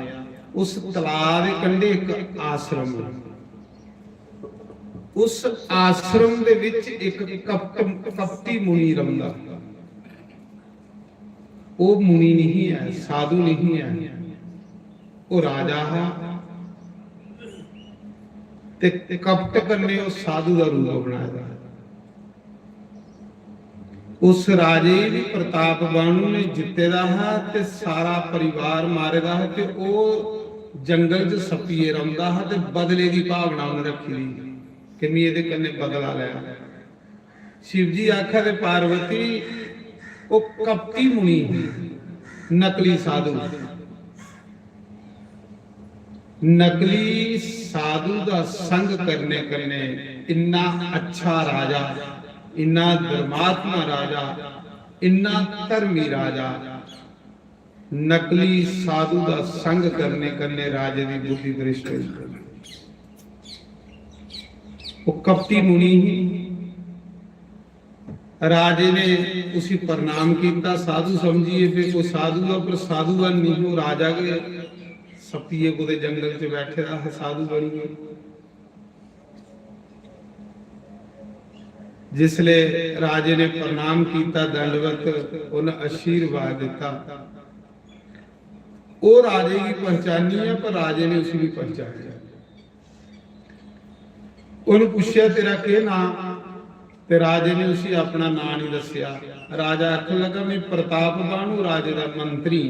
उस तलाब के कंढे एक आश्रम। उस आश्रम दे विच एक कपटी मुनि रहिंदा। वो मुनि नहीं है, साधु नहीं है, वो राजा है। ते कपट करने उस साधु का रूप बनाया। उस राजे भी प्रताप बानु ने जिते दा है ते सारा परिवार मारे दा है ते वो जंगल च सप्पीए रहिंदा है ते बदले की भावना उन्हें रखी दी कि मैं ये कन्ने बदला लिया। शिव जी आखा ते पार्वती ਉਹ ਕਪਟੀ ਮੁਨੀ, ਨਕਲੀ ਸਾਧੂ। ਨਕਲੀ ਸਾਧੂ ਦਾ ਸੰਗ ਕਰਨੇ ਕਰਨੇ ਇੰਨਾ ਅੱਛਾ ਰਾਜਾ, ਇੰਨਾ ਧਰਮਾਤਮਾ ਰਾਜਾ, ਇੰਨਾ ਧਰਮੀ ਰਾਜਾ, ਨਕਲੀ ਸਾਧੂ ਦਾ ਸੰਗ ਕਰਨੇ ਕਰਨੇ ਰਾਜੇ ਦੀ ਬੁੱਧੀ ਭ੍ਰਿਸ਼ਟ ਹੋਈ। ਉਹ ਕਪਟੀ ਮੁਨੀ ਹੀ राजे ने उसी प्रणाम किया, साधु समझिए फिर वो साधु है, पर साधु नहीं हो, राजा के सपिए को जंगल च बैठे रहा साधु बनी गए। जिसले राजे ने प्रणाम किया, दंडवत उन्हें आशीर्वाद दिता, वो राजे की पहचानी है, पर राजे ने उसी की पहचानी। उन्हें पूछा तेरा के नाम, ते राजे ने उसी अपना नाम नहीं दसिया। राजा आखन लगा मैं प्रताप बाणु, राजे का मंत्री।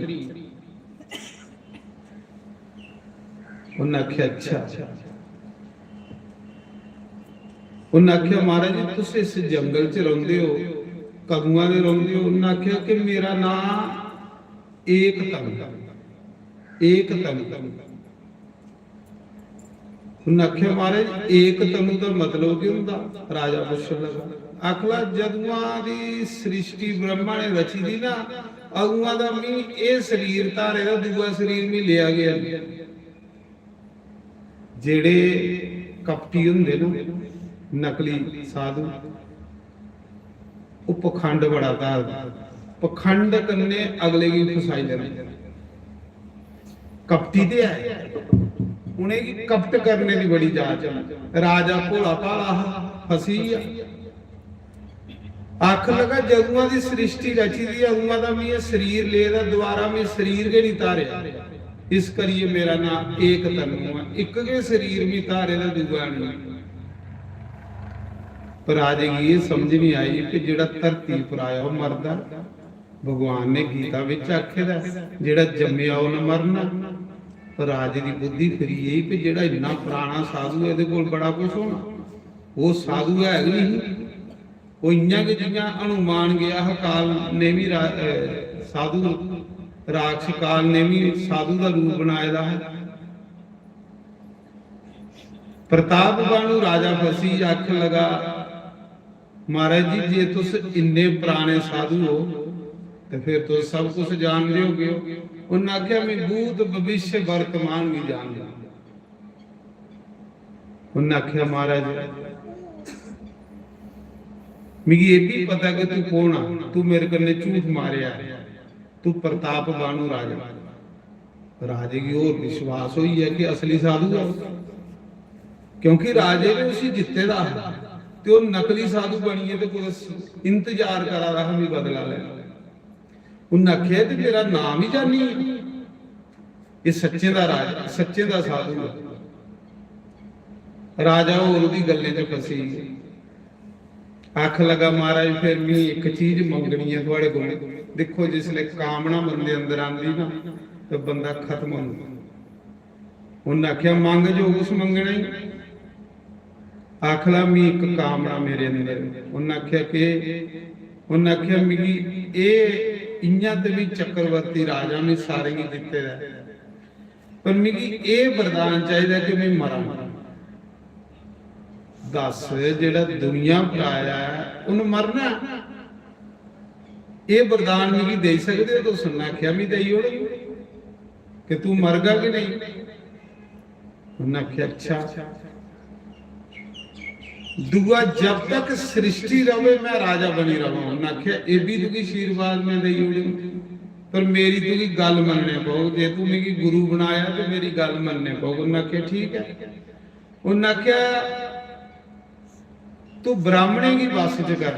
उन्हें आख्या अच्छा। उन्हें आख्या महाराज जी तुम इस जंगल च रहिंदे हो, कदूआं दे रहिंदे हो? उन्हें आख्या कि मेरा नाम एक तनु। उन्हें आख्या महाराज एक तनु का मतलब की हुंदा? राजा पुछण लगा। आखला जदुआं दी सृष्टि ब्रह्मा ने रची दी ना, अगुआं दा मी ये शरीर धारे दा दूआ शरीर में लिया गया। जेड़े कपटी हुंदे ना, नकली साधु, वो पखंड बड़ा करदे, पखंड करने अगले की फसाई लेंदे। कपटी ते है, उन्हें की कपट करने की बड़ी जांच है। राजा भोला भाला फसी। आख लगा जदुआं दी सृष्टि रची दी, अगुआं दा मैं शरीर ले दा, दोबारा मैं शरीर के नहीं तारे, इस करिए मेरा नाम एक तनु है, एक के शरीर में तारे दा दूआ नहीं। पर राजे की ये समझ नहीं आई कि जेड़ा धरती पर आया वो मरदा। भगवान ने गीता विच आखे दा जेड़ा जम्मिया वो न मरना। पर राजे की बुद्धि फिरी यही कि जेड़ा इन्ना पुराना साधु है, कोल बड़ा कुछ होना। वो साधु है नहीं, वो इन्ना कि जियां हनुमान गया काल ने भी साधु, राक्षस काल ने भी साधु का रूप बनाया है। प्रताप बाणु राजा फसी, आख लगा महाराज जी जे तुस इन्ने पुराने साधु हो तो फिर तो सब कुछ जान लोगे। उन्हें आख्या मैं भूत भविष्य वर्तमान भी जान ला। उन्हें आख्या महाराज मिगी ये भी पता कि तू कौन आ, तू मेरे कन्ने झूठ मारिया, तू प्रताप बाणु राजा। राजे की और विश्वास हुई है कि असली साधु है, क्योंकि राजे ने उसी जिते दा तो नकली साधु बनी है, तो कुछ इंतजार करा रहा हमें बदला लेना। उन्हें आख्या कि मेरा नाम ही जानी है, ये सच्चे दा राजा, सच्चे दा साधु है। राजा और दी गल्ले च फसी। आख लगा महाराज फिर मैं एक चीज मंगनी है थोड़े को। देखो जिसले कामना बंदे अंदर आंदी ना तो बंदा खत्म होंदा। उन्हें आख्या मंग जो कुछ मंगना ही। आखला मैं एक कामना मेरे अंदर। उन्हें आख्या कि उन्हें आख्या मिगी ए इन्ना ते भी चक्रवर्ती राजा में सारे ही दिते रहे, पर मिगी ए वरदान चाहिए कि मैं मरा। दस जेड़ा दुनिया पर आया है उन्हें मरना, ये वरदान मिगी दे सकते हो? तो सुनना आख्या मैं दई ओड़ कि तू मरगा कि नहीं। उन्हें आख्या अच्छा। दुआ जब तक सृष्टि रहे मैं राजा बनी रहा। उन्हें आख्या ये भी तुकी आशीर्वाद में दई ओड़ी, पर मेरी तुकी गल मनने पाओ, जे तू मेरी गुरु बनाया तो मेरी गल मनने पाओ। उन्हें आख्या ठीक है। उन्हें आख्या तू ब्राह्मणे की बस च कर,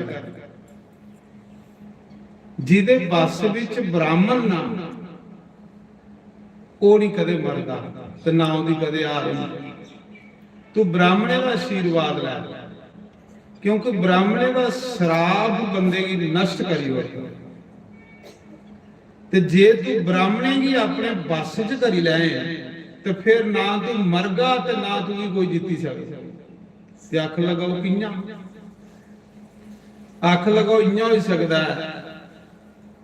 जिदे बस विच ब्राह्मण ना वो नहीं कदे मरदा ते ना उहदी कदे हार होंदी। तू ब्राह्मणे का आशीर्वाद लै, क्योंकि ब्राह्मणे का श्राप बंदे की नष्ट करी हो। ते जे तू ब्राह्मणे की अपने बस च करी लै तो फिर ना तू मरगा ते ना तू कोई जीती सकदा। ते आख लगाओ कियां? आख लगाओ इयां हो सकता है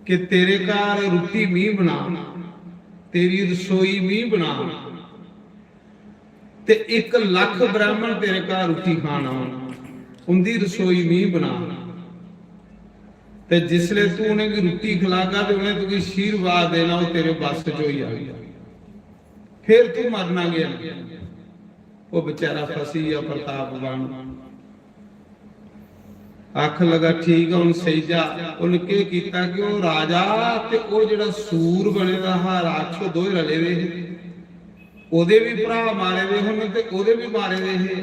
कि तेरे घर रोटी मीं बना, तेरी रसोई मीं बना, ते 1 लाख ब्राह्मण तेरे घर रोटी खान आउण, उनकी रसोई मीं बना। ते जिसले तू उन्हें रोटी खिलागा तो उन्हें तुझे आशीर्वाद देना, वो तेरे बस च ही आ गया, फिर तू मरना गया। वो बेचारा फसी या प्रतापवान आख लगा ठीक है हुण सही जा। उनके किया कि वो राजा ते वो जिहड़ा सूर बने दा हा राक्षो दो रले वे, ओदे भी भरा मारे वे हुण ते ओदे भी मारे वे हे।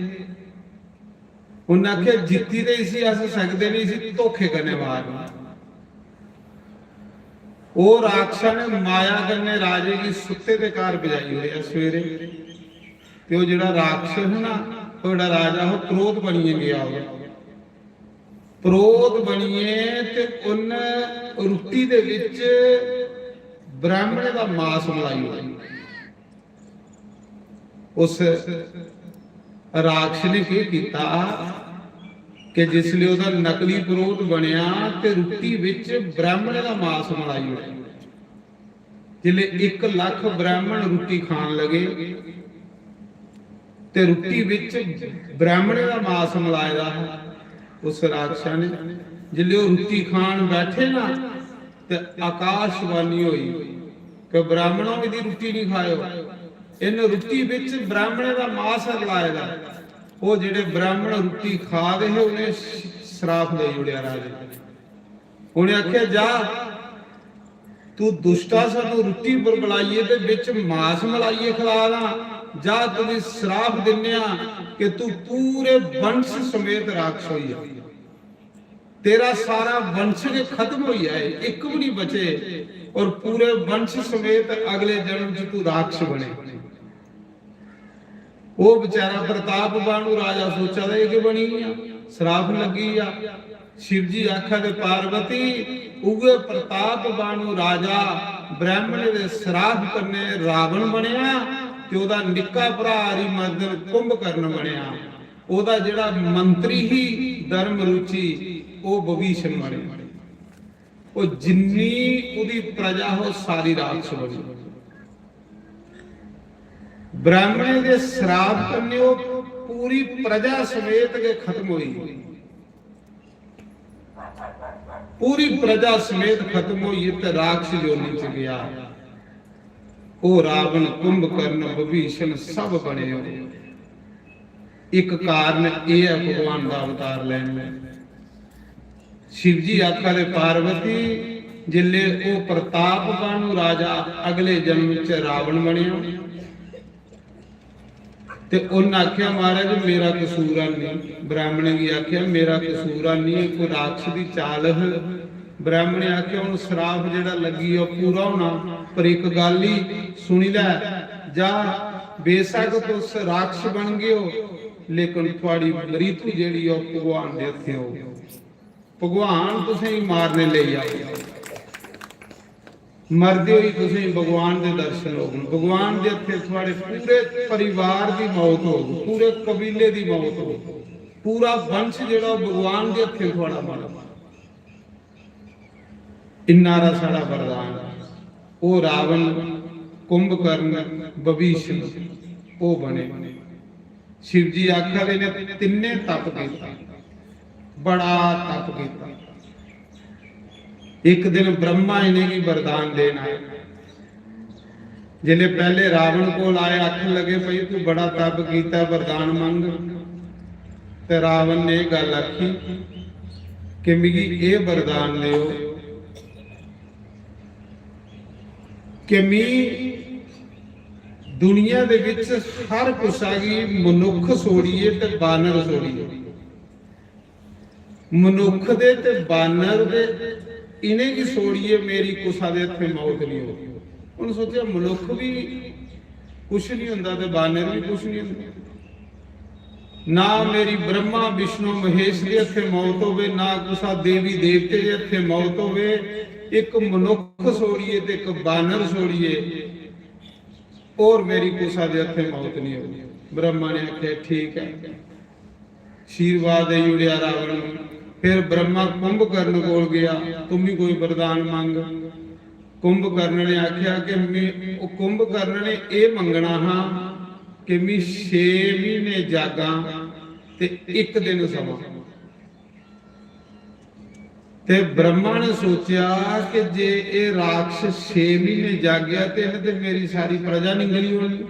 उन्हें आख्या जित्ती तो इसी अस सकते नहीं सी, धोखे करने मारना। वो राक्षा ने माया करने राजे की सुते के कार बजाई हुई है सवेरे, ते वो जिहड़ा राक्षस है ना, वो जिहड़ा राजा हो क्रोध बनिए गया, क्रोध बनिए ते उन रोटी दे विच ब्राह्मणे दा मांस मलाई हुई। उस राक्षस ने क्या किया कि जिसले उहदा नकली क्रोध बनिया ते रोटी विच ब्राह्मणे दा मांस मलाई हुई। जिले 1 लाख ब्राह्मण रोटी खान लगे ते रोटी विच ब्राह्मणे दा मांस मिलाया है। उस राक्षस ने जिले वो रोटी खान बैठे ना ते आकाशवाणी हुई कि ब्राह्मणों की रोटी नहीं खाओ, इन रोटी विच ब्राह्मणे दा मांस मिलाया। वो जिहड़े ब्राह्मण रोटी खा रहे उन्हें श्राप दे जुड़िया राजे। उन्हें आख्या जा तू दुष्टा सानू रोटी पर बुलाइए ते विच मांस मिलाइए खिलाना, जा तुझे श्राप दिन्या कि तू पूरे वंश समेत राक्षस होई जा, तेरा सारा वंश के खत्म हो जाए, एक भी नहीं बचे, और पूरे वंश समेत अगले जन्म च तू राक्षस बने। वो बेचारा प्रतापवान राजा सोचा था कि बनी श्राप लगी आ। शिव जी आखा दे पार्वती उगे प्रतापवान राजा ब्राह्मण दे श्राप करने रावण बनया, ते ओदा निक्का भरा हरिमर्दन कुंभकर्ण बनया। ओदा जिहड़ा मंत्री ही धर्म रुचि वो विभीषण बने। वो जिन्नी उदी प्रजा हो सारी राक्षस बनी। ब्राह्मण के श्राप करने वो पूरी प्रजा समेत के खत्म हुई, पूरी प्रजा समेत खत्म हुई ते राक्षस योनि च गया। वो रावण कुंभकर्ण विभीषण सब बने हो। एक कारण यह है भगवान का अवतार लेने। शिव जी आखा दे पार्वती जिले वो प्रतापवान राजा अगले जन्म च रावण बनिया, ते उन्हें आख्या महाराज मेरा कसूर नहीं। ब्राह्मण की आख्या मेरा कसूर नहीं, कोई राक्षस की चाल है। ब्राह्मण ने आख्या हुण श्राप जिहड़ा लगी है पूरा होना, पर एक गल ही सुनी लै, जा बेशक तुस राक्षस बन गए हो, लेकिन थोड़ी मृत्यु जिहड़ी है भगवान दे हत्थे हो, भगवान तुसें मारने ले आए। मरदे हुई तुसें भगवान के दर्शन हो, भगवान के हत्थे थोड़े पूरे परिवार की मौत हो, पूरे कबीले की मौत हो, पूरा वंश जिहड़ा भगवान के हत्थे थोड़ा मर। इन्नारा साड़ा वरदान। वो रावण कुंभकर्ण विभीषण वो बने। शिव जी आखा दे ने तिन्ने तप किया, बड़ा तप किया। एक दिन ब्रह्मा इन्हें की वरदान देना है। जिले पहले रावण को आए आखन लगे भाई तू बड़ा तप किया वरदान मंग, ते रावण ने गल आखी कि मिगी ये वरदान दिओ कि मी दुनिया दे विच हर कुसा की मनुख सोड़िए ते बानर सोड़िए। मनुख दे ते बानर दे इन्हें की सोड़िए, मेरी कुसा दे हत्थे मौत नहीं हो। उन्हें सोचा मनुख भी कुछ नहीं हुंदा ते बानर भी कुछ नहीं हुंदा, ना मेरी ब्रह्मा विष्णु महेश के हत्थे मौत होवे, ना कुसा देवी देवते के हत्थे मौत होवे। एक मनुख सोड़िए ते एक बानर सोड़िए, और मेरी कुसा दे हत्थे मौत नहीं होगी। ब्रह्मा ने आख्या ठीक है, आशीर्वाद दे जुड़िया रावण। फिर ब्रह्मा कुंभकर्ण कोल गया, तुम ही कोई वरदान मंग। कुंभकर्ण ने आख्या कि कुंभकर्ण ने यह मंगना हाँ कि मैं 6 महीने जागा ते 1 दिन समा। ते ब्रह्मा ने सोचा कि जे ये राक्षस 6 महीने जागया तो इन्हें ते मेरी सारी प्रजा निगली होनी।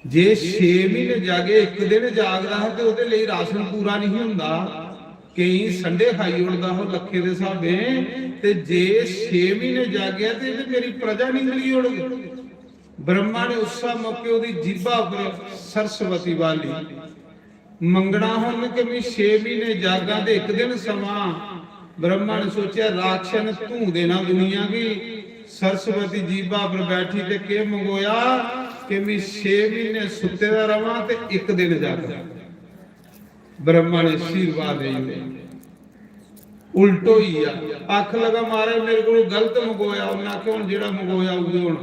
जे 6 महीने जागे 1 दिन जागदा है तो उसदे लई राशन पूरा नहीं हुंदा। कई संडे खाई उड़दा हो लखे दे हिसाबे, ते जे 6 महीने जागया तो ये मेरी प्रजा निगली होगी। ब्रह्मा ने उस मौके उहदी जीभा पर सरस्वती वाली मंगना हुन कि मैं 6 महीने जागा ते 1 दिन समा। ब्रह्मा ने सोचा राक्षस तू देना दुनिया की, सरस्वती जीभा पर बैठी ते के मंगोया कि मैं 6 महीने सुते दा रवां ते 1 दिन जागा। ब्रह्मा ने आशीर्वाद दे उल्टो ही आख लगा महाराज मेरे को गलत मंगोया। उन्हें आख्या हुण जेड़ा मंगोया उहे हुण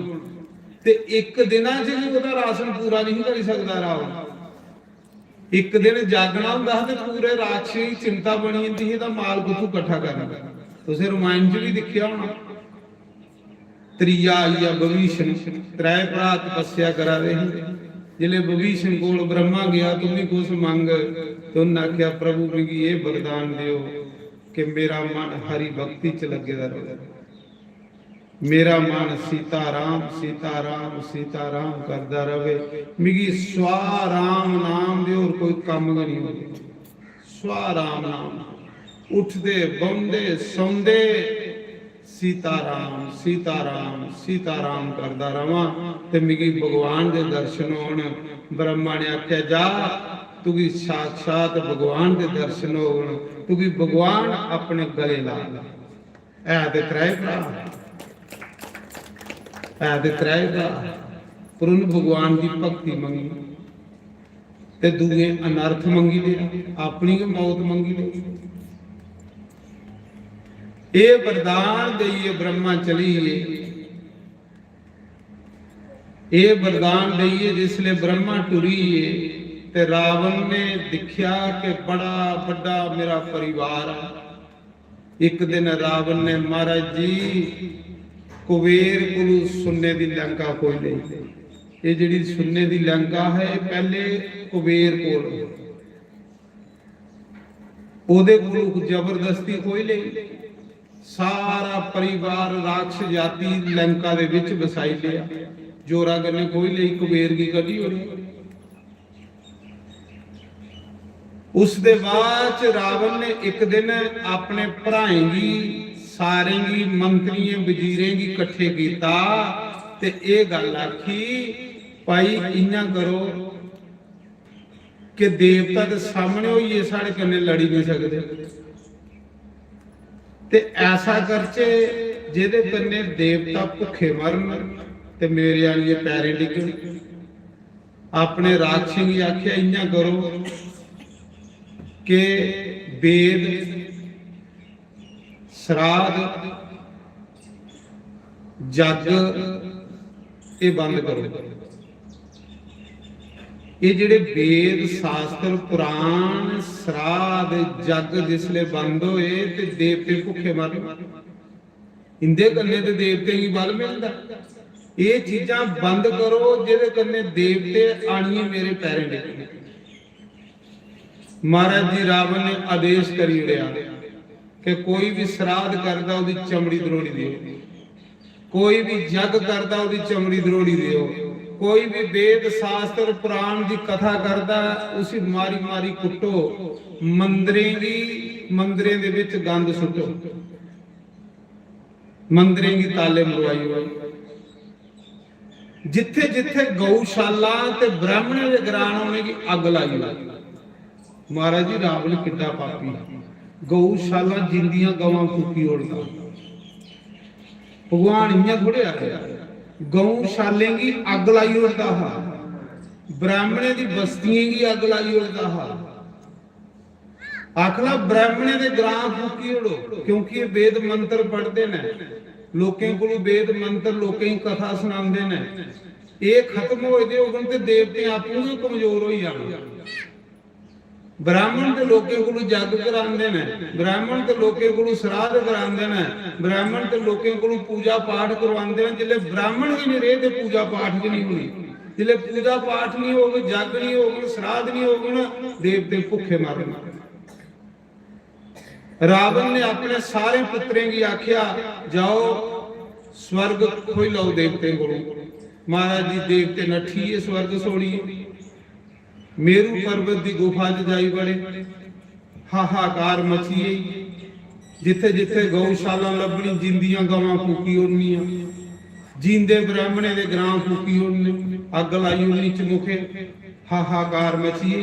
ते 1 दिन च भी ओहदा राशन पूरा नहीं कर सकदा। रावण 1 दिन जागना हुंदा ते पूरे राक्षस की चिंता बनी जांदी है, माल कित्थों इकट्ठा करना। तुसीं रामायण च भी देखिया होना। त्रीया आईया विभीषण, 3 भरा तपस्या करा रहे। जिले विभीषण कोल ब्रह्मा गया, तुम्हें कुछ मंग, तो उन्हें आख्या प्रभु मिगी ये वरदान दियो कि मेरा मन हरि भक्ति च लगे रहे, मेरा मन सीताराम सीताराम सीताराम करदा रहे, मिगी स्वा राम नाम दे और कोई कम नहीं हो। स्वा राम नाम उठदे बौंदे सौंदे सीताराम सीताराम सीताराम करदा रवां ते मिगी भगवान दे दर्शन होण। ब्रह्मा ने आख्या जा तुगी साक्षात भगवान दे दर्शन होण, तुगी भगवान अपने गले ला। ऐ ते 3 भरा, ऐ ते 3 भरा पुरन भगवान की भक्ति मंगी ते दूए अनर्थ मंगी दे, अपनी मौत मंगी दे। ये वरदान दईए ब्रह्मा चलीए, ये वरदान दईए जिसले ब्रह्मा टुरीए ते रावण ने दिखिया कि बड़ा बड़ा मेरा परिवार है। एक दिन रावण ने महाराज जी कुबेर कोलू सुन्ने दी लंका खोई लई। ये जिहड़ी सुन्ने दी लंका है पहले कुबेर कोल, ओदे कोलों जबरदस्ती खोई लई। सारा परिवार राक्षस जाति लंका दे विच बसाई लिया, जोरा गन्ने कोई लई कुबेर की कदी हो। उस दे बाद रावण ने एक दिन अपने भराएंगी सारेंगी मंत्रियों वजीरेंगी इकट्ठे कीता ते ये गल आखी भाई इन्ना करो कि देवता के सामने होइए साढ़े कन्ने लड़ी नहीं सकते, ते ऐसा करचे जिहदे कन्ने देवता भुखे मरन ते मेरे आलिए पैरे डिगन। अपने राक्षस की आख्या इन्ना करो कि वेद श्राद्ध जग ये बंद करो। ये जिहड़े वेद शास्त्र पुराण श्राद्ध जग जिसले बंद होए ते देवते भुखे मरन, इंदे कन्ने ते देवते की बल मिलदा। ये चीजां बंद करो जिहदे कन्ने देवते आनिए मेरे पैरें डिगन। महाराज जी रावण ने आदेश करी उड़िया कि कोई भी श्राद्ध करदा उहदी चमड़ी दरोड़ी दिओ, कोई भी जग करदा उहदी चमड़ी दरोड़ी दिओ, कोई भी वेद शास्त्र पुराण की कथा करदा उसी मारी मारी कुटो, मंदिरें दे विच गंद सुटो, मंदिरें की ताले मरवाई होई। जिथे जिथे गौशाला ते ब्राह्मणों के ग्राण होने की अग लाई होई। महाराज जी रावण किड्डा पापी, गौशाला जिंदियां गवां फूकी उड़दा। भगवान इयां थोड़े आ गौशाले की अग लाई उड़दा हा, ब्राह्मणे की बस्तियां की अग लाई उड़दा हा। आखला ब्राह्मणे दे ग्रां फूकी उड़ो, क्योंकि ये वेद मंत्र पढ़ते ने, लोकें कोलों वेद मंत्र लोकें की कथा सुनांदे ने। ये खत्म होए दे होगन ते देवते आपूं ही कमजोर हो जाण। ब्राह्मण ते लोके कोलों जग करांदे ने, ब्राह्मण ते लोके कोलों श्राद्ध करांदे ने, ब्राह्मण ते लोके कोलों पूजा पाठ करवांदे ने। जिले ब्राह्मण ही नहीं रहे ते पूजा पाठ भी नहीं होनी। जिले पूजा पाठ नहीं होगी, जग नहीं होगी, श्राद्ध नहीं होगी ना, देवते भुखे मरना। रावण ने अपने सारे पुत्रें की आख्या जाओ स्वर्ग खोई लो देवते को। महाराज जी देवते नठी है स्वर्ग सोड़ी, मेरू पर्वत की गुफा च जाई बड़े, हाहाकार मची। जिथे जिथे गौशाला लभनी जिंदियां गवां फूकी होनियां, जींदे ब्राह्मणे दे ग्रां फूकी होने, अग लाई होनी चमुखे, हाहाकार मची।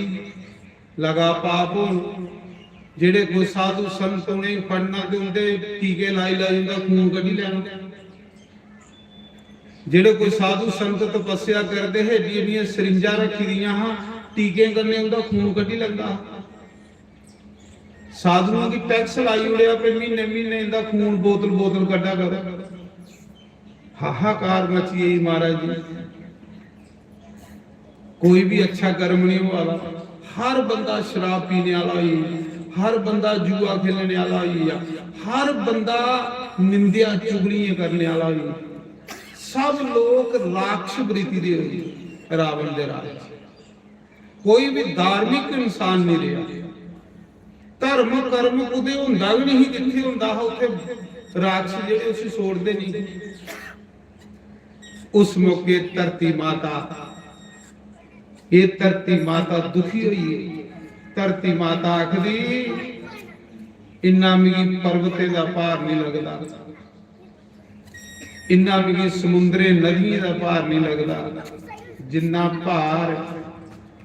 लगा पाप होन। जेड़े कोई साधु संत होने पढ़ना ते उनते टीके लाई लाई उनदा खून कढी लैना। जेड़े कोई साधु संत तपस्या करते है एडियां सरिंजा रखी दियां हां, टीके करने उनका खून कढी लंदा। साधुओं की टैक्स लाई उड़िया पे महीने महीने इनका खून बोतल बोतल कड्डा कर। हाहाकार मची है महाराज जी। कोई भी अच्छा कर्म नहीं वाला, हर बंदा शराब पीने वाला ही, हर बंदा जुआ खेलने वाला ही, हर बंदा निंदिया चुगलियां करने वाला ही। सब लोग राक्षस वृत्ति दे होए रावण दे राज। कोई भी धार्मिक इंसान नहीं रहा। धर्म कर्म कुदे हुंदा भी नहीं, जिथे हुंदा है उत्थे राक्षस जेडे उसे छोड़दे नहीं। उस मौके धरती माता, ये धरती माता दुखी हुई है। धरती माता आखदी इन्ना मिगी पर्वते दा भार नहीं लगदा, इन्ना मिगी समुद्रे नदियां दा भार नहीं लगदा, जिन्ना भार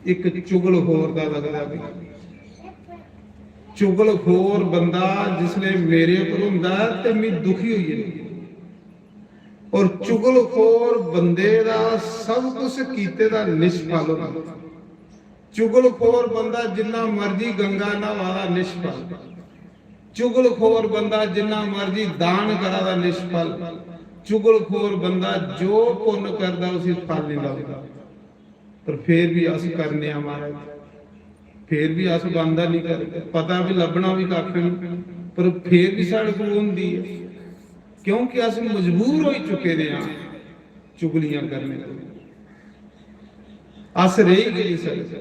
एक चुगलखोर दा लगदा है। चुगलखोर बंदा जिसले मेरे उपर हुंदा ते मैं दुखी होई जंदी। और चुगलखोर बंदे दा सब कुछ कीते दा निष्फल होंदा। चुगलखोर बंदा जिन्ना मर्जी गंगा नहावा निष्फल, चुगलखोर बंदा जिन्ना मर्जी दान करा दा निष्फल, चुगलखोर बंदा जो पुण्य करदा उसे फल नहीं लगदा। पर फिर भी अस करने महाराज, फिर भी अस बंदा नहीं करते, पता भी लभना भी कख नहीं, पर फिर भी साढ़े कोल हुंदी है, क्योंकि अस मजबूर हो चुके हैं चुगलियां करने को। अस रह गए सकते।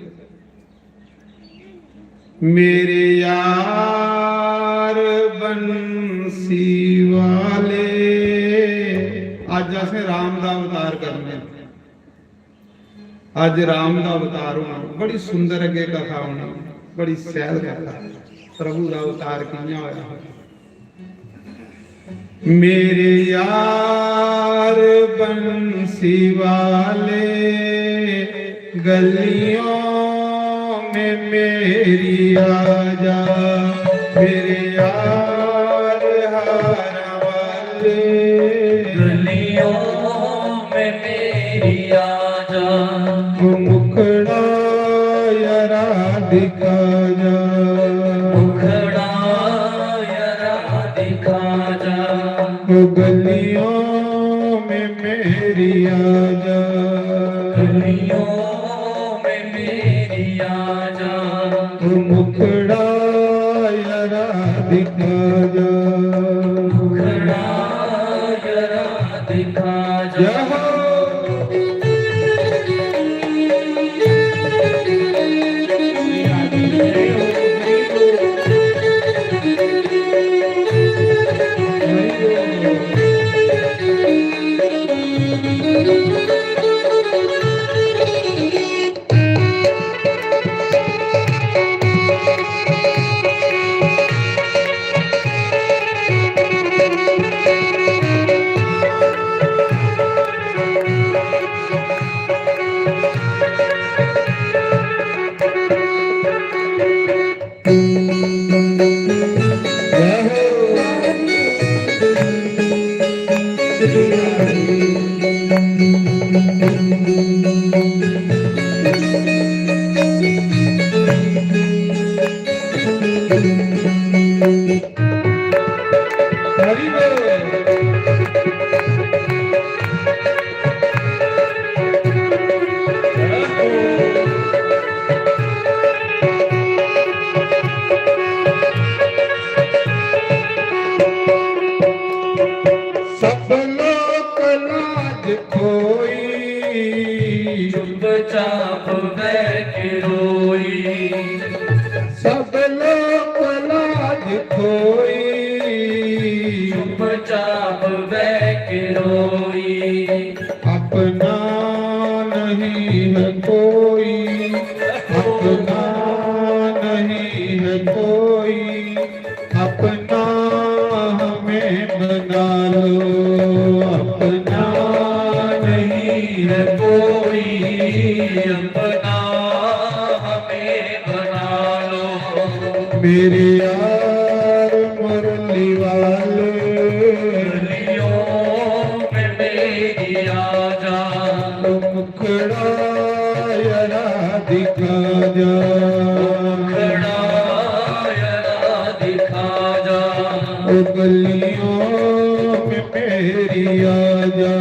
मेरे यार बंसी वाले, अज असें राम दा अवतार करना। अज राम दा अवतार होना, बड़ी सुंदर अगे कथा होना, बड़ी सैल कथा प्रभु दा अवतार कियां होया। मेरे यार बंसी वाले गलियों में मेरी आजा, मेरे यार हारा वाले गलियों में मेरी आजा, मुखड़ा यारा दिखा जा, मुखड़ा यारा दिखा जा, गलियों में मेरी आजा, गलियों में मेरी आजा, मुखड़ा यारा दिखा जा, मुखड़ा यारा दिखा जा। अपना हमें बना लो, अपना नहीं है कोई, अपना हमें बना लो। मेरे यार मुरली वाले, गलियों में मेरी आजा, मुखड़ा जरा दिखा जा, खड़ा जरा दिखा जा। ओ गलियों में मेरी आजा,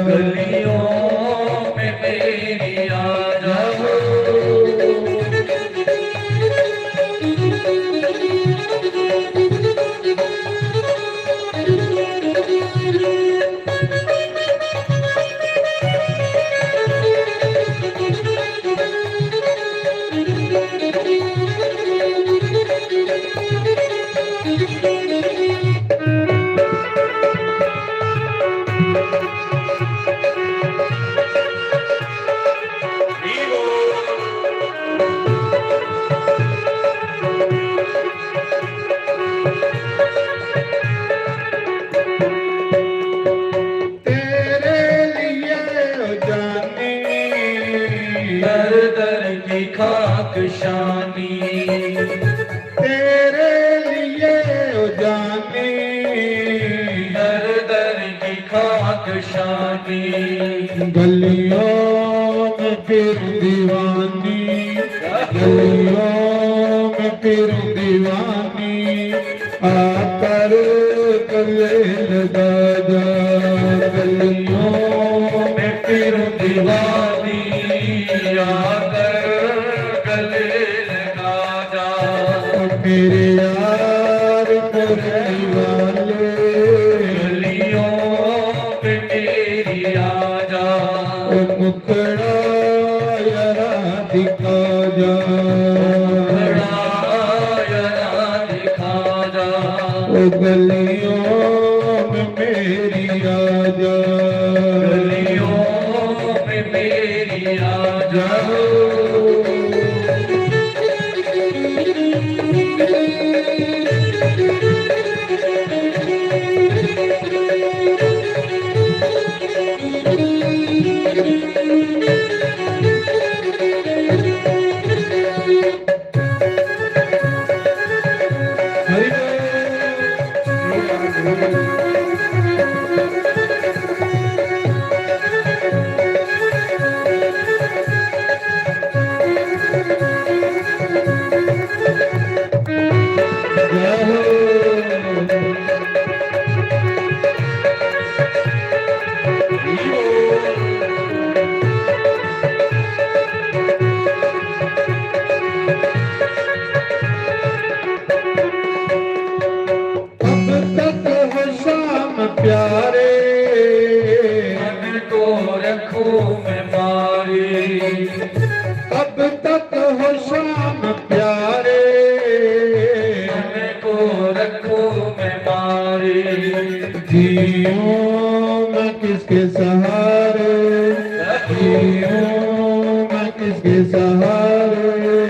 गलियों में मेरी आजा। तेरे लिए ओ जाने, दर दर की खाक शानी, तेरे लिए ओ जाने, दर दर की खाक शानी। गलियों में फिर दीवानी, गलियों में फिर दीवानी, आकर गले लगा जा, गलियों में फिर दीवानी, आकर गले लगा जा। मेरे यार मुरली वाले, गलियों में मेरी आजा, मुखड़ा जरा दिखा जा, खड़ा जरा दिखा जा। ओ गलियों में मेरी आजा, गलियों में मेरी आजा। हरि अब तक हो शाम प्यारे, मन को रखूं मैं मारे, अब तक हो शाम प्यारे, मन को रखूं मैं मारे। जियूं मैं किसके सहारे, जियूं मैं किसके सहारे,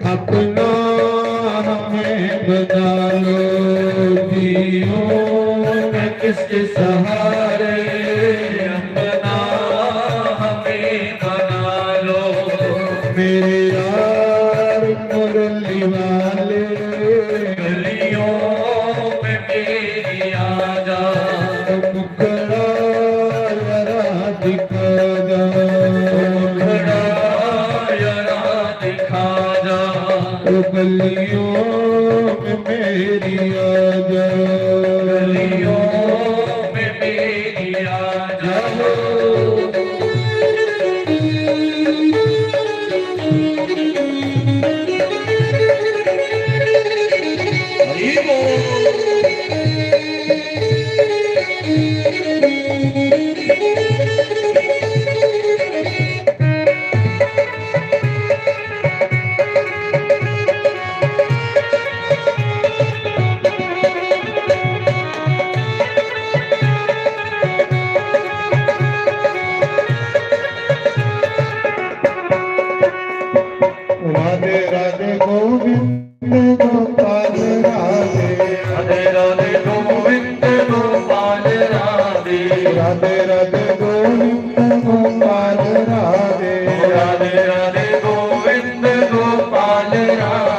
अपना हमें बना लो, जियूं मैं किसके सहारे, अपना हमें बना लो। मेरे यार मुरली वाले, गलियों में मेरी आजा, मुखड़ा जरा दिखा जा, खड़ा जरा दिखा जा। ओ गलियों में मेरी आजा, गलियों में मेरी आजा। हरि बोल। राधे राधे गोविंद गोपाल राधे ਰਾਮ